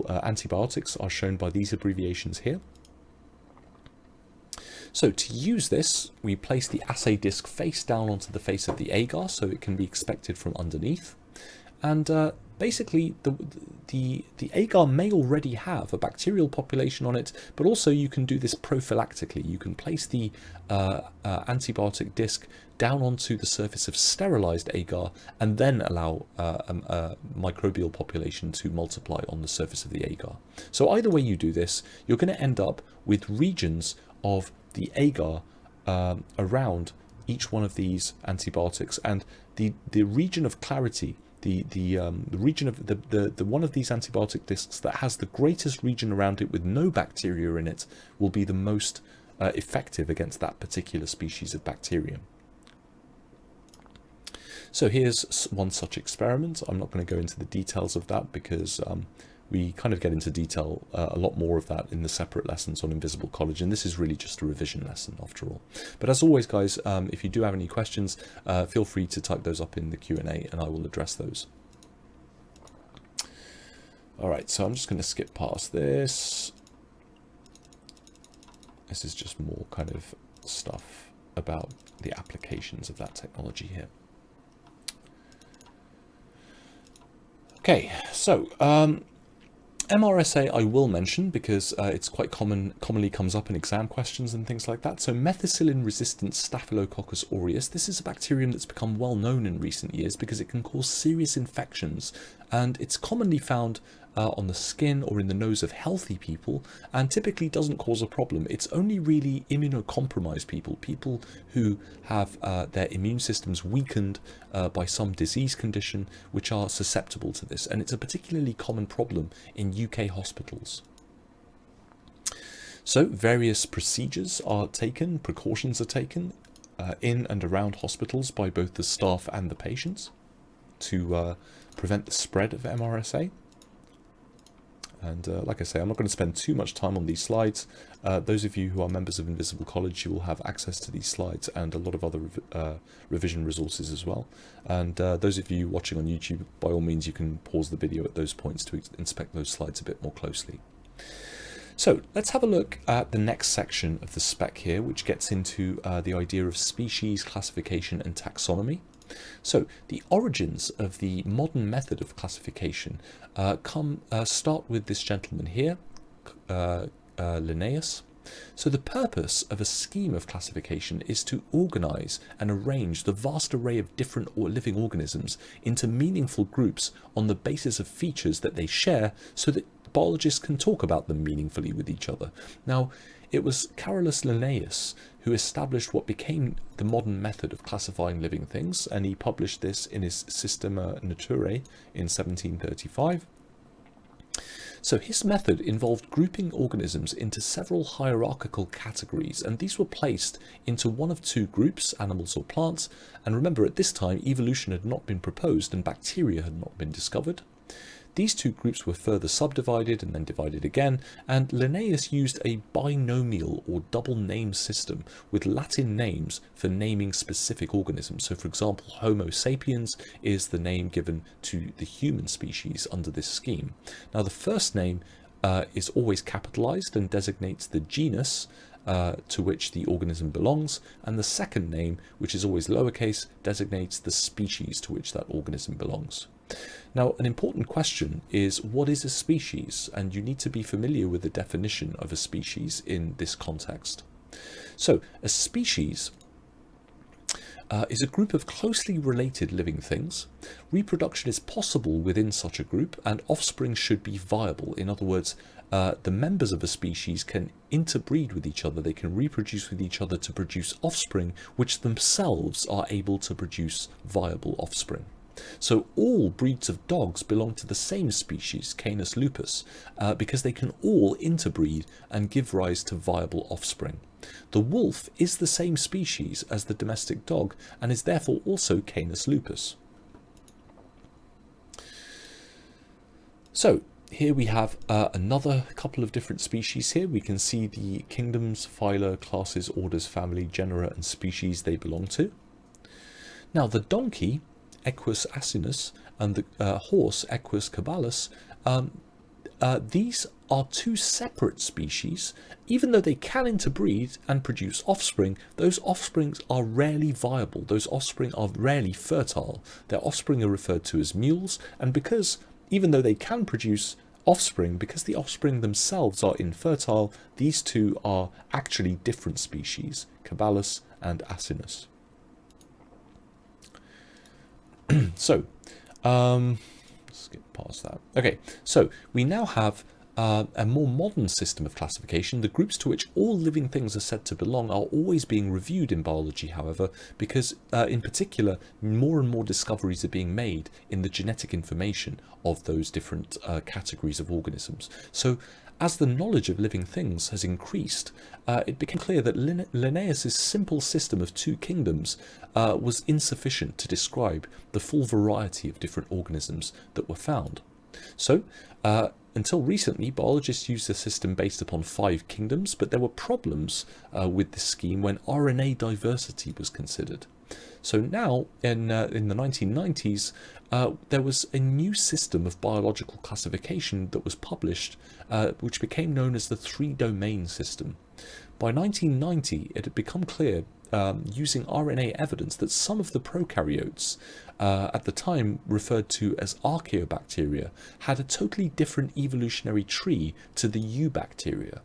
antibiotics are shown by these abbreviations here. So to use this, we place the assay disc face down onto the face of the agar so it can be expected from underneath. And basically, the agar may already have a bacterial population on it, but also you can do this prophylactically. You can place the antibiotic disc down onto the surface of sterilized agar and then allow a microbial population to multiply on the surface of the agar. So either way you do this, you're going to end up with regions of the agar around each one of these antibiotics, and the region of clarity, the region of the one of these antibiotic discs that has the greatest region around it with no bacteria in it will be the most effective against that particular species of bacterium. So here's one such experiment. I'm not going to go into the details of that because we kind of get into detail a lot more of that in the separate lessons on invisible collagen. This is really just a revision lesson after all. But as always, guys, if you do have any questions, feel free to type those up in the Q&A and I will address those. All right, so I'm just going to skip past this. This is just more kind of stuff about the applications of that technology here. Okay, so MRSA I will mention because it's quite commonly comes up in exam questions and things like that. So methicillin-resistant Staphylococcus aureus, this is a bacterium that's become well known in recent years because it can cause serious infections, and it's commonly found on the skin or in the nose of healthy people, and typically doesn't cause a problem. It's only really immunocompromised people who have their immune systems weakened by some disease condition, which are susceptible to this, and it's a particularly common problem in UK hospitals. So various procedures are taken, precautions are taken in and around hospitals by both the staff and the patients to prevent the spread of MRSA. And like I say, I'm not going to spend too much time on these slides. Those of you who are members of Invisible College, you will have access to these slides and a lot of other revision resources as well. And those of you watching on YouTube, by all means, you can pause the video at those points to inspect those slides a bit more closely. So let's have a look at the next section of the spec here, which gets into the idea of species classification and taxonomy. So the origins of the modern method of classification start with this gentleman here, Linnaeus. So the purpose of a scheme of classification is to organize and arrange the vast array of different living organisms into meaningful groups on the basis of features that they share, so that biologists can talk about them meaningfully with each other. Now, it was Carolus Linnaeus who established what became the modern method of classifying living things, and he published this in his Systema Naturae in 1735. So his method involved grouping organisms into several hierarchical categories, and these were placed into one of two groups, animals or plants. And remember, at this time, evolution had not been proposed and bacteria had not been discovered. These two groups were further subdivided and then divided again, and Linnaeus used a binomial or double name system with Latin names for naming specific organisms. So for example, Homo sapiens is the name given to the human species under this scheme. Now the first name is always capitalized and designates the genus to which the organism belongs, and the second name, which is always lowercase, designates the species to which that organism belongs. Now, an important question is, what is a species? And you need to be familiar with the definition of a species in this context. So, a species is a group of closely related living things. Reproduction is possible within such a group, and offspring should be viable. In other words, the members of a species can interbreed with each other. They can reproduce with each other to produce offspring, which themselves are able to produce viable offspring. So all breeds of dogs belong to the same species, Canis lupus, because they can all interbreed and give rise to viable offspring. The wolf is the same species as the domestic dog and is therefore also Canis lupus. So here we have another couple of different species here. We can see the kingdoms, phyla, classes, orders, family, genera and species they belong to. Now the donkey, Equus asinus, and the horse, Equus caballus, these are two separate species. Even though they can interbreed and produce offspring, those offsprings are rarely viable. Those offspring are rarely fertile. Their offspring are referred to as mules, and because, even though they can produce offspring, because the offspring themselves are infertile, these two are actually different species, caballus and asinus. So, skip past that. Okay, so we now have a more modern system of classification. The groups to which all living things are said to belong are always being reviewed in biology, however, because in particular, more and more discoveries are being made in the genetic information of those different categories of organisms. So as the knowledge of living things has increased, it became clear that Linnaeus's simple system of two kingdoms was insufficient to describe the full variety of different organisms that were found. So, until recently, biologists used a system based upon 5 kingdoms, but there were problems with this scheme when RNA diversity was considered. So now, in the 1990s, there was a new system of biological classification that was published, which became known as the 3-domain system. By 1990, it had become clear, using RNA evidence, that some of the prokaryotes, at the time referred to as archaeobacteria, had a totally different evolutionary tree to the eubacteria.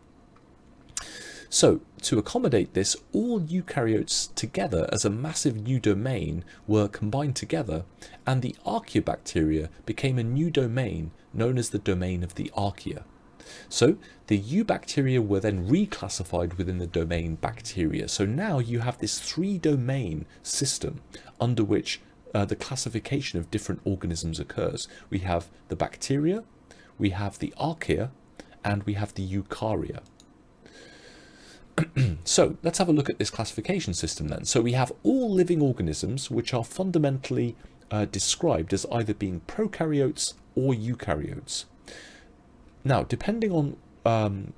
So, to accommodate this, all eukaryotes together as a massive new domain were combined together, and the archaeobacteria became a new domain known as the domain of the archaea. So, the eubacteria were then reclassified within the domain bacteria. So now you have this 3-domain system under which the classification of different organisms occurs. We have the bacteria, we have the archaea, and we have the eukarya. So let's have a look at this classification system then. So we have all living organisms which are fundamentally described as either being prokaryotes or eukaryotes. Now, depending on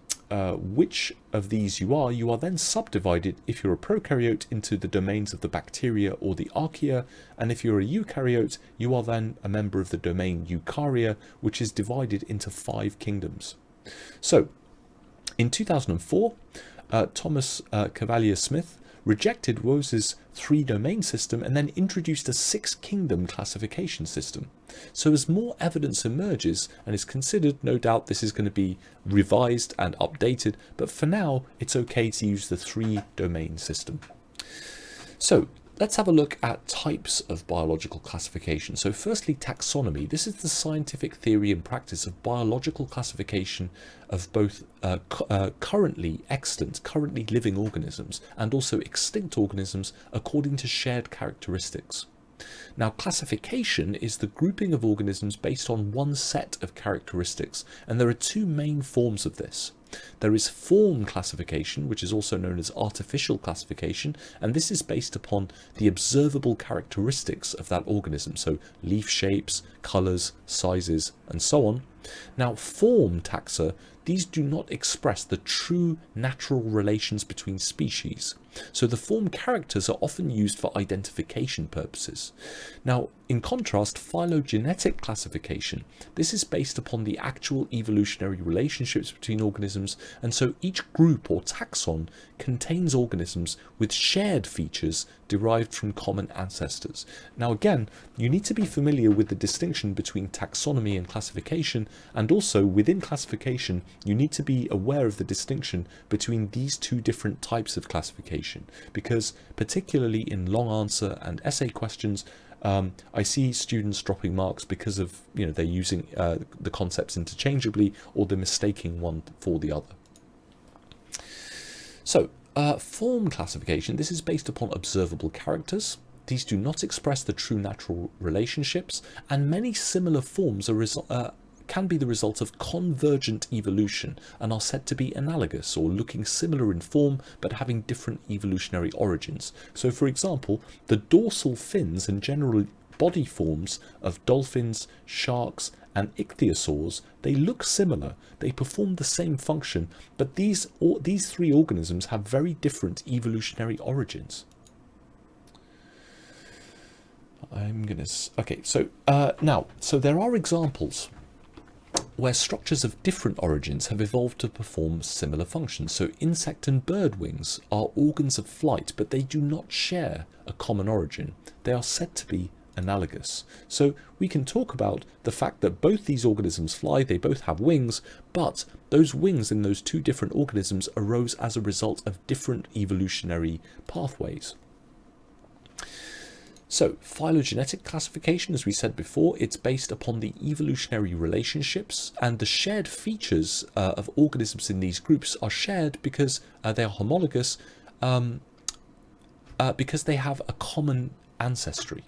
which of these you are then subdivided, if you're a prokaryote, into the domains of the bacteria or the archaea, and if you're a eukaryote, you are then a member of the domain eukarya, which is divided into 5 kingdoms. So, in 2004, Thomas Cavalier-Smith rejected Wose's 3-domain system and then introduced a 6-kingdom classification system. So as more evidence emerges and is considered, no doubt this is going to be revised and updated, but for now it's okay to use the 3-domain system. So let's have a look at types of biological classification. So firstly, taxonomy. This is the scientific theory and practice of biological classification of both currently extant, currently living organisms, and also extinct organisms according to shared characteristics. Now, classification is the grouping of organisms based on one set of characteristics, and there are 2 main forms of this. There is form classification, which is also known as artificial classification, and this is based upon the observable characteristics of that organism, so leaf shapes, colours, sizes, and so on. Now, form taxa, these do not express the true natural relations between species. So the form characters are often used for identification purposes. Now, in contrast, phylogenetic classification, this is based upon the actual evolutionary relationships between organisms, and so each group or taxon contains organisms with shared features derived from common ancestors. Now again, you need to be familiar with the distinction between taxonomy and classification, and also within classification, you need to be aware of the distinction between these 2 different types of classification, because particularly in long answer and essay questions, I see students dropping marks because of, they're using the concepts interchangeably, or they're mistaking one for the other. So, form classification, this is based upon observable characters. These do not express the true natural relationships, and many similar forms can be the result of convergent evolution and are said to be analogous or looking similar in form but having different evolutionary origins. So for example, the dorsal fins and general body forms of dolphins, sharks and ichthyosaurs, they look similar, they perform the same function, but these 3 organisms have very different evolutionary origins. So there are examples where structures of different origins have evolved to perform similar functions. So insect and bird wings are organs of flight, but they do not share a common origin. They are said to be analogous. So we can talk about the fact that both these organisms fly, they both have wings, but those wings in those 2 different organisms arose as a result of different evolutionary pathways. So, phylogenetic classification, as we said before, it's based upon the evolutionary relationships, and the shared features of organisms in these groups are shared because they are homologous, because they have a common ancestry.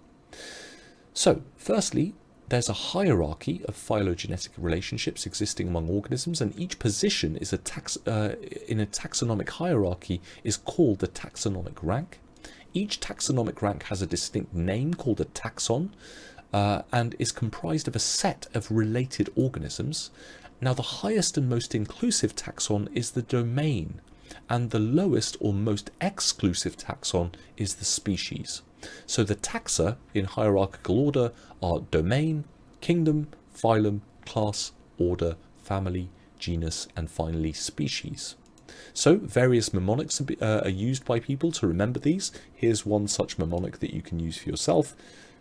So, firstly, there's a hierarchy of phylogenetic relationships existing among organisms, and each position is in a taxonomic hierarchy is called the taxonomic rank. Each taxonomic rank has a distinct name called a taxon, and is comprised of a set of related organisms. Now, the highest and most inclusive taxon is the domain, and the lowest or most exclusive taxon is the species. So the taxa in hierarchical order are domain, kingdom, phylum, class, order, family, genus, and finally species. So various mnemonics are used by people to remember these. Here's one such mnemonic that you can use for yourself.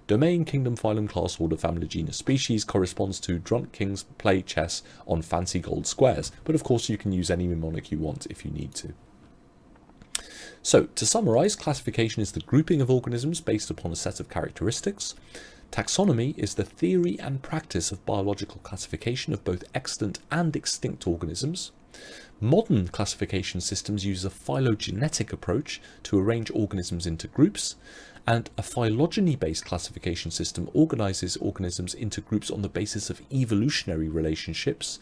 Domain, kingdom, phylum, class, order, family, genus, species corresponds to drunk kings play chess on fancy gold squares. But of course you can use any mnemonic you want if you need to. So to summarize, classification is the grouping of organisms based upon a set of characteristics. Taxonomy is the theory and practice of biological classification of both extant and extinct organisms. Modern classification systems use a phylogenetic approach to arrange organisms into groups, and a phylogeny-based classification system organizes organisms into groups on the basis of evolutionary relationships,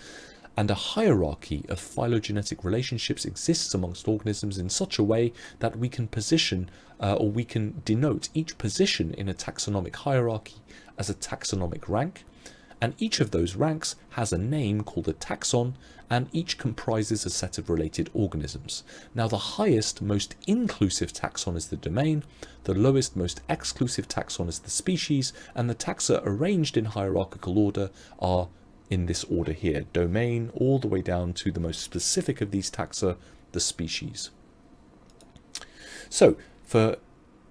and a hierarchy of phylogenetic relationships exists amongst organisms in such a way that we can position or we can denote each position in a taxonomic hierarchy as a taxonomic rank, and each of those ranks has a name called a taxon, and each comprises a set of related organisms. Now, the highest, most inclusive taxon is the domain, the lowest, most exclusive taxon is the species, and the taxa arranged in hierarchical order are in this order here, domain all the way down to the most specific of these taxa, the species. So for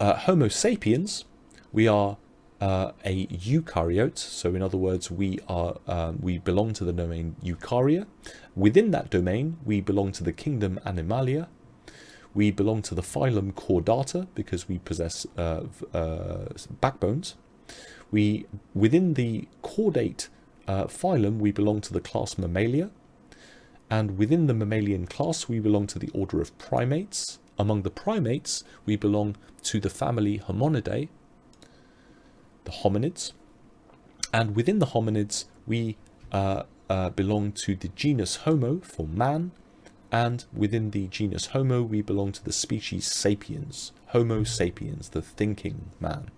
Homo sapiens, we are a eukaryote. So in other words, we belong to the domain Eukarya. Within that domain, we belong to the kingdom Animalia. We belong to the phylum Chordata because we possess backbones. Within the chordate phylum, we belong to the class Mammalia, and within the mammalian class, we belong to the order of primates. Among the primates, we belong to the family Hominidae, the hominids, and within the hominids, we belong to the genus Homo for man, and within the genus Homo, we belong to the species Sapiens, Homo sapiens, the thinking man.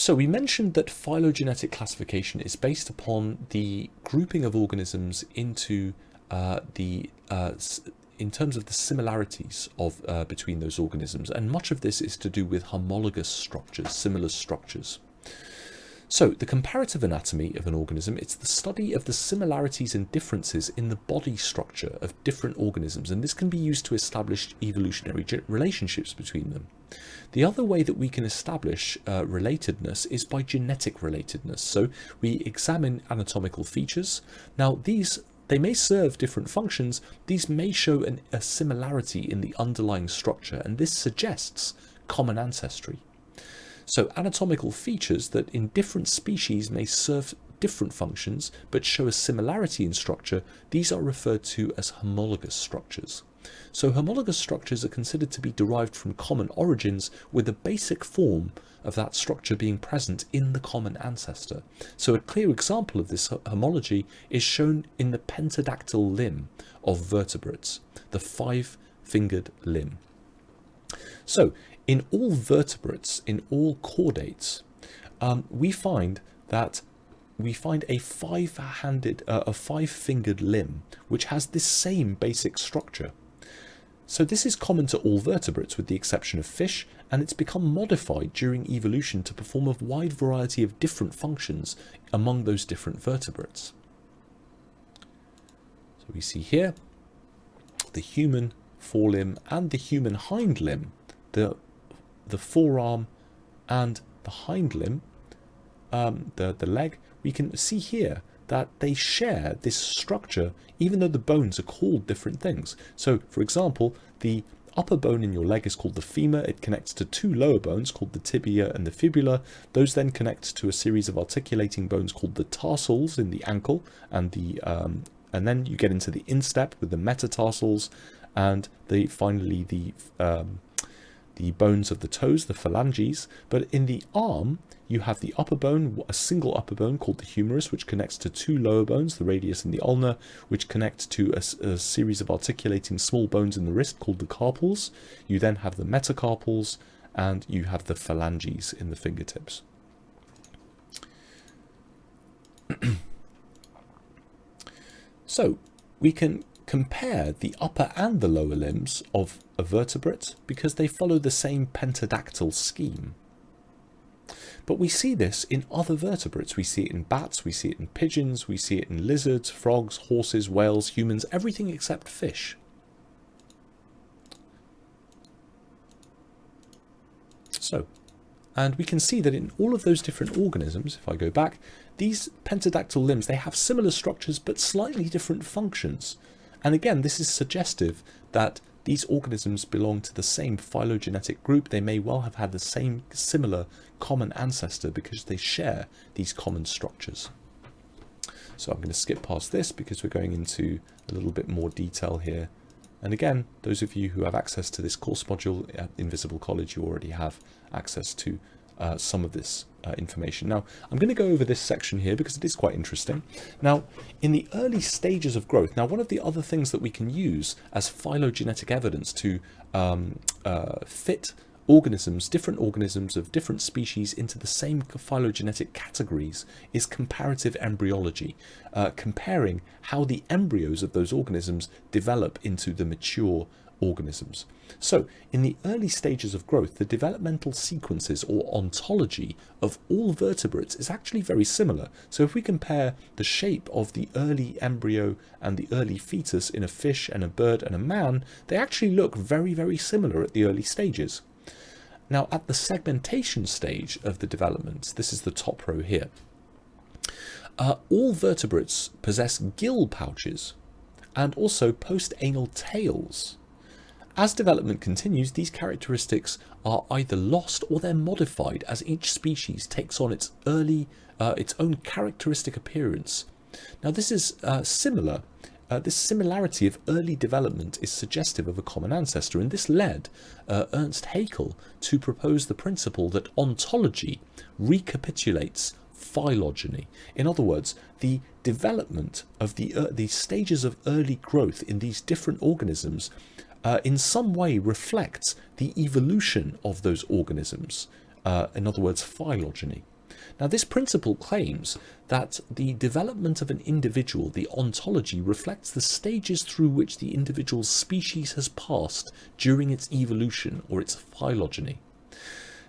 So we mentioned that phylogenetic classification is based upon the grouping of organisms into in terms of the similarities of between those organisms, and much of this is to do with homologous structures, similar structures. So the comparative anatomy of an organism, it's the study of the similarities and differences in the body structure of different organisms, and this can be used to establish evolutionary relationships between them. The other way that we can establish relatedness is by genetic relatedness. So we examine anatomical features. Now they may serve different functions. These may show a similarity in the underlying structure, and this suggests common ancestry. So anatomical features that in different species may serve different functions but show a similarity in structure, these are referred to as homologous structures. So homologous structures are considered to be derived from common origins, with the basic form of that structure being present in the common ancestor. So a clear example of this homology is shown in the pentadactyl limb of vertebrates, the 5-fingered limb. So in all vertebrates, in all chordates, we find a 5-fingered limb which has this same basic structure. So this is common to all vertebrates with the exception of fish, and it's become modified during evolution to perform a wide variety of different functions among those different vertebrates. So we see here the human forelimb and the human hind limb, the forearm and the hind limb, the leg. We can see here that they share this structure even though the bones are called different things. So for example, the upper bone in your leg is called the femur. It connects to two lower bones called the tibia and the fibula. Those then connect to a series of articulating bones called the tarsals in the ankle, and then you get into the instep with the metatarsals, and finally the the bones of the toes, the phalanges, but in the arm you have the upper bone, a single upper bone called the humerus, which connects to two lower bones, the radius and the ulna, which connect to a series of articulating small bones in the wrist called the carpals. You then have the metacarpals, and you have the phalanges in the fingertips. So we can compare the upper and the lower limbs of a vertebrate because they follow the same pentadactyl scheme. But we see this in other vertebrates. We see it in bats, we see it in pigeons, we see it in lizards, frogs, horses, whales, humans, everything except fish. So, and we can see that in all of those different organisms, if I go back, these pentadactyl limbs, they have similar structures but slightly different functions. And again, this is suggestive that these organisms belong to the same phylogenetic group. They may well have had the same similar common ancestor because they share these common structures. So I'm going to skip past this because we're going into a little bit more detail here. And again, those of you who have access to this course module at Invisible College, you already have access to some of this information. Now, I'm going to go over this section here because it is quite interesting. Now, in the early stages of growth, now one of the other things that we can use as phylogenetic evidence to fit organisms, different organisms of different species into the same phylogenetic categories is comparative embryology, comparing how the embryos of those organisms develop into the mature organisms. So, in the early stages of growth, the developmental sequences or ontology of all vertebrates is actually very similar. So if we compare the shape of the early embryo and the early fetus in a fish and a bird and a man, they actually look very, very similar at the early stages. Now, at the segmentation stage of the development, this is the top row here, all vertebrates possess gill pouches and also post-anal tails. As development continues, these characteristics are either lost or they're modified as each species takes on its own characteristic appearance. Now, this is similar. This similarity of early development is suggestive of a common ancestor, and this led Ernst Haeckel to propose the principle that ontology recapitulates phylogeny. In other words, the development of the stages of early growth in these different organisms in some way reflects the evolution of those organisms, in other words, phylogeny. Now, this principle claims that the development of an individual, the ontology, reflects the stages through which the individual's species has passed during its evolution or its phylogeny.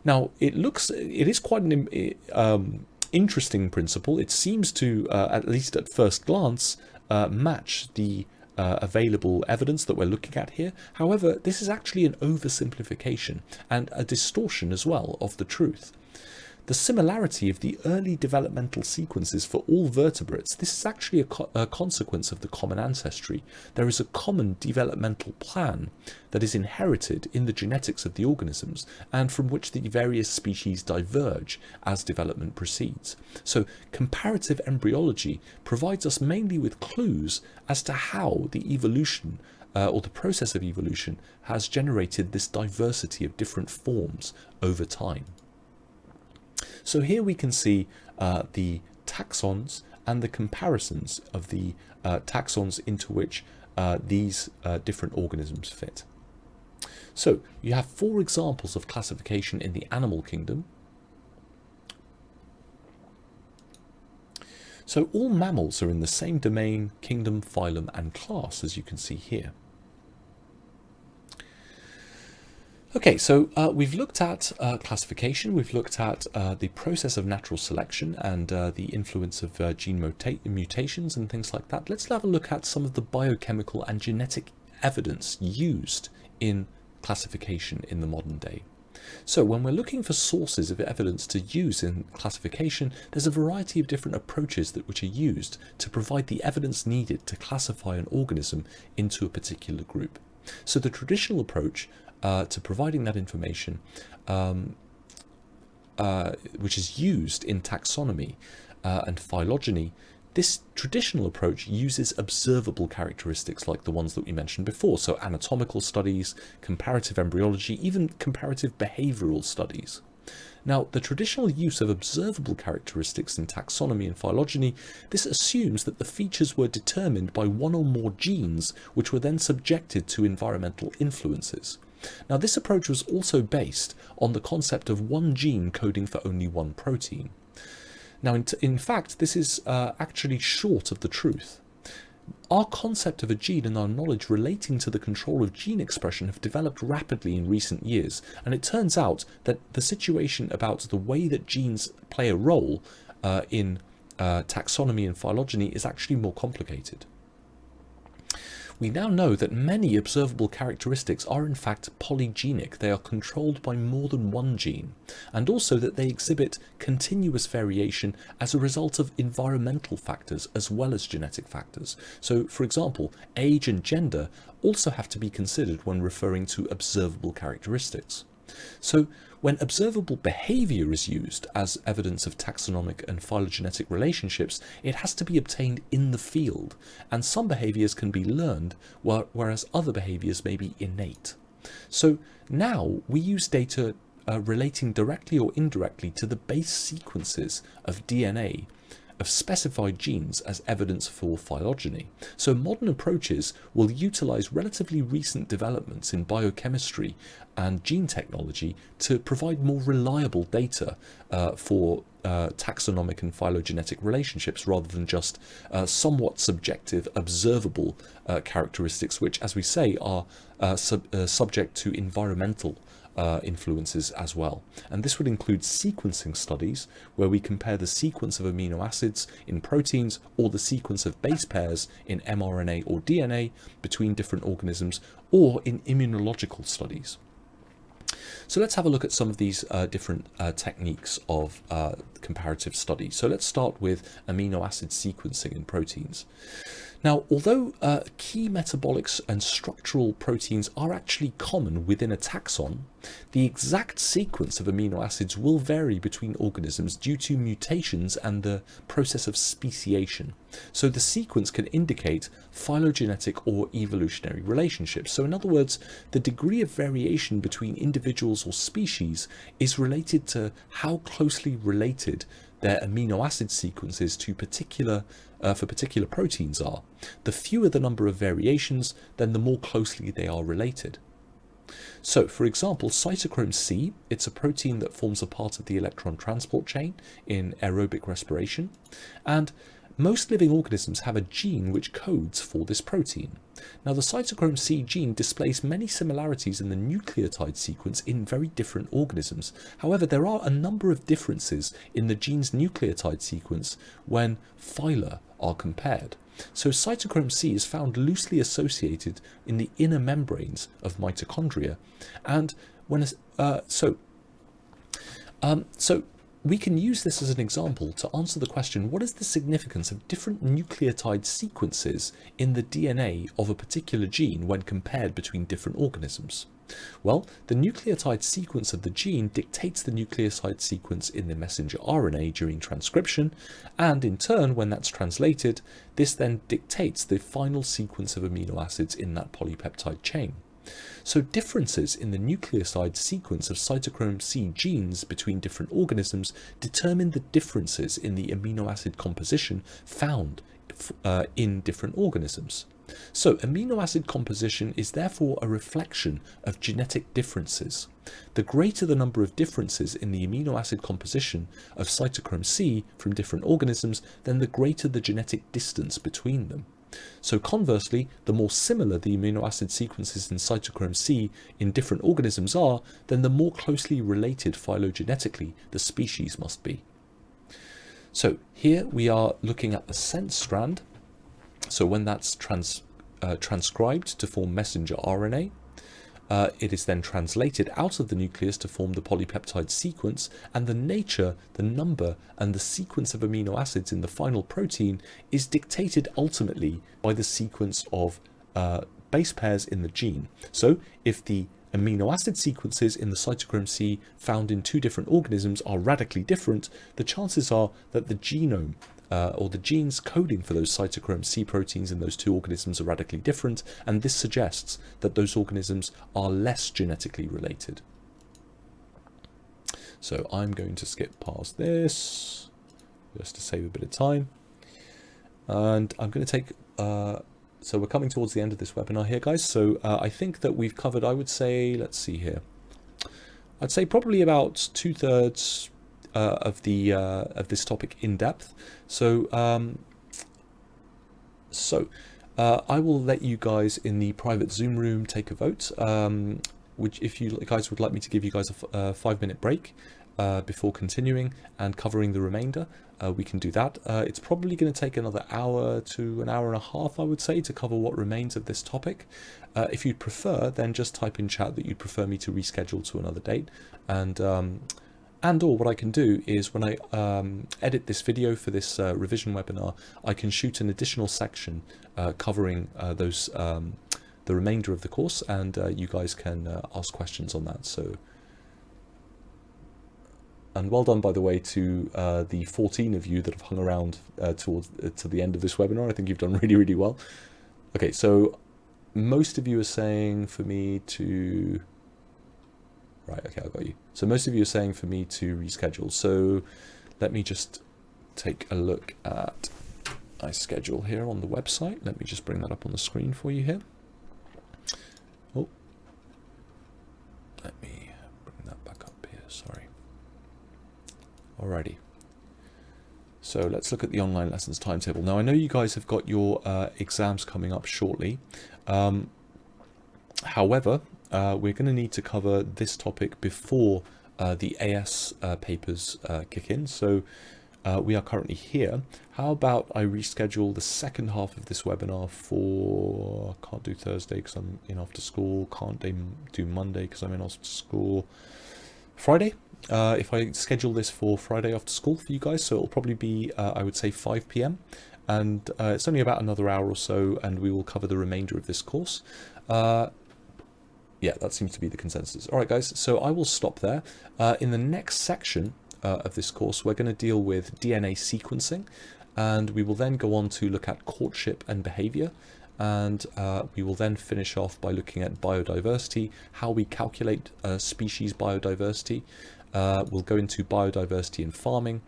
Now, it is quite an interesting principle. It seems to, at least at first glance, match the available evidence that we're looking at here. However, this is actually an oversimplification and a distortion as well of the truth. The similarity of the early developmental sequences for all vertebrates, this is actually a consequence of the common ancestry. There is a common developmental plan that is inherited in the genetics of the organisms and from which the various species diverge as development proceeds. So comparative embryology provides us mainly with clues as to how the evolution or the process of evolution has generated this diversity of different forms over time. So here we can see the taxons and the comparisons of the taxons into which these different organisms fit. So you have 4 examples of classification in the animal kingdom. So all mammals are in the same domain, kingdom, phylum, and class, as you can see here. Okay, so we've looked at classification, we've looked at the process of natural selection and the influence of gene mutations and things like that. Let's have a look at some of the biochemical and genetic evidence used in classification in the modern day. So when we're looking for sources of evidence to use in classification, there's a variety of different approaches which are used to provide the evidence needed to classify an organism into a particular group. So the traditional approach to providing that information, which is used in taxonomy and phylogeny, This traditional approach uses observable characteristics like the ones that we mentioned before, so anatomical studies, comparative embryology, even comparative behavioral studies. Now, the traditional use of observable characteristics in taxonomy and phylogeny, this assumes that the features were determined by one or more genes which were then subjected to environmental influences. Now, this approach was also based on the concept of one gene coding for only one protein. Now, in fact, this is actually short of the truth. Our concept of a gene and our knowledge relating to the control of gene expression have developed rapidly in recent years, and it turns out that the situation about the way that genes play a role in taxonomy and phylogeny is actually more complicated. We now know that many observable characteristics are in fact polygenic. They are controlled by more than one gene, and also that they exhibit continuous variation as a result of environmental factors as well as genetic factors. So, for example, age and gender also have to be considered when referring to observable characteristics. So, when observable behavior is used as evidence of taxonomic and phylogenetic relationships, it has to be obtained in the field, and some behaviors can be learned, whereas other behaviors may be innate. So now we use data relating directly or indirectly to the base sequences of DNA of specified genes as evidence for phylogeny. So modern approaches will utilize relatively recent developments in biochemistry and gene technology to provide more reliable data for taxonomic and phylogenetic relationships rather than just somewhat subjective observable characteristics, which, as we say, are subject to environmental influences as well. And this would include sequencing studies where we compare the sequence of amino acids in proteins or the sequence of base pairs in mRNA or DNA between different organisms, or in immunological studies. So let's have a look at some of these different techniques of comparative study. So let's start with amino acid sequencing in proteins. Now, although key metabolics and structural proteins are actually common within a taxon, the exact sequence of amino acids will vary between organisms due to mutations and the process of speciation. So the sequence can indicate phylogenetic or evolutionary relationships. So in other words, the degree of variation between individuals or species is related to how closely related their amino acid sequences to for particular proteins are. The fewer the number of variations, then the more closely they are related. So, for example, cytochrome C, it's a protein that forms a part of the electron transport chain in aerobic respiration, and most living organisms have a gene which codes for this protein. Now, the cytochrome C gene displays many similarities in the nucleotide sequence in very different organisms. However, there are a number of differences in the gene's nucleotide sequence when phyla are compared. So cytochrome C is found loosely associated in the inner membranes of mitochondria, and we can use this as an example to answer the question, what is the significance of different nucleotide sequences in the DNA of a particular gene when compared between different organisms? Well, the nucleotide sequence of the gene dictates the nucleoside sequence in the messenger RNA during transcription, and in turn, when that's translated, this then dictates the final sequence of amino acids in that polypeptide chain. So differences in the nucleoside sequence of cytochrome C genes between different organisms determine the differences in the amino acid composition found in different organisms. So amino acid composition is therefore a reflection of genetic differences. The greater the number of differences in the amino acid composition of cytochrome C from different organisms, then the greater the genetic distance between them. So conversely, the more similar the amino acid sequences in cytochrome C in different organisms are, then the more closely related phylogenetically the species must be. So here we are looking at the sense strand. So when that's transcribed to form messenger RNA, it is then translated out of the nucleus to form the polypeptide sequence, and the nature, the number, and the sequence of amino acids in the final protein is dictated ultimately by the sequence of base pairs in the gene. So if the amino acid sequences in the cytochrome C found in two different organisms are radically different, the chances are that the genome or the genes coding for those cytochrome C proteins in those two organisms are radically different, and this suggests that those organisms are less genetically related. So I'm going to skip past this just to save a bit of time, and I'm going to take so we're coming towards the end of this webinar here, guys. So I think that we've covered, I would say, let's see here, I'd say probably about 2/3 of this topic in depth. So I will let you guys in the private Zoom room take a vote. Which, if you guys would like me to give you guys a 5-minute break before continuing and covering the remainder, we can do that. It's probably going to take another hour to an hour and a half, I would say, to cover what remains of this topic. If you'd prefer, then just type in chat that you'd prefer me to reschedule to another date, and or what I can do is when I edit this video for this revision webinar, I can shoot an additional section covering the remainder of the course, and you guys can ask questions on that. So, and well done, by the way, to the 14 of you that have hung around to the end of this webinar. I think you've done really, really well. Okay, so most of you are saying for me to... Right, okay, I got you. So most of you are saying for me to reschedule. So let me just take a look at my schedule here on the website. Let me just bring that up on the screen for you here. Oh, let me bring that back up here, sorry. Alrighty. So let's look at the online lessons timetable. Now I know you guys have got your exams coming up shortly. However, we're going to need to cover this topic before the AS papers kick in. So we are currently here. How about I reschedule the second half of this webinar for, can't do Thursday because I'm in after school, can't do Monday because I'm in after school, Friday. If I schedule this for Friday after school for you guys, so it'll probably be, I would say 5 p.m. and it's only about another hour or so, and we will cover the remainder of this course. Yeah, that seems to be the consensus. All right, guys, so I will stop there. In the next section of this course, we're going to deal with DNA sequencing, and we will then go on to look at courtship and behavior, and we will then finish off by looking at biodiversity, how we calculate species biodiversity. We'll go into biodiversity in farming,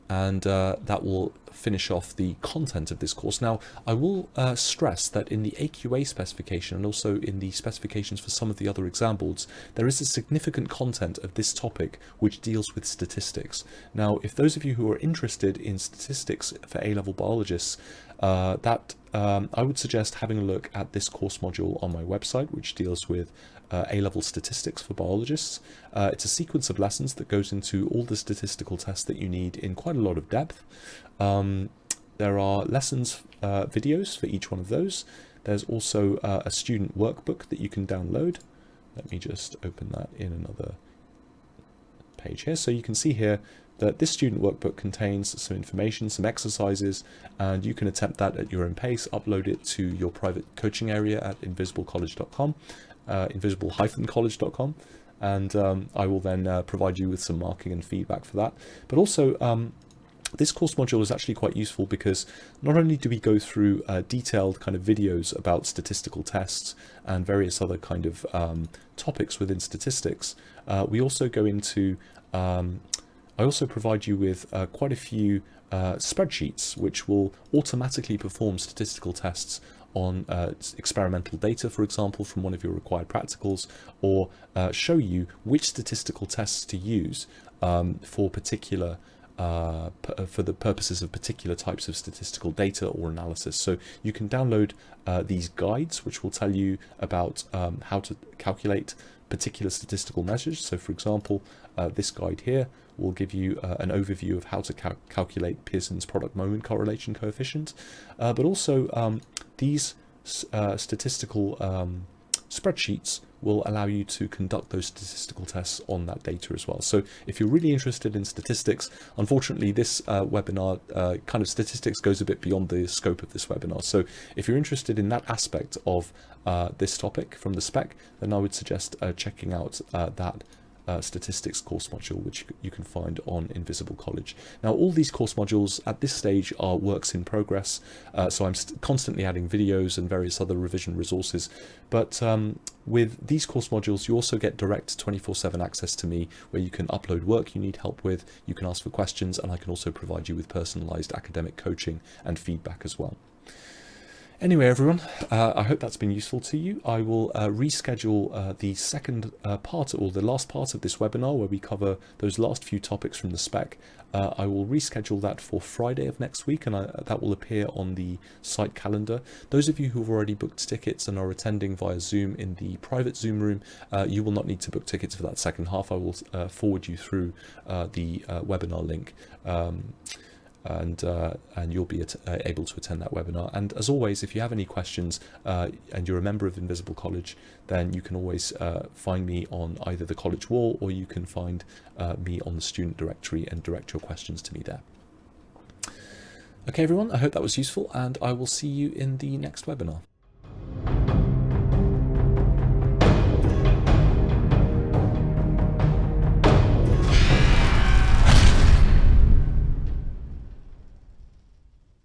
and that will finish off the content of this course. Now, I will stress that in the AQA specification and also in the specifications for some of the other exam boards, there is a significant content of this topic which deals with statistics. Now, if those of you who are interested in statistics for A-level biologists, I would suggest having a look at this course module on my website, which deals with A-level statistics for biologists. It's a sequence of lessons that goes into all the statistical tests that you need in quite a lot of depth. There are lessons videos for each one of those. There's also a student workbook that you can download. Let me just open that in another page here. So you can see here that this student workbook contains some information, some exercises, and you can attempt that at your own pace, upload it to your private coaching area at invisiblecollege.com, invisible-college.com, and I will then provide you with some marking and feedback for that. But also, this course module is actually quite useful because not only do we go through detailed kind of videos about statistical tests and various other kind of topics within statistics, we also go into I also provide you with quite a few spreadsheets which will automatically perform statistical tests on experimental data, for example, from one of your required practicals, or show you which statistical tests to use for particular for the purposes of particular types of statistical data or analysis. So you can download these guides which will tell you about how to calculate particular statistical measures. So for example, this guide here will give you an overview of how to calculate Pearson's product moment correlation coefficient, but also these statistical spreadsheets will allow you to conduct those statistical tests on that data as well. So if you're really interested in statistics, unfortunately this webinar kind of statistics goes a bit beyond the scope of this webinar. So if you're interested in that aspect of this topic from the spec, then I would suggest checking out that statistics course module, which you can find on Invisible College. Now, all these course modules at this stage are works in progress, so I'm constantly adding videos and various other revision resources. But with these course modules, you also get direct 24/7 access to me, where you can upload work you need help with, you can ask for questions, and I can also provide you with personalized academic coaching and feedback as well. Anyway, everyone, I hope that's been useful to you. I will reschedule the second part, or the last part of this webinar, where we cover those last few topics from the spec. I will reschedule that for Friday of next week, and that will appear on the site calendar. Those of you who have already booked tickets and are attending via Zoom in the private Zoom room, you will not need to book tickets for that second half. I will forward you through the webinar link. And you'll be able to attend that webinar. And as always, if you have any questions and you're a member of Invisible College, then you can always find me on either the college wall, or you can find me on the student directory and direct your questions to me there. Okay, everyone, I hope that was useful, and I will see you in the next webinar.